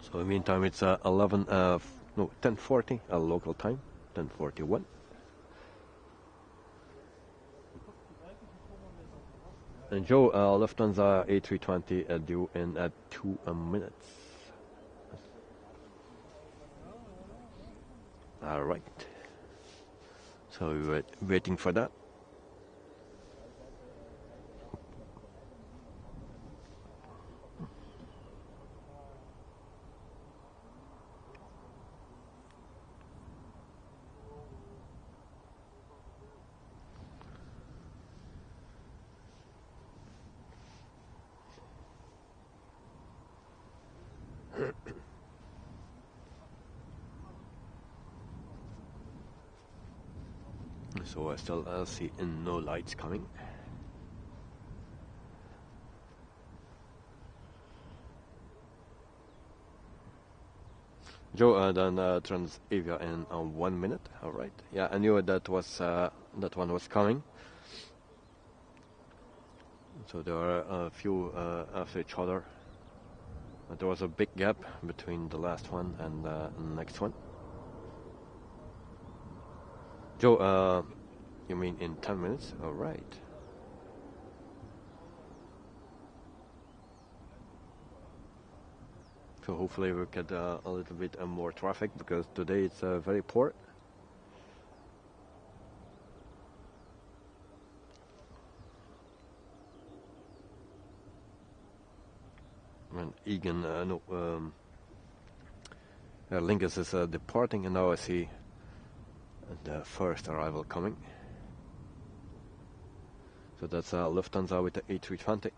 So in the meantime, it's 10:40 local time, 10:41. And Joe, Lufthansa A320 due in 2 minutes. All right. So we're waiting for that. So I still see no lights coming. Joe, then Transavia in 1 minute. All right. Yeah, I knew that one was coming. So there are a few after each other. But there was a big gap between the last one and the next one. Joe, you mean in 10 minutes? All right. So hopefully we'll get a little bit more traffic, because today it's very poor. And Aegean, Aer Lingus is departing, and now I see the first arrival coming. So that's Lufthansa with the A320.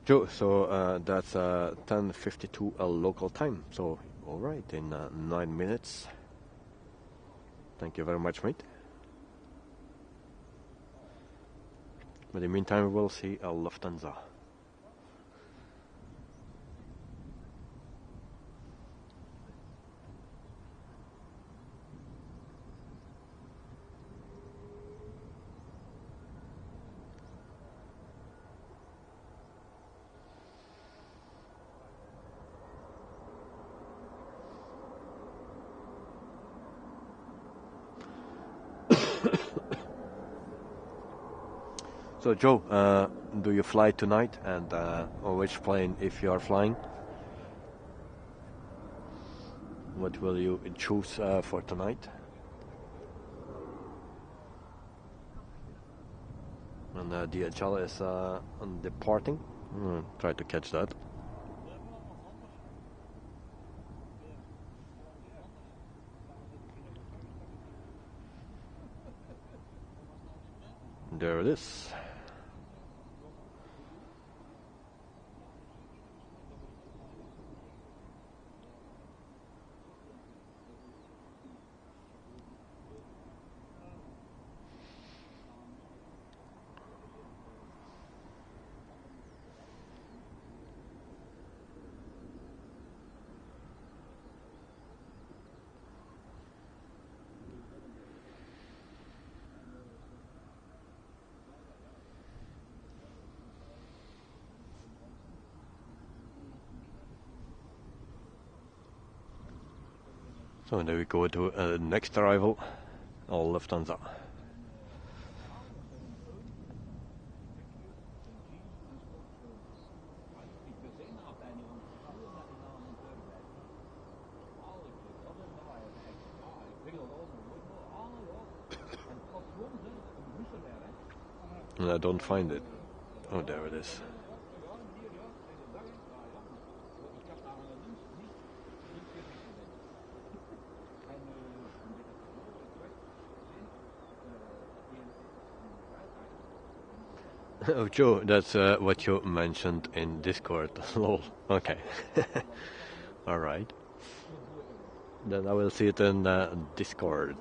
Joe, so that's 10:52 local time. So all right, in 9 minutes. Thank you very much, mate. But in the meantime, we'll see Lufthansa. So Joe, do you fly tonight, and on which plane if you are flying? What will you choose for tonight? And DHL is departing. Try to catch that. there it is. So there we go to next arrival, all Lufthansa. And I don't find it. Oh, there it is. Oh, Joe, that's what you mentioned in Discord. Lol. Okay. Alright. Then I will see it in Discord.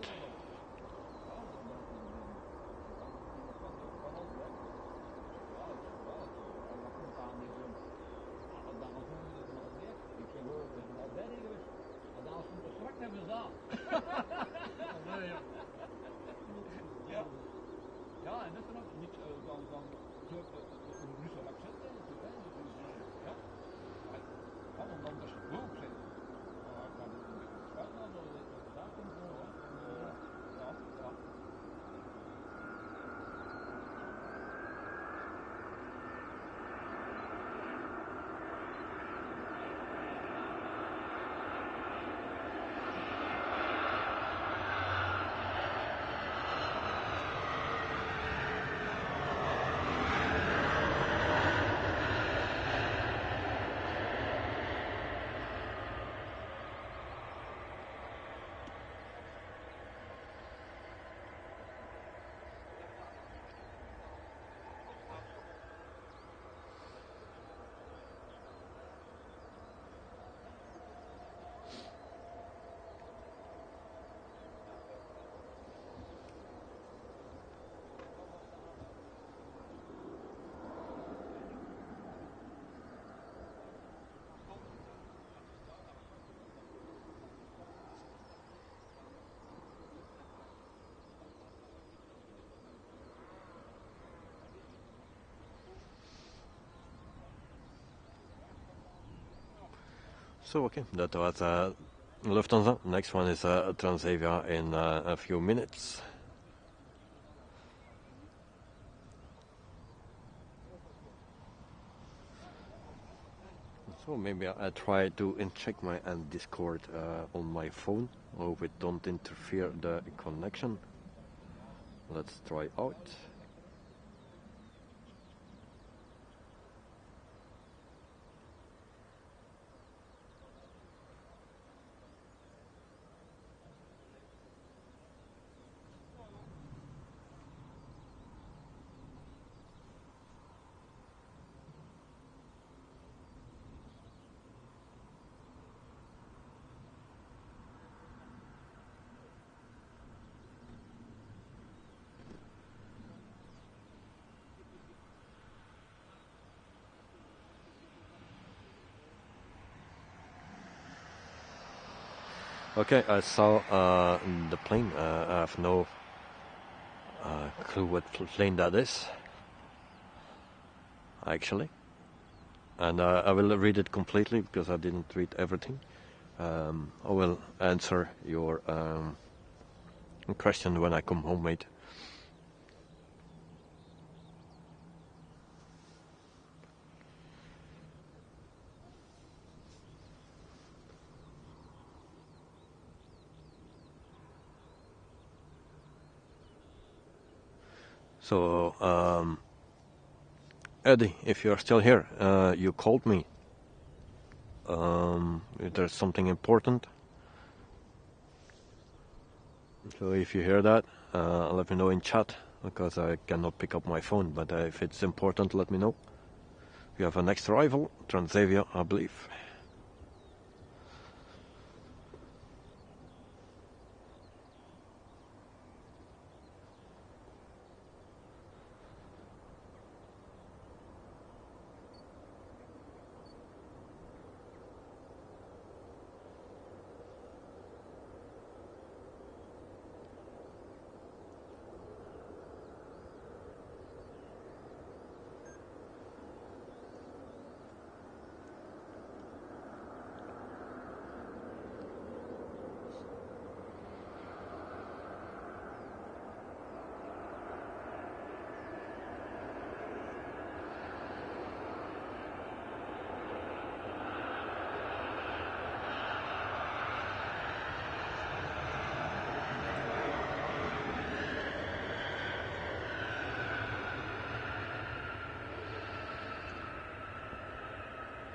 So okay, that was Lufthansa. Next one is Transavia in a few minutes. So maybe I try to check my Discord on my phone. Hope it don't interfere the connection. Let's try out. Okay, I saw the plane. I have no clue what plane that is, actually. And I will read it completely because I didn't read everything. I will answer your question when I come home, mate. So, Eddie, if you're still here, you called me. If there's something important. So if you hear that, let me know in chat, because I cannot pick up my phone, but if it's important, let me know. We have a next arrival, Transavia, I believe.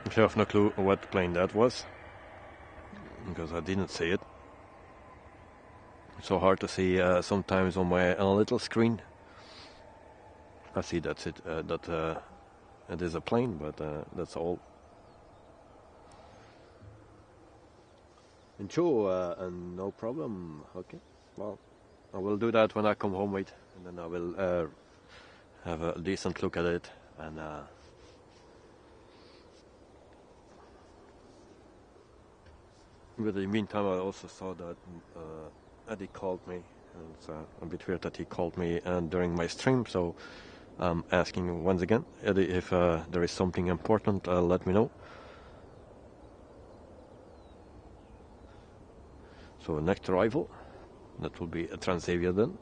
I have no clue what plane that was, because I didn't see it. It's so hard to see sometimes on my little screen. I see that's it, that it is a plane, but that's all. And sure, and no problem. Okay, well, I will do that when I come home, mate, and then I will have a decent look at it, and but in the meantime, I also saw that Eddie called me, and it's a bit weird that he called me during my stream, so I'm asking once again, Eddie, if there is something important, let me know. So next arrival, that will be a Transavia then.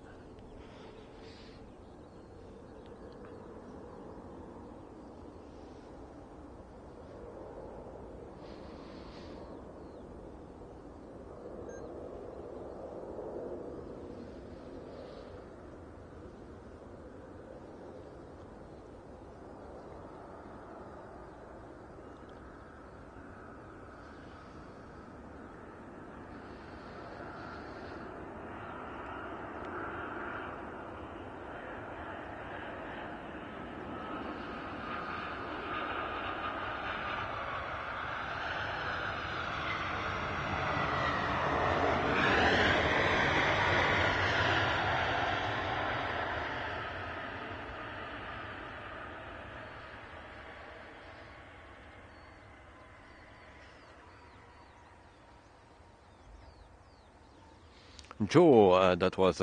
Joe, that was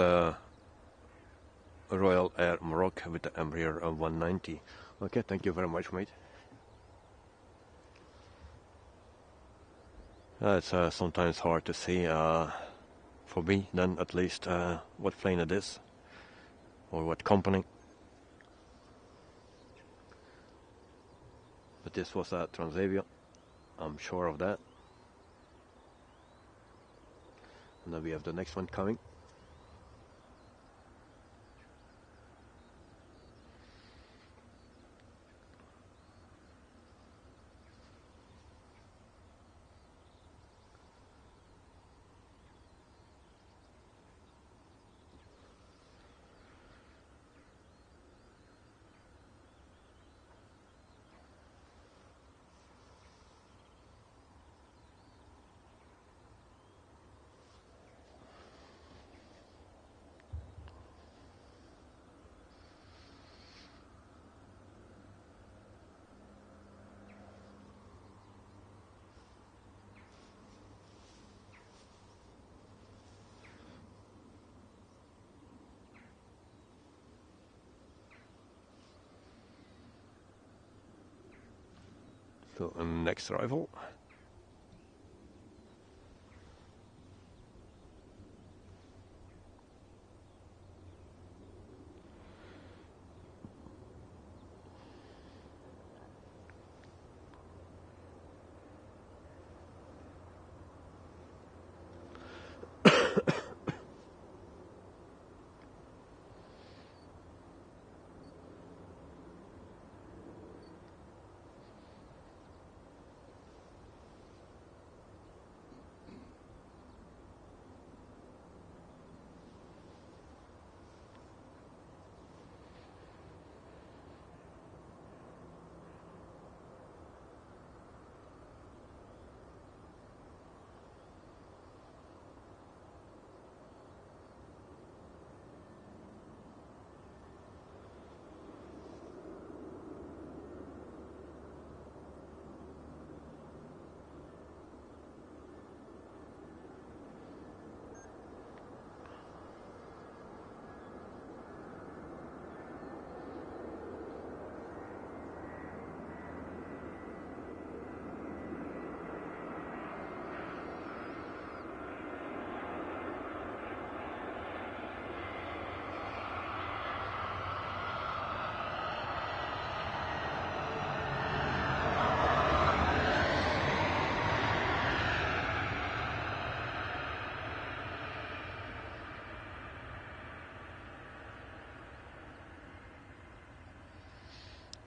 Royal Air Maroc with the Embraer 190. Okay, thank you very much, mate. It's sometimes hard to see, for me then at least, what plane it is, or what company. But this was a Transavia, I'm sure of that. And then we have the next one coming. So next arrival.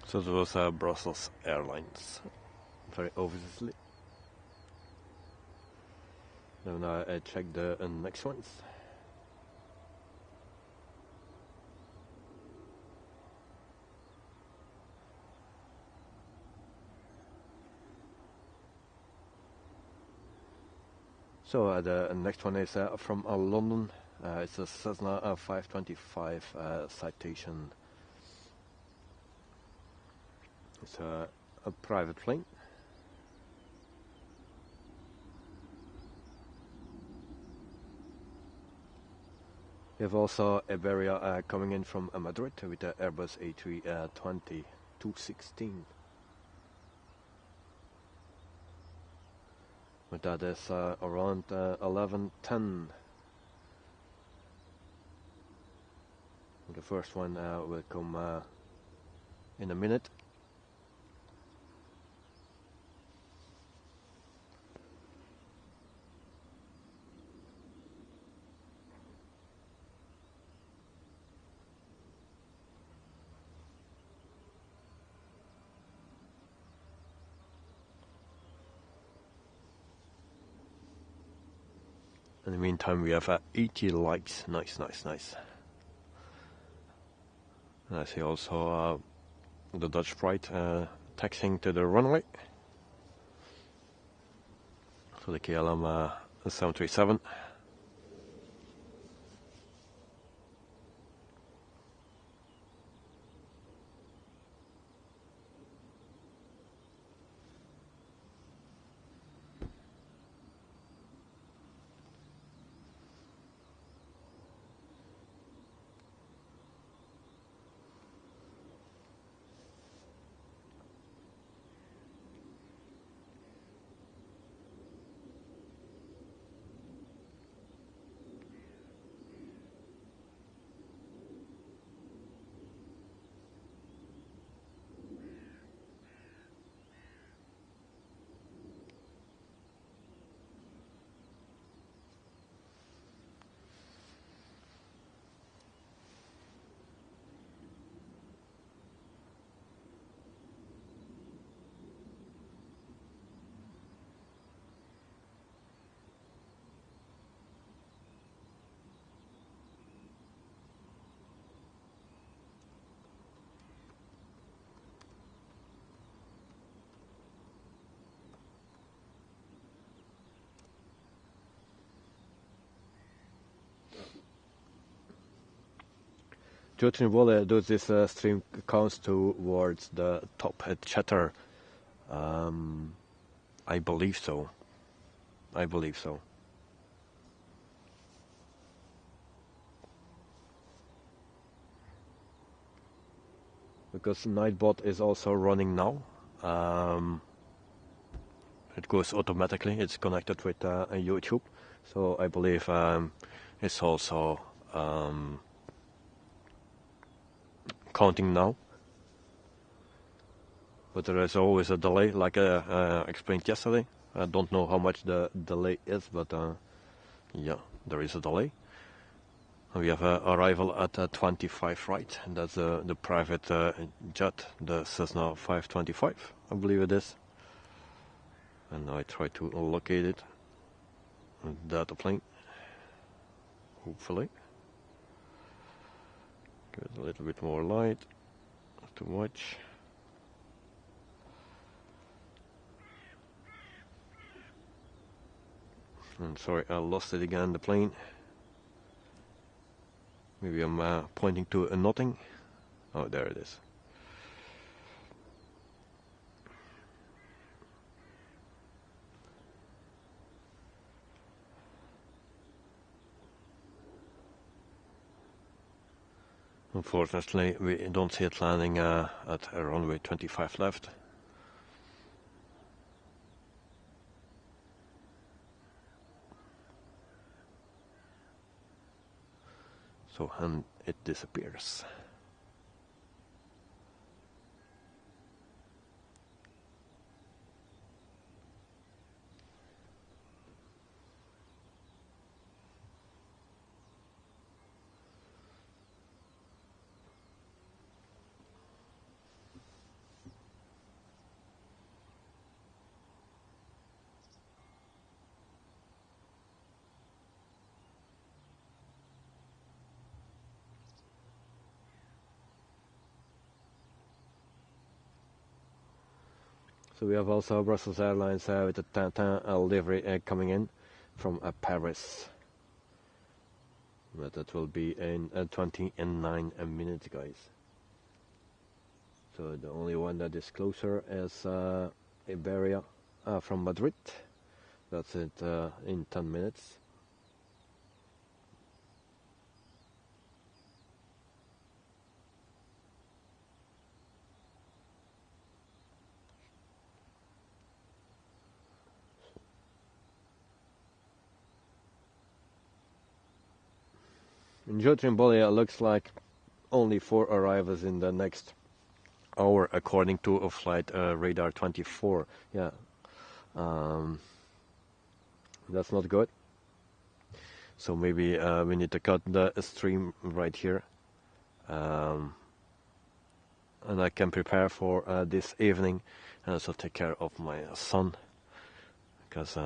So it was Brussels Airlines, very obviously. Then I check the next ones. So the next one is from London. It's a Cessna 525 Citation. It's a private plane. We have also Iberia coming in from Madrid with the Airbus A320 216. But that is around 11:10. The first one will come in a minute. In the meantime, we have 80 likes. Nice, nice, nice. And I see also the Dutch Pride taxiing to the runway. So the KLM 737. Judging well, does this stream counts towards the top at chatter? I believe so. I believe so. Because Nightbot is also running now. It goes automatically. It's connected with YouTube, so I believe it's also counting now. But there is always a delay, like I explained yesterday. I don't know how much the delay is, but yeah, there is a delay. We have arrival at 25 right, and that's the private jet, the Cessna 525, I believe it is. And now I try to locate it. Data plane. Hopefully. Give it a little bit more light. Not too much. And sorry, I lost it again, the plane. Maybe I'm pointing to nothing. Oh, there it is. Unfortunately, we don't see it landing at runway 25 left. So, and it disappears. So we have also Brussels Airlines with the Tintin livery coming in from Paris. But that will be in 29 minutes, guys. So the only one that is closer is Iberia from Madrid. That's it in 10 minutes. In Jotrimbolia, it looks like only 4 arrivals in the next hour, according to a flight radar 24. Yeah, that's not good. So maybe we need to cut the stream right here, and I can prepare for this evening, and also take care of my son, because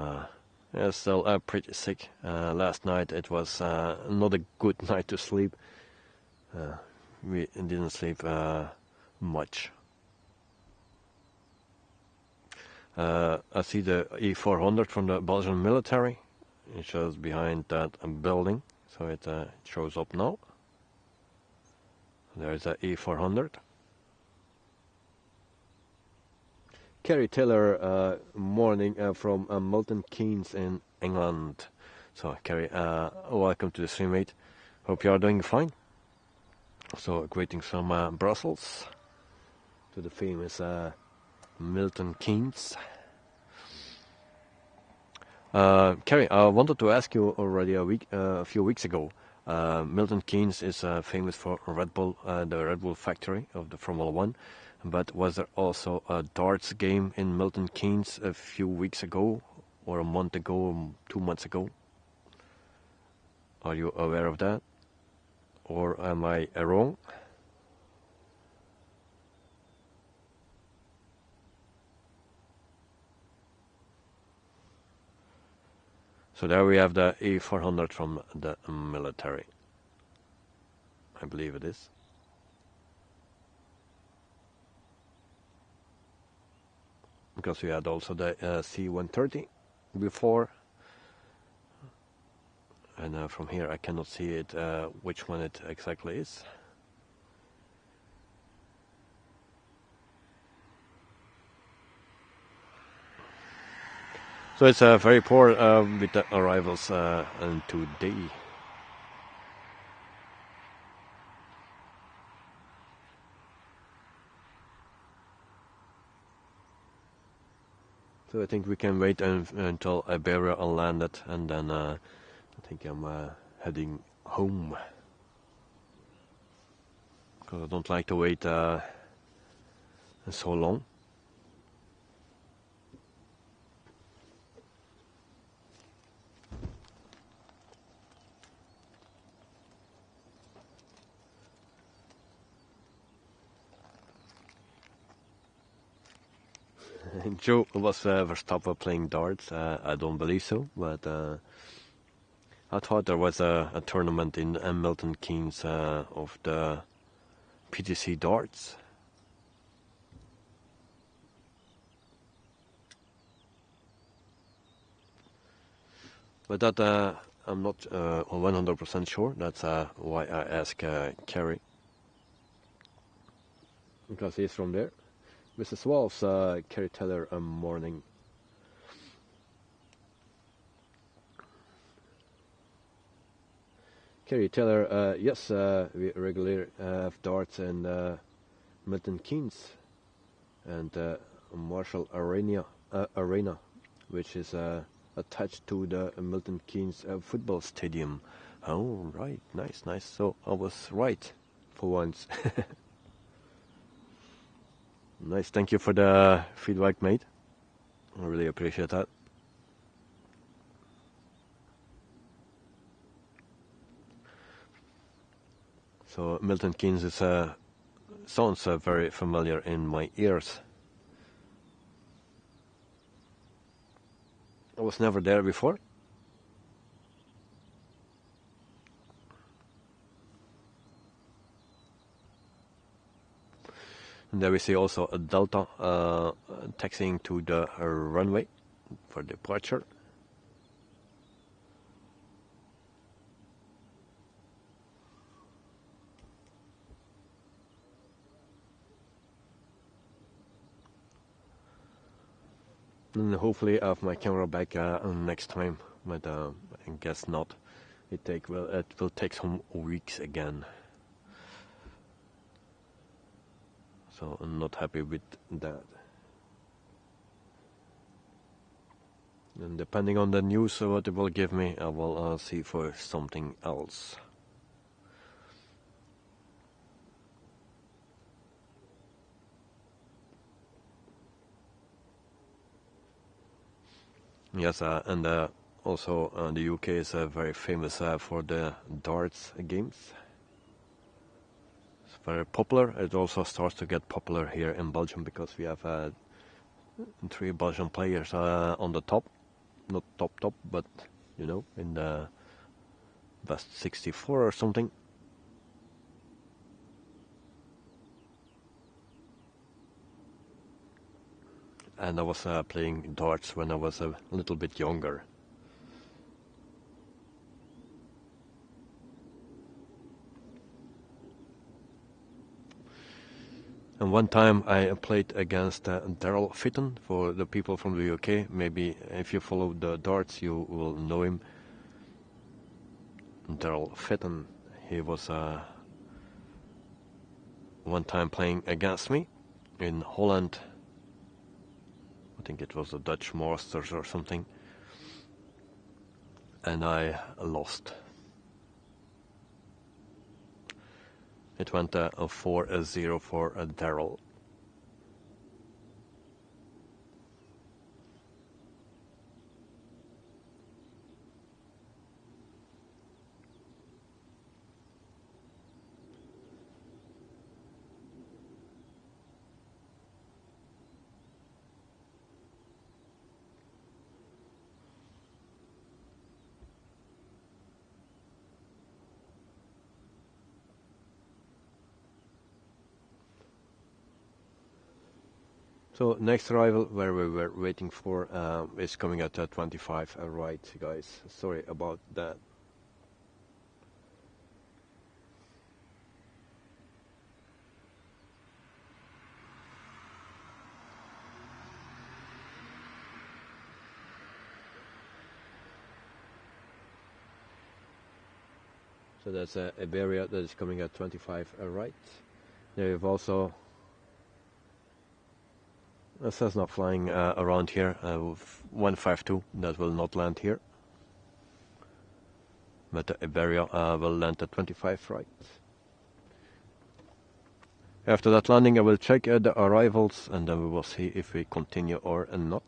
yeah, still pretty sick. Last night it was not a good night to sleep. We didn't sleep much. I see the E400 from the Belgian military. It shows behind that building, so it shows up now. There's a E400. Kerry Taylor morning from Milton Keynes in England. So Kerry, welcome to the stream, mate. Hope you are doing fine. So greetings from Brussels to the famous Milton Keynes. Kerry, I wanted to ask you already a few weeks ago. Milton Keynes is famous for Red Bull, the Red Bull factory of the Formula One. But was there also a darts game in Milton Keynes a few weeks ago, or a month ago, or 2 months ago? Are you aware of that? Or am I wrong? So there we have the E400 from the military. I believe it is. Because we had also the C-130 before. And from here I cannot see it, which one it exactly is. So it's very poor with the arrivals today. So I think we can wait until Iberia are landed, and then I think I'm heading home. Because I don't like to wait so long. Joe, was Verstappen playing darts? I don't believe so, but I thought there was a tournament in Milton Keynes of the PTC darts. But that I'm not 100% sure. That's why I ask Kerry, because he's from there. Mrs. Wolf's Kerry Taylor morning. Kerry Taylor, yes, we regularly have darts in Milton Keynes and Marshall Arena, which is attached to the Milton Keynes football stadium. Oh, right, nice. So I was right for once. Nice, thank you for the feedback, mate. I really appreciate that. So Milton Keynes is sounds very familiar in my ears. I was never there before. And there we see also a Delta taxiing to the runway for departure. And hopefully I have my camera back next time, but I guess not. It will take some weeks again. So I'm not happy with that. And depending on the news what it will give me, I will see for something else. Yes, and also the UK is very famous for the darts games. It's very popular. It also starts to get popular here in Belgium because we have 3 Belgian players on the top. Not top, but you know, in the best 64 or something. And I was playing darts when I was a little bit younger. And one time I played against Daryl Fitton. For the people from the UK, maybe if you follow the darts you will know him. Daryl Fitton, he was one time playing against me in Holland. I think it was the Dutch Masters or something. And I lost. It went 4-0 for Daryl. So next arrival where we were waiting for is coming at 25 right, guys. Sorry about that. So that's Iberia that is coming at 25 right. There you've also a Cessna flying around here with 152 that will not land here. But Iberia will land at 25 right. After that landing I will check the arrivals and then we will see if we continue or not.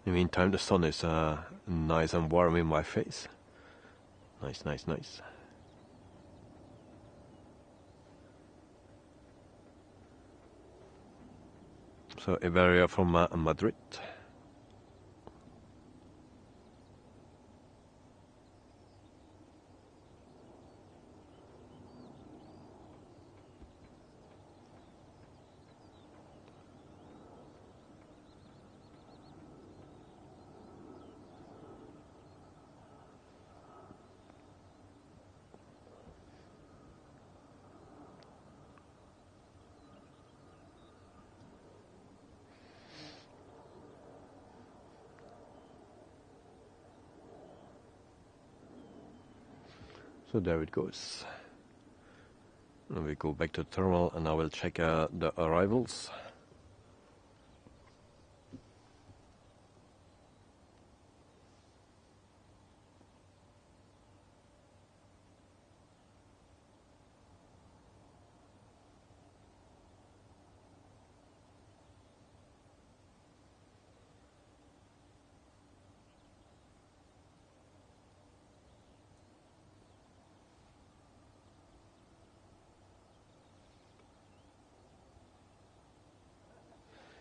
In the meantime, the sun is nice and warm in my face. Nice, nice, nice. So Iberia from Madrid. So there it goes. And we go back to the terminal and I will check the arrivals.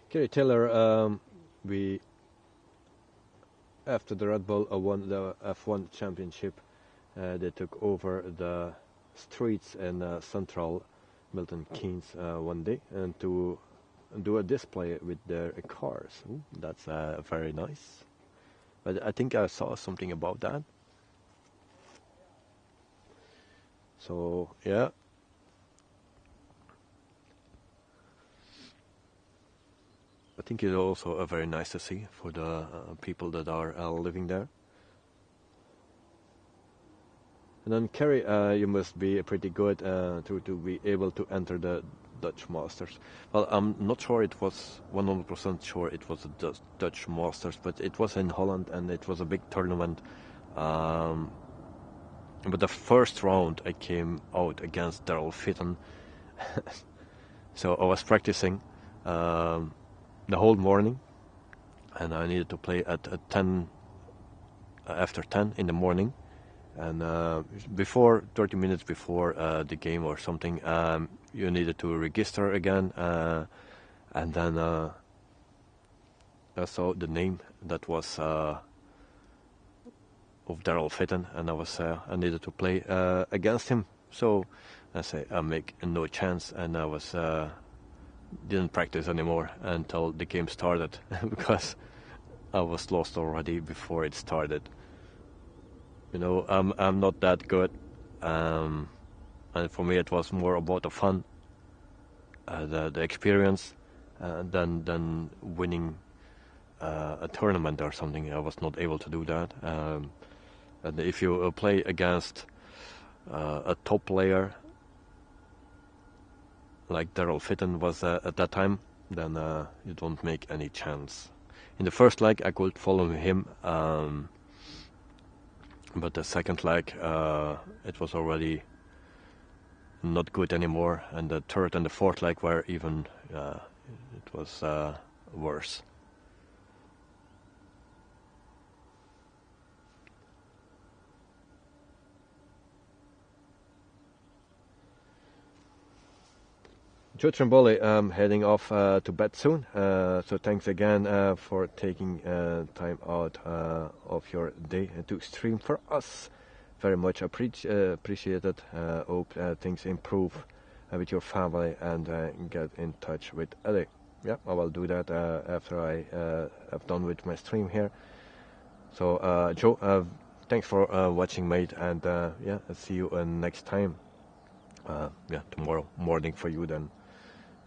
Kerry Taylor, we after the Red Bull won the F1 championship, they took over the streets in central Milton Keynes one day and to do a display with their cars. Ooh, that's very nice. But I think I saw something about that. So yeah. I think it's also very nice to see for the people that are living there. And then Kerry, you must be pretty good to be able to enter the Dutch Masters. Well, I'm not sure it was 100% sure it was a Dutch Masters, but it was in Holland and it was a big tournament. But the first round I came out against Daryl Fitton, so I was practicing the whole morning, and I needed to play at 10 after 10 in the morning, and before 30 minutes before the game or something, you needed to register again, and then I saw the name that was of Daryl Fitton, and I needed to play against him. So I say I make no chance, and I was didn't practice anymore until the game started because I was lost already before it started. You know, I'm not that good, and for me it was more about the fun, the experience, than winning a tournament or something. I was not able to do that. And if you play against a top player like Daryl Fitton was at that time, then you don't make any chance. In the first leg I could follow him, but the second leg it was already not good anymore, and the third and the fourth leg were even it was worse. Joe Trimboli, I'm heading off to bed soon, so thanks again for taking time out of your day to stream for us. Very much appreciated. Hope things improve with your family and get in touch with Eddie. Yeah, I will do that after I have done with my stream here. So Joe, thanks for watching, mate, and yeah, I'll see you next time. Yeah, tomorrow morning for you then.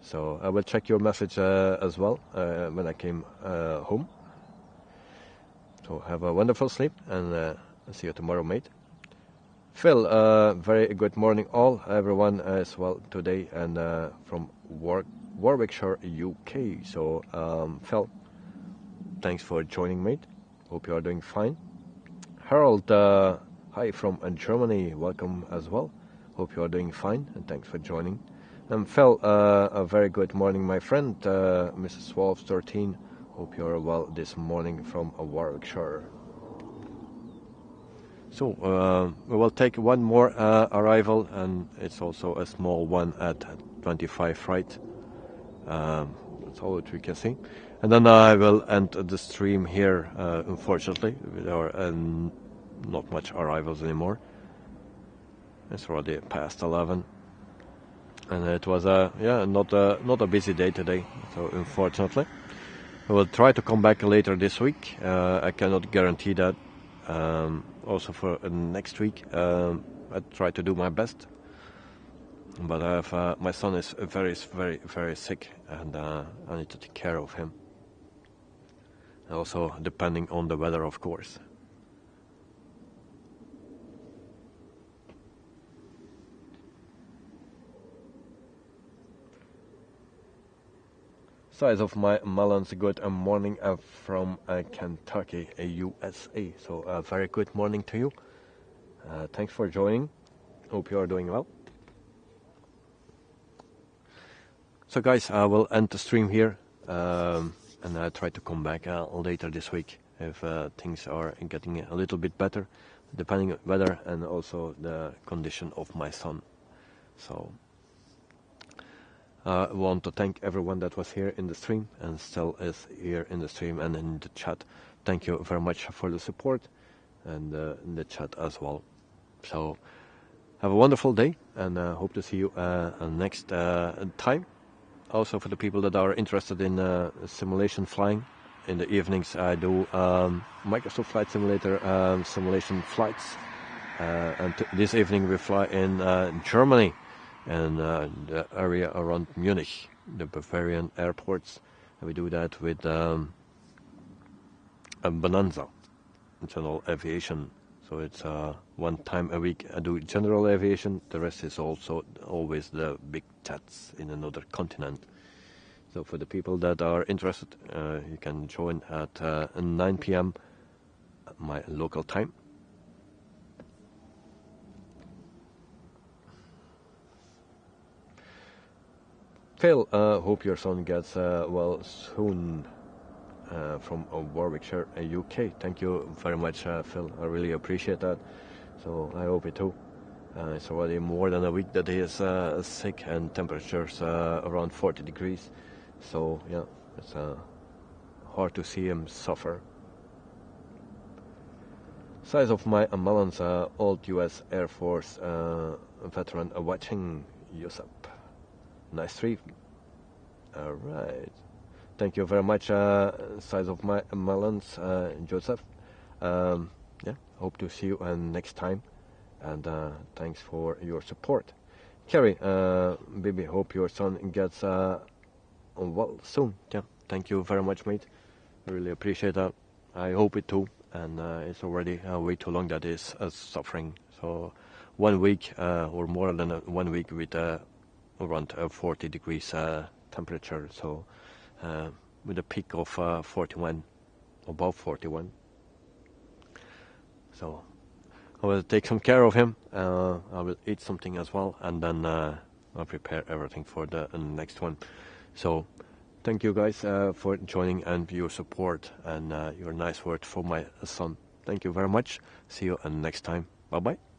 So I will check your message as well when I came home. So have a wonderful sleep, and I'll see you tomorrow, mate. Phil, very good morning all, everyone as well today, and from Warwickshire, UK. So Phil, thanks for joining, mate. Hope you are doing fine. Harold, hi from Germany, welcome as well. Hope you are doing fine, and thanks for joining. And Phil, a very good morning, my friend, Mrs. Wolf 13. Hope you are well this morning from Warwickshire. So we will take one more arrival, and it's also a small one at 25 right. That's all that we can see. And then I will end the stream here, unfortunately. There are not much arrivals anymore. It's already past 11. And it was not a busy day today, so unfortunately. I will try to come back later this week. I cannot guarantee that. Also for next week, I try to do my best. But I have, my son is very, very, very sick, and I need to take care of him. Also depending on the weather, of course. Size of my melons. Good morning from Kentucky, USA. So very good morning to you. Thanks for joining. Hope you are doing well. So guys, I will end the stream here, and I try to come back later this week if things are getting a little bit better, depending on weather and also the condition of my son. So I want to thank everyone that was here in the stream and still is here in the stream and in the chat. Thank you very much for the support and in the chat as well. So have a wonderful day, and hope to see you next time. Also, for the people that are interested in simulation flying, in the evenings I do Microsoft Flight Simulator simulation flights. And this evening we fly in Germany, and the area around Munich, the Bavarian airports. And we do that with a Bonanza, general aviation. So it's one time a week I do general aviation. The rest is also always the big jets in another continent. So for the people that are interested, you can join at 9 p.m. my local time. Phil, hope your son gets well soon from Warwickshire, UK. Thank you very much, Phil. I really appreciate that. So I hope it too. It's already more than a week that he is sick, and temperatures around 40 degrees. So yeah, it's hard to see him suffer. Size of my melons, old US Air Force veteran watching Yusuf. Nice stream. Alright. Thank you very much, size of my melons, Joseph. Yeah, hope to see you next time. And thanks for your support. Kerry, baby, hope your son gets well soon. Yeah, thank you very much, mate. I really appreciate that. I hope it too. And it's already way too long that is suffering. So 1 week or more than 1 week with around 40 degrees temperature. So with a peak of 41, above 41. So I will take some care of him. I will eat something as well, and then I'll prepare everything for the next one. So thank you guys for joining and your support and your nice words for my son. Thank you very much. See you next time. Bye bye.